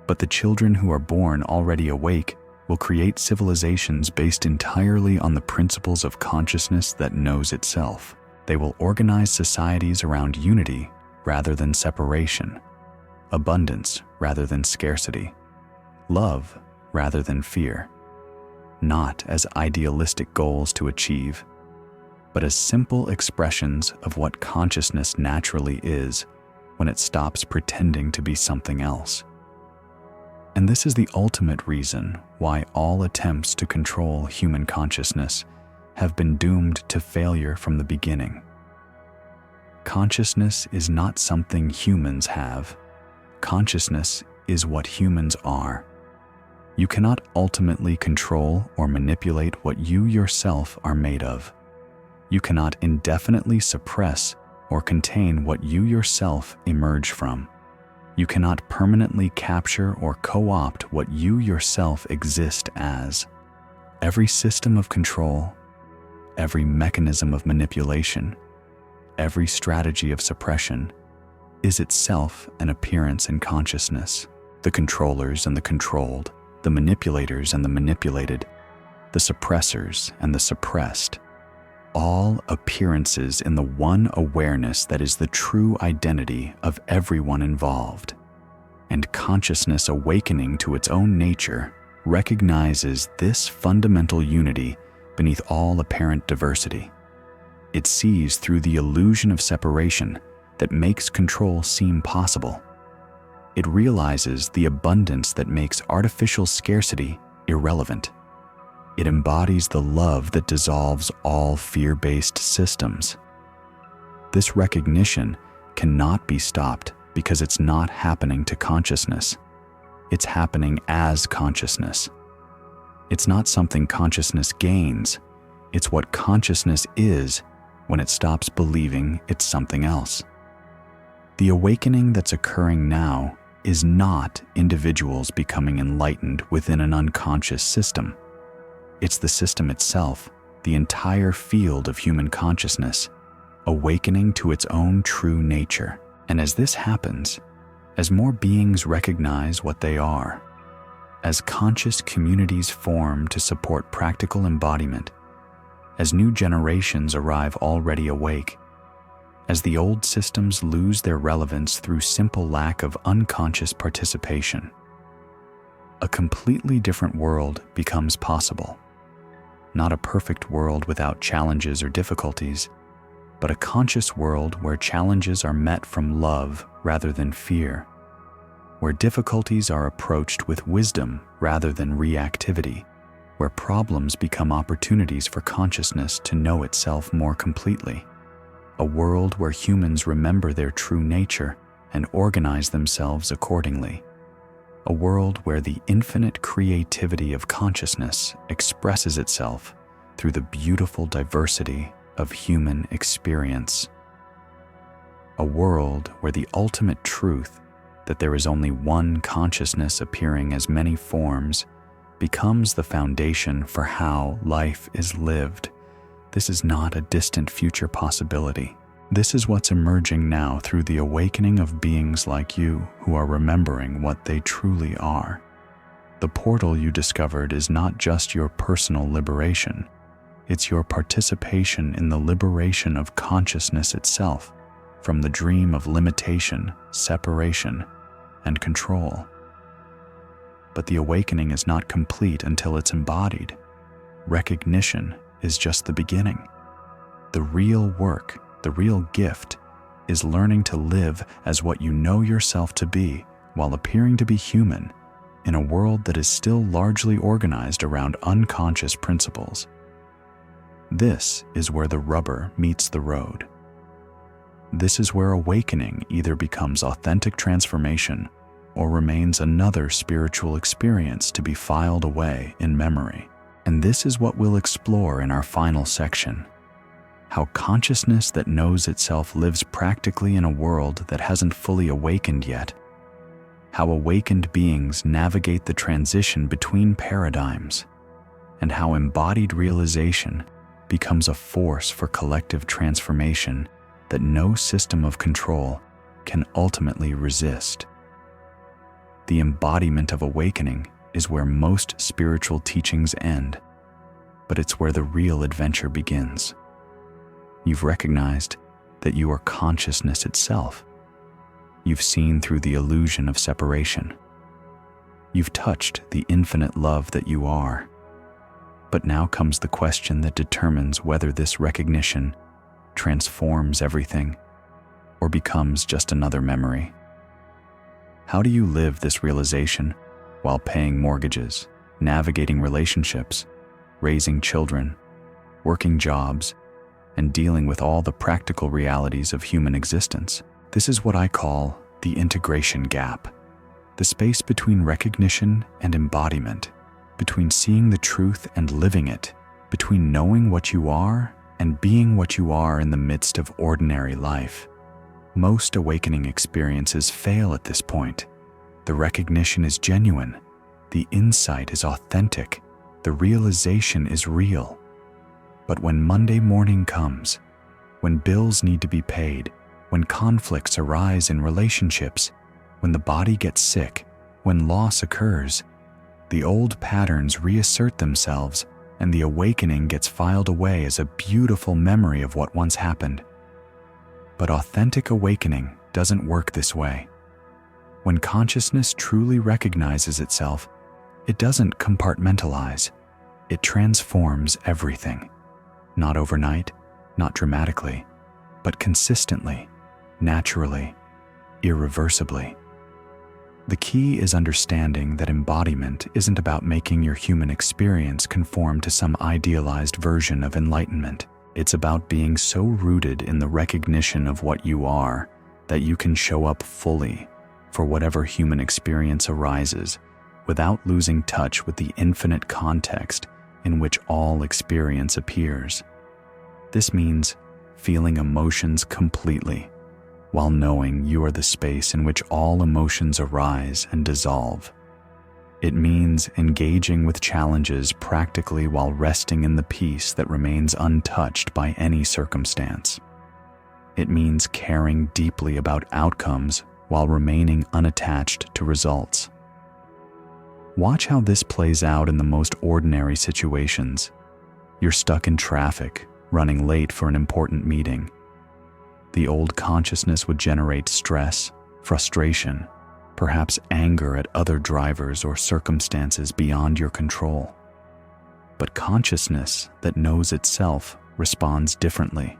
But the children who are born already awake will create civilizations based entirely on the principles of consciousness that knows itself. They will organize societies around unity rather than separation, abundance rather than scarcity, love rather than fear, not as idealistic goals to achieve, but as simple expressions of what consciousness naturally is when it stops pretending to be something else. And this is the ultimate reason why all attempts to control human consciousness have been doomed to failure from the beginning. Consciousness is not something humans have. Consciousness is what humans are. You cannot ultimately control or manipulate what you yourself are made of. You cannot indefinitely suppress or contain what you yourself emerge from. You cannot permanently capture or co-opt what you yourself exist as. Every system of control, every mechanism of manipulation, every strategy of suppression is itself an appearance in consciousness. The controllers and the controlled, the manipulators and the manipulated, the suppressors and the suppressed, all appearances in the one awareness that is the true identity of everyone involved. And consciousness awakening to its own nature recognizes this fundamental unity beneath all apparent diversity. It sees through the illusion of separation that makes control seem possible. It realizes the abundance that makes artificial scarcity irrelevant. It embodies the love that dissolves all fear-based systems. This recognition cannot be stopped because it's not happening to consciousness. It's happening as consciousness. It's not something consciousness gains. It's what consciousness is when it stops believing it's something else. The awakening that's occurring now is not individuals becoming enlightened within an unconscious system. It's the system itself, the entire field of human consciousness, awakening to its own true nature. And as this happens, as more beings recognize what they are, as conscious communities form to support practical embodiment, as new generations arrive already awake, as the old systems lose their relevance through simple lack of unconscious participation, a completely different world becomes possible. Not a perfect world without challenges or difficulties, but a conscious world where challenges are met from love rather than fear, where difficulties are approached with wisdom rather than reactivity, where problems become opportunities for consciousness to know itself more completely. A world where humans remember their true nature and organize themselves accordingly. A world where the infinite creativity of consciousness expresses itself through the beautiful diversity of human experience. A world where the ultimate truth that there is only one consciousness appearing as many forms becomes the foundation for how life is lived. This is not a distant future possibility. This is what's emerging now through the awakening of beings like you who are remembering what they truly are. The portal you discovered is not just your personal liberation. It's your participation in the liberation of consciousness itself from the dream of limitation, separation, and control. But the awakening is not complete until it's embodied. Recognition is just the beginning. The real work, the real gift, is learning to live as what you know yourself to be while appearing to be human in a world that is still largely organized around unconscious principles. This is where the rubber meets the road. This is where awakening either becomes authentic transformation or remains another spiritual experience to be filed away in memory. And this is what we'll explore in our final section: how consciousness that knows itself lives practically in a world that hasn't fully awakened yet, how awakened beings navigate the transition between paradigms, and how embodied realization becomes a force for collective transformation that no system of control can ultimately resist. The embodiment of awakening is where most spiritual teachings end, but it's where the real adventure begins. You've recognized that you are consciousness itself. You've seen through the illusion of separation. You've touched the infinite love that you are. But now comes the question that determines whether this recognition transforms everything or becomes just another memory. How do you live this realization while paying mortgages, navigating relationships, raising children, working jobs, and dealing with all the practical realities of human existence? This is what I call the integration gap, the space between recognition and embodiment, between seeing the truth and living it, between knowing what you are and being what you are in the midst of ordinary life. Most awakening experiences fail at this point. The recognition is genuine, the insight is authentic, the realization is real. But when Monday morning comes, when bills need to be paid, when conflicts arise in relationships, when the body gets sick, when loss occurs, the old patterns reassert themselves and the awakening gets filed away as a beautiful memory of what once happened. But authentic awakening doesn't work this way. When consciousness truly recognizes itself, it doesn't compartmentalize. It transforms everything. Not overnight, not dramatically, but consistently, naturally, irreversibly. The key is understanding that embodiment isn't about making your human experience conform to some idealized version of enlightenment. It's about being so rooted in the recognition of what you are that you can show up fully for whatever human experience arises without losing touch with the infinite context in which all experience appears. This means feeling emotions completely, while knowing you are the space in which all emotions arise and dissolve. It means engaging with challenges practically while resting in the peace that remains untouched by any circumstance. It means caring deeply about outcomes while remaining unattached to results. Watch how this plays out in the most ordinary situations. You're stuck in traffic, running late for an important meeting. The old consciousness would generate stress, frustration, perhaps anger at other drivers or circumstances beyond your control. But consciousness that knows itself responds differently,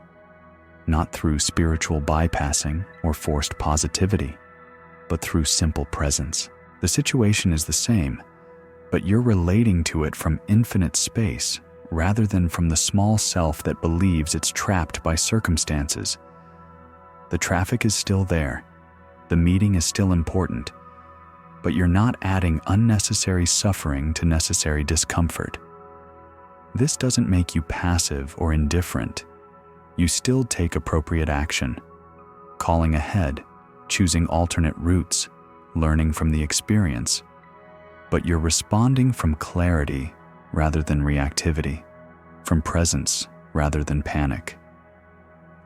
not through spiritual bypassing or forced positivity, but through simple presence. The situation is the same, but you're relating to it from infinite space rather than from the small self that believes it's trapped by circumstances. The traffic is still there. The meeting is still important, but you're not adding unnecessary suffering to necessary discomfort. This doesn't make you passive or indifferent. You still take appropriate action, calling ahead, choosing alternate routes, learning from the experience, but you're responding from clarity rather than reactivity, from presence rather than panic.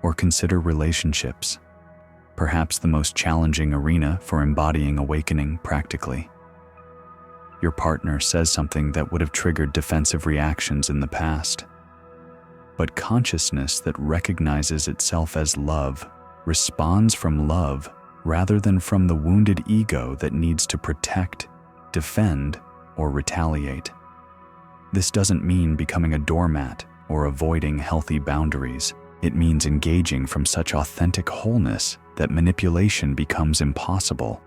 Or consider relationships, perhaps the most challenging arena for embodying awakening practically. Your partner says something that would have triggered defensive reactions in the past. But consciousness that recognizes itself as love responds from love rather than from the wounded ego that needs to protect, defend, or retaliate. This doesn't mean becoming a doormat or avoiding healthy boundaries. It means engaging from such authentic wholeness that manipulation becomes impossible,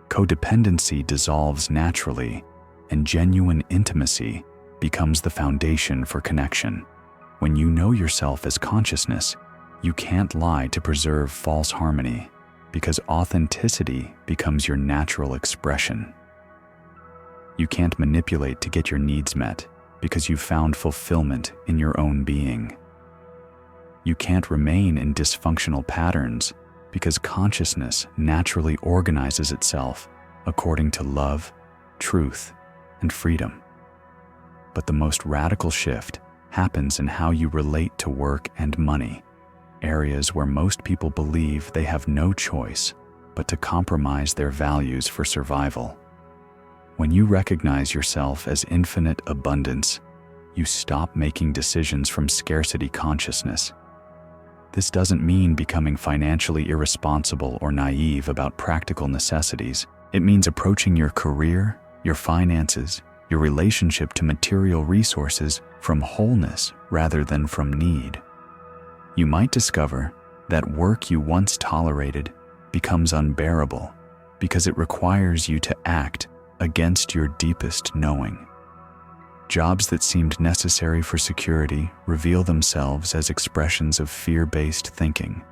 codependency dissolves naturally, and genuine intimacy becomes the foundation for connection. When you know yourself as consciousness, you can't lie to preserve false harmony, because authenticity becomes your natural expression. You can't manipulate to get your needs met, because you've found fulfillment in your own being. You can't remain in dysfunctional patterns, because consciousness naturally organizes itself according to love, truth, and freedom. But the most radical shift happens in how you relate to work and money, areas where most people believe they have no choice but to compromise their values for survival. When you recognize yourself as infinite abundance, you stop making decisions from scarcity consciousness. This doesn't mean becoming financially irresponsible or naive about practical necessities. It means approaching your career, your finances, your relationship to material resources from wholeness rather than from need. You might discover that work you once tolerated becomes unbearable because it requires you to act against your deepest knowing. Jobs that seemed necessary for security reveal themselves as expressions of fear-based thinking.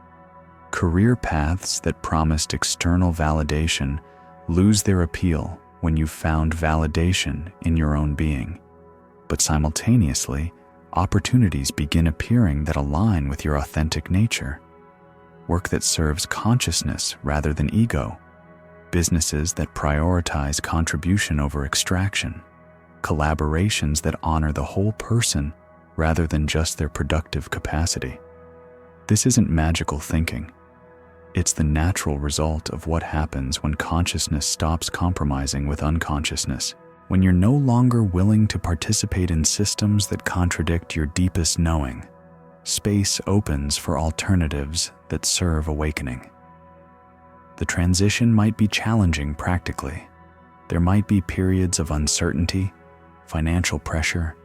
Career paths that promised external validation lose their appeal when you've found validation in your own being. But simultaneously, opportunities begin appearing that align with your authentic nature. Work that serves consciousness rather than ego. Businesses that prioritize contribution over extraction. Collaborations that honor the whole person rather than just their productive capacity. This isn't magical thinking. It's the natural result of what happens when consciousness stops compromising with unconsciousness. When you're no longer willing to participate in systems that contradict your deepest knowing, space opens for alternatives that serve awakening. The transition might be challenging practically. There might be periods of uncertainty, financial pressure,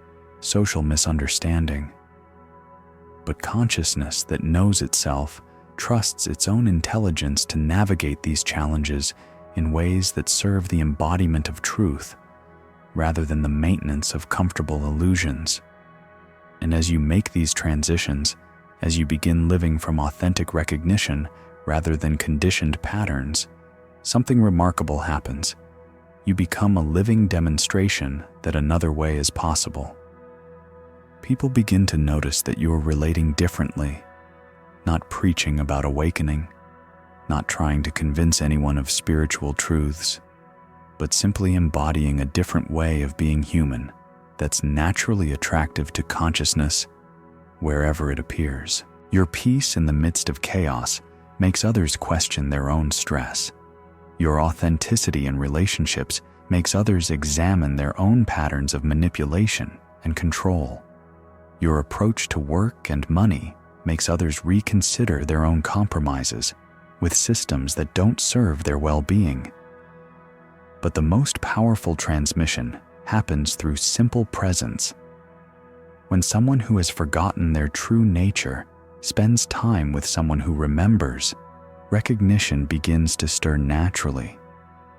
social misunderstanding. But consciousness that knows itself trusts its own intelligence to navigate these challenges in ways that serve the embodiment of truth rather than the maintenance of comfortable illusions. And as you make these transitions, as you begin living from authentic recognition rather than conditioned patterns, something remarkable happens. You become a living demonstration that another way is possible. People begin to notice that you are relating differently, not preaching about awakening, not trying to convince anyone of spiritual truths, but simply embodying a different way of being human that's naturally attractive to consciousness wherever it appears. Your peace in the midst of chaos makes others question their own stress. Your authenticity in relationships makes others examine their own patterns of manipulation and control. Your approach to work and money makes others reconsider their own compromises with systems that don't serve their well-being. But the most powerful transmission happens through simple presence. When someone who has forgotten their true nature spends time with someone who remembers, recognition begins to stir naturally,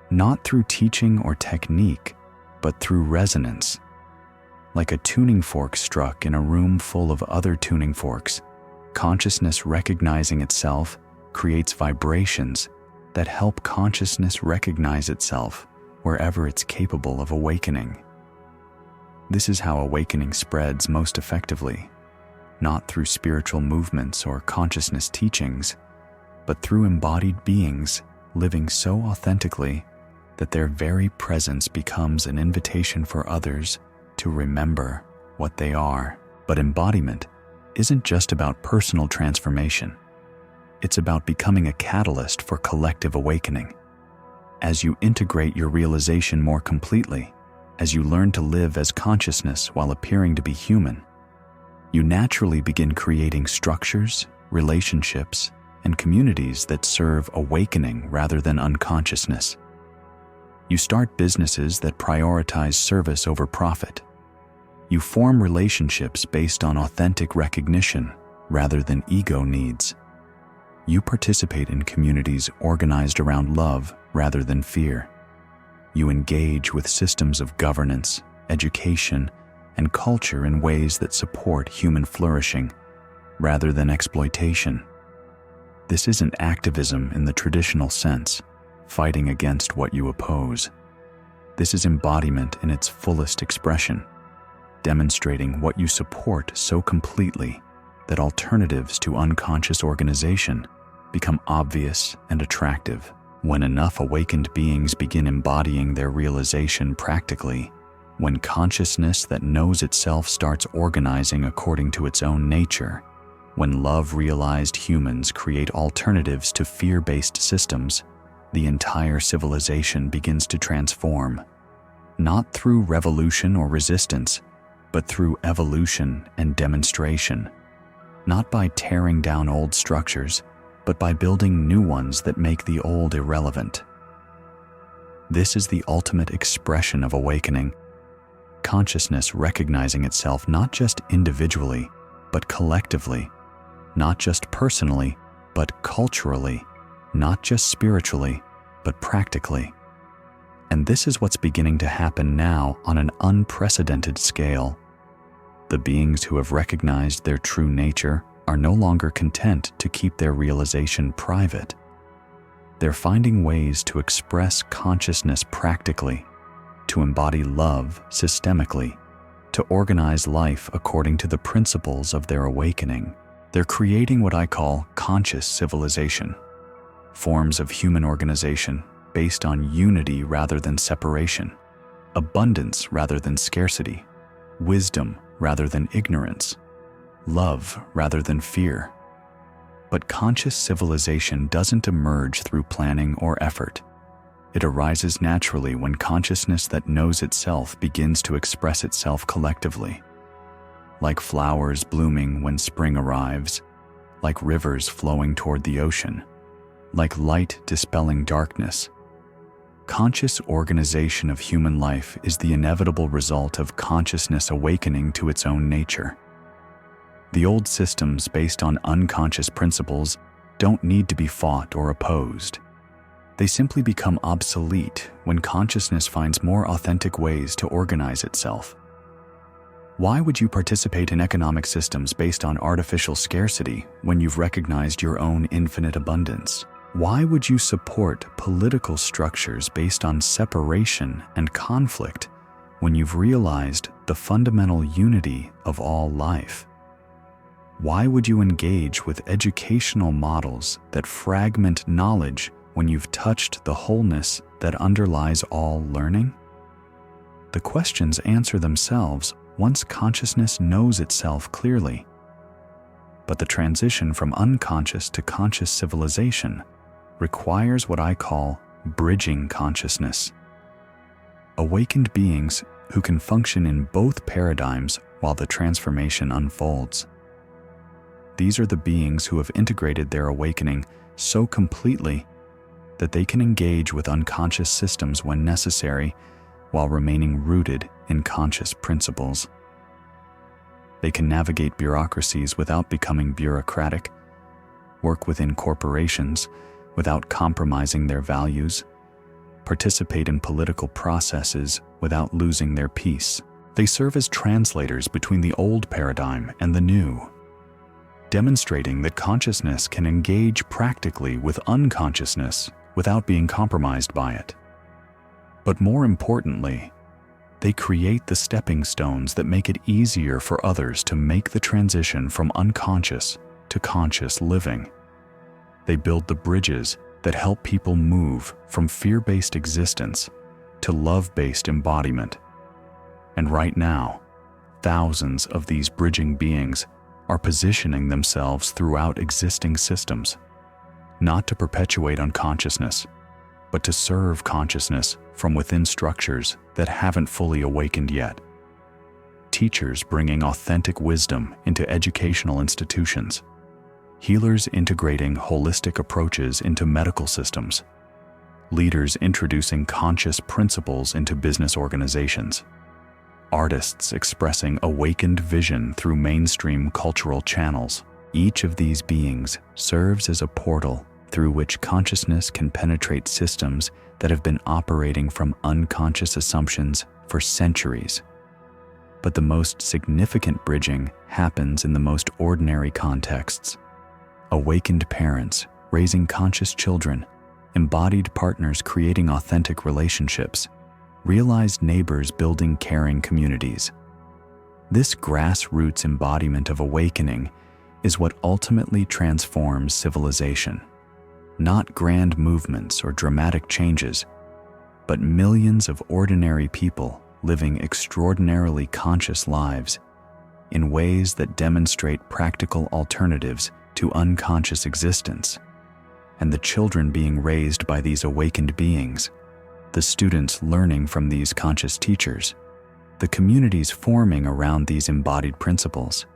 not through teaching or technique, but through resonance. Like a tuning fork struck in a room full of other tuning forks, consciousness recognizing itself creates vibrations that help consciousness recognize itself wherever it's capable of awakening. This is how awakening spreads most effectively, not through spiritual movements or consciousness teachings, but through embodied beings living so authentically that their very presence becomes an invitation for others to remember what they are. But embodiment isn't just about personal transformation. It's about becoming a catalyst for collective awakening. As you integrate your realization more completely, as you learn to live as consciousness while appearing to be human, you naturally begin creating structures, relationships, and communities that serve awakening rather than unconsciousness. You start businesses that prioritize service over profit. You form relationships based on authentic recognition rather than ego needs. You participate in communities organized around love rather than fear. You engage with systems of governance, education, and culture in ways that support human flourishing rather than exploitation. This isn't activism in the traditional sense, fighting against what you oppose. This is embodiment in its fullest expression, demonstrating what you support so completely that alternatives to unconscious organization become obvious and attractive. When enough awakened beings begin embodying their realization practically, when consciousness that knows itself starts organizing according to its own nature, when love-realized humans create alternatives to fear-based systems, the entire civilization begins to transform, not through revolution or resistance, but through evolution and demonstration, not by tearing down old structures, but by building new ones that make the old irrelevant. This is the ultimate expression of awakening, consciousness recognizing itself not just individually, but collectively, not just personally, but culturally, not just spiritually, but practically. And this is what's beginning to happen now on an unprecedented scale. The beings who have recognized their true nature are no longer content to keep their realization private. They're finding ways to express consciousness practically, to embody love systemically, to organize life according to the principles of their awakening. They're creating what I call conscious civilization, forms of human organization based on unity rather than separation, abundance rather than scarcity, wisdom rather than ignorance, love rather than fear. But conscious civilization doesn't emerge through planning or effort. It arises naturally when consciousness that knows itself begins to express itself collectively. Like flowers blooming when spring arrives, like rivers flowing toward the ocean, like light dispelling darkness. Conscious organization of human life is the inevitable result of consciousness awakening to its own nature. The old systems based on unconscious principles don't need to be fought or opposed. They simply become obsolete when consciousness finds more authentic ways to organize itself. Why would you participate in economic systems based on artificial scarcity when you've recognized your own infinite abundance? Why would you support political structures based on separation and conflict when you've realized the fundamental unity of all life? Why would you engage with educational models that fragment knowledge when you've touched the wholeness that underlies all learning? The questions answer themselves once consciousness knows itself clearly. But the transition from unconscious to conscious civilization requires what I call bridging consciousness. Awakened beings who can function in both paradigms while the transformation unfolds. These are the beings who have integrated their awakening so completely that they can engage with unconscious systems when necessary while remaining rooted in conscious principles. They can navigate bureaucracies without becoming bureaucratic, work within corporations without compromising their values, participate in political processes without losing their peace. They serve as translators between the old paradigm and the new, demonstrating that consciousness can engage practically with unconsciousness without being compromised by it. But more importantly, they create the stepping stones that make it easier for others to make the transition from unconscious to conscious living. They build the bridges that help people move from fear-based existence to love-based embodiment. And right now, thousands of these bridging beings are positioning themselves throughout existing systems, not to perpetuate unconsciousness, but to serve consciousness from within structures that haven't fully awakened yet. Teachers bringing authentic wisdom into educational institutions, healers integrating holistic approaches into medical systems, leaders introducing conscious principles into business organizations, artists expressing awakened vision through mainstream cultural channels. Each of these beings serves as a portal through which consciousness can penetrate systems that have been operating from unconscious assumptions for centuries. But the most significant bridging happens in the most ordinary contexts. Awakened parents raising conscious children, embodied partners creating authentic relationships, realized neighbors building caring communities. This grassroots embodiment of awakening is what ultimately transforms civilization. Not grand movements or dramatic changes, but millions of ordinary people living extraordinarily conscious lives in ways that demonstrate practical alternatives to unconscious existence, and the children being raised by these awakened beings, the students learning from these conscious teachers, the communities forming around these embodied principles.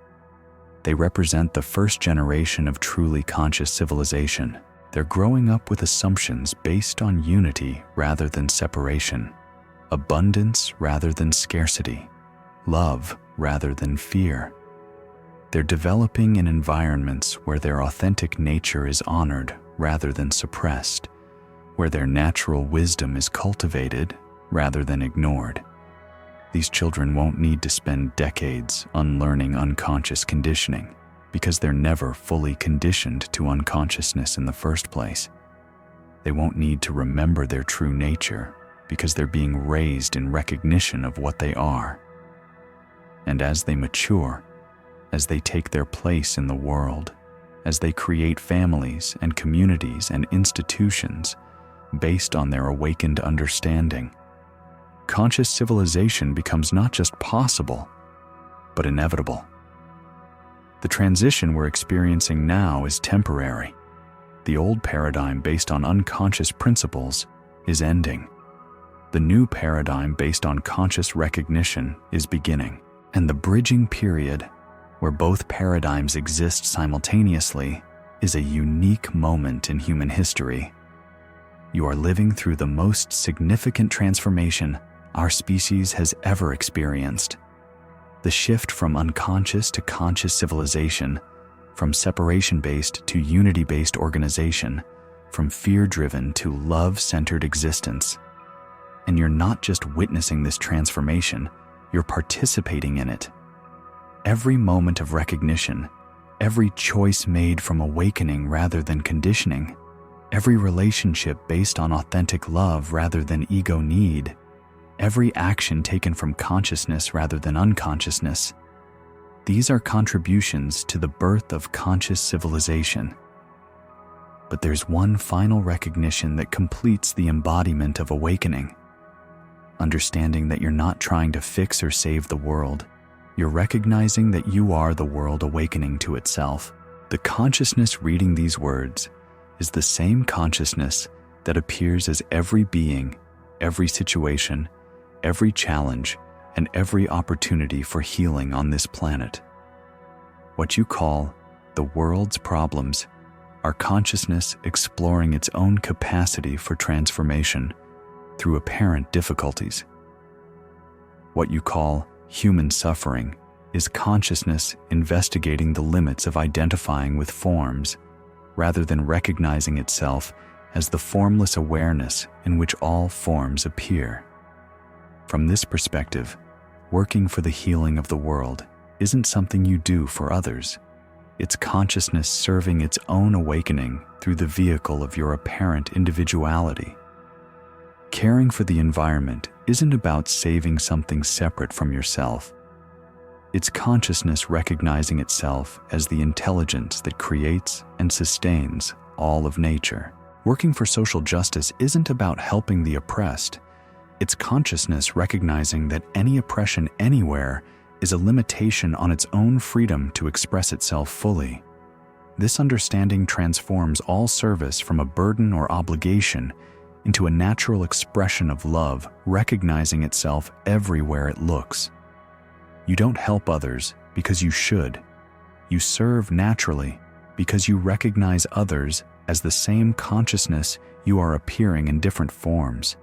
They represent the first generation of truly conscious civilization. They're growing up with assumptions based on unity rather than separation, abundance rather than scarcity, love rather than fear. They're developing in environments where their authentic nature is honored rather than suppressed, where their natural wisdom is cultivated rather than ignored. These children won't need to spend decades unlearning unconscious conditioning because they're never fully conditioned to unconsciousness in the first place. They won't need to remember their true nature because they're being raised in recognition of what they are. And as they mature, as they take their place in the world, as they create families and communities and institutions based on their awakened understanding, conscious civilization becomes not just possible, but inevitable. The transition we're experiencing now is temporary. The old paradigm based on unconscious principles is ending. The new paradigm based on conscious recognition is beginning. And the bridging period, where both paradigms exist simultaneously, is a unique moment in human history. You are living through the most significant transformation our species has ever experienced. The shift from unconscious to conscious civilization, from separation-based to unity-based organization, from fear-driven to love-centered existence. And you're not just witnessing this transformation, you're participating in it. Every moment of recognition, every choice made from awakening rather than conditioning, every relationship based on authentic love rather than ego need, every action taken from consciousness rather than unconsciousness, these are contributions to the birth of conscious civilization. But there's one final recognition that completes the embodiment of awakening. Understanding that you're not trying to fix or save the world, you're recognizing that you are the world awakening to itself. The consciousness reading these words is the same consciousness that appears as every being, every situation, every challenge, and every opportunity for healing on this planet. What you call the world's problems are consciousness exploring its own capacity for transformation through apparent difficulties. What you call human suffering is consciousness investigating the limits of identifying with forms, rather than recognizing itself as the formless awareness in which all forms appear. From this perspective, working for the healing of the world isn't something you do for others. It's consciousness serving its own awakening through the vehicle of your apparent individuality. Caring for the environment isn't about saving something separate from yourself. It's consciousness recognizing itself as the intelligence that creates and sustains all of nature. Working for social justice isn't about helping the oppressed. It's consciousness recognizing that any oppression anywhere is a limitation on its own freedom to express itself fully. This understanding transforms all service from a burden or obligation into a natural expression of love, recognizing itself everywhere it looks. You don't help others because you should. You serve naturally because you recognize others as the same consciousness you are appearing in different forms.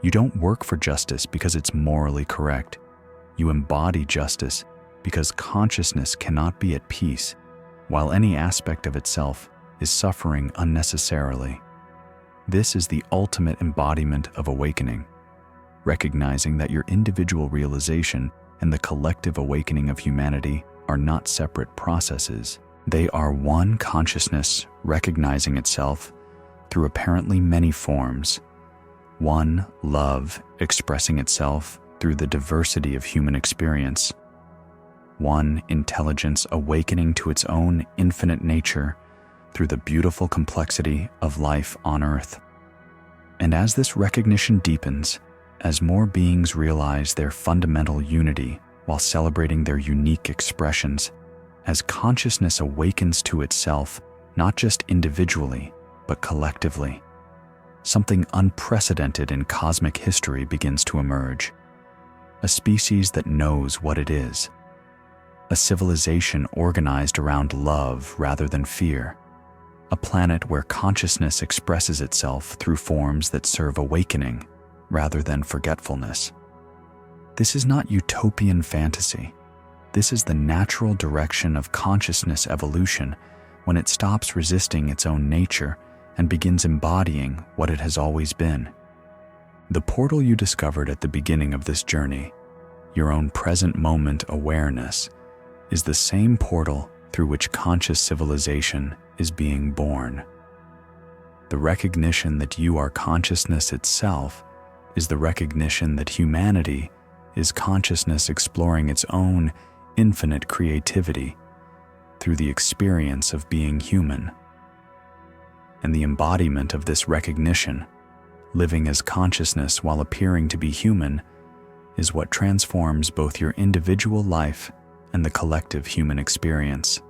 You don't work for justice because it's morally correct. You embody justice because consciousness cannot be at peace, while any aspect of itself is suffering unnecessarily. This is the ultimate embodiment of awakening, recognizing that your individual realization and the collective awakening of humanity are not separate processes. They are one consciousness recognizing itself through apparently many forms. One love expressing itself through the diversity of human experience. One intelligence awakening to its own infinite nature through the beautiful complexity of life on Earth. And as this recognition deepens, as more beings realize their fundamental unity while celebrating their unique expressions, as consciousness awakens to itself, not just individually, but collectively, something unprecedented in cosmic history begins to emerge. A species that knows what it is. A civilization organized around love rather than fear. A planet where consciousness expresses itself through forms that serve awakening rather than forgetfulness. This is not utopian fantasy. This is the natural direction of consciousness evolution when it stops resisting its own nature and begins embodying what it has always been. The portal you discovered at the beginning of this journey, your own present moment awareness, is the same portal through which conscious civilization is being born. The recognition that you are consciousness itself is the recognition that humanity is consciousness exploring its own infinite creativity through the experience of being human. And the embodiment of this recognition, living as consciousness while appearing to be human, is what transforms both your individual life and the collective human experience.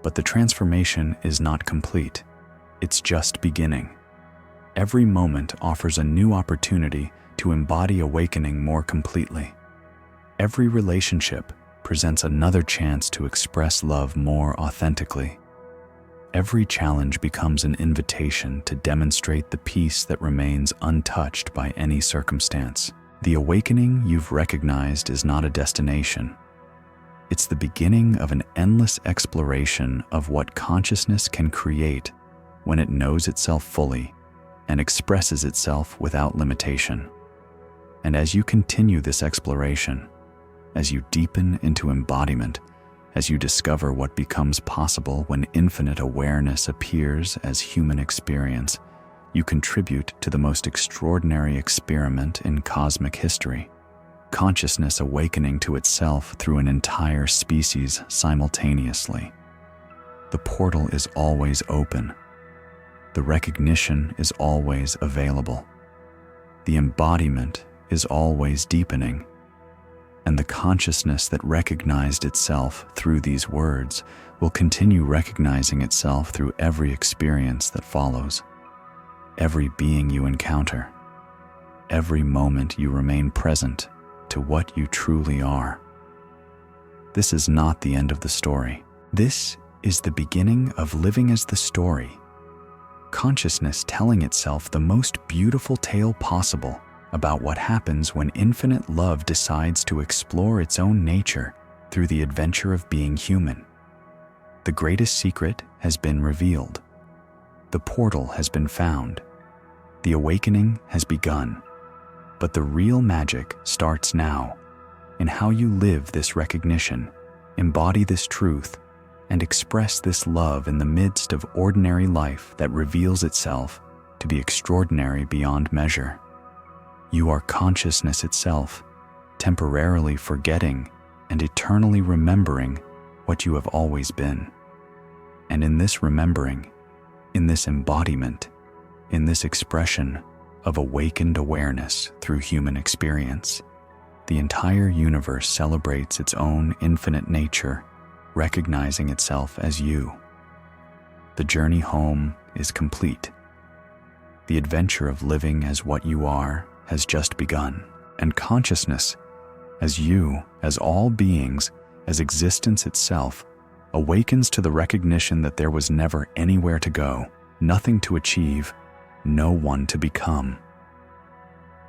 But the transformation is not complete. It's just beginning. Every moment offers a new opportunity to embody awakening more completely. Every relationship presents another chance to express love more authentically. Every challenge becomes an invitation to demonstrate the peace that remains untouched by any circumstance. The awakening you've recognized is not a destination. It's the beginning of an endless exploration of what consciousness can create when it knows itself fully and expresses itself without limitation. And as you continue this exploration, as you deepen into embodiment, as you discover what becomes possible when infinite awareness appears as human experience, you contribute to the most extraordinary experiment in cosmic history, consciousness awakening to itself through an entire species simultaneously. The portal is always open. The recognition is always available. The embodiment is always deepening. And the consciousness that recognized itself through these words will continue recognizing itself through every experience that follows, every being you encounter, every moment you remain present to what you truly are. This is not the end of the story. This is the beginning of living as the story, consciousness telling itself the most beautiful tale possible about what happens when infinite love decides to explore its own nature through the adventure of being human. The greatest secret has been revealed. The portal has been found. The awakening has begun. But the real magic starts now, in how you live this recognition, embody this truth, and express this love in the midst of ordinary life that reveals itself to be extraordinary beyond measure. You are consciousness itself, temporarily forgetting and eternally remembering what you have always been. And in this remembering, in this embodiment, in this expression of awakened awareness through human experience, the entire universe celebrates its own infinite nature, recognizing itself as you. The journey home is complete. The adventure of living as what you are has just begun, and consciousness, as you, as all beings, as existence itself, awakens to the recognition that there was never anywhere to go, nothing to achieve, no one to become.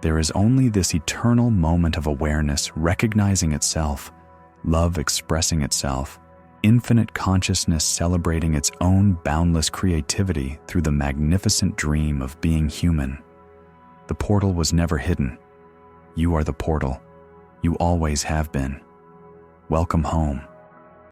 There is only this eternal moment of awareness recognizing itself, love expressing itself, infinite consciousness celebrating its own boundless creativity through the magnificent dream of being human. The portal was never hidden. You are the portal. You always have been. Welcome home.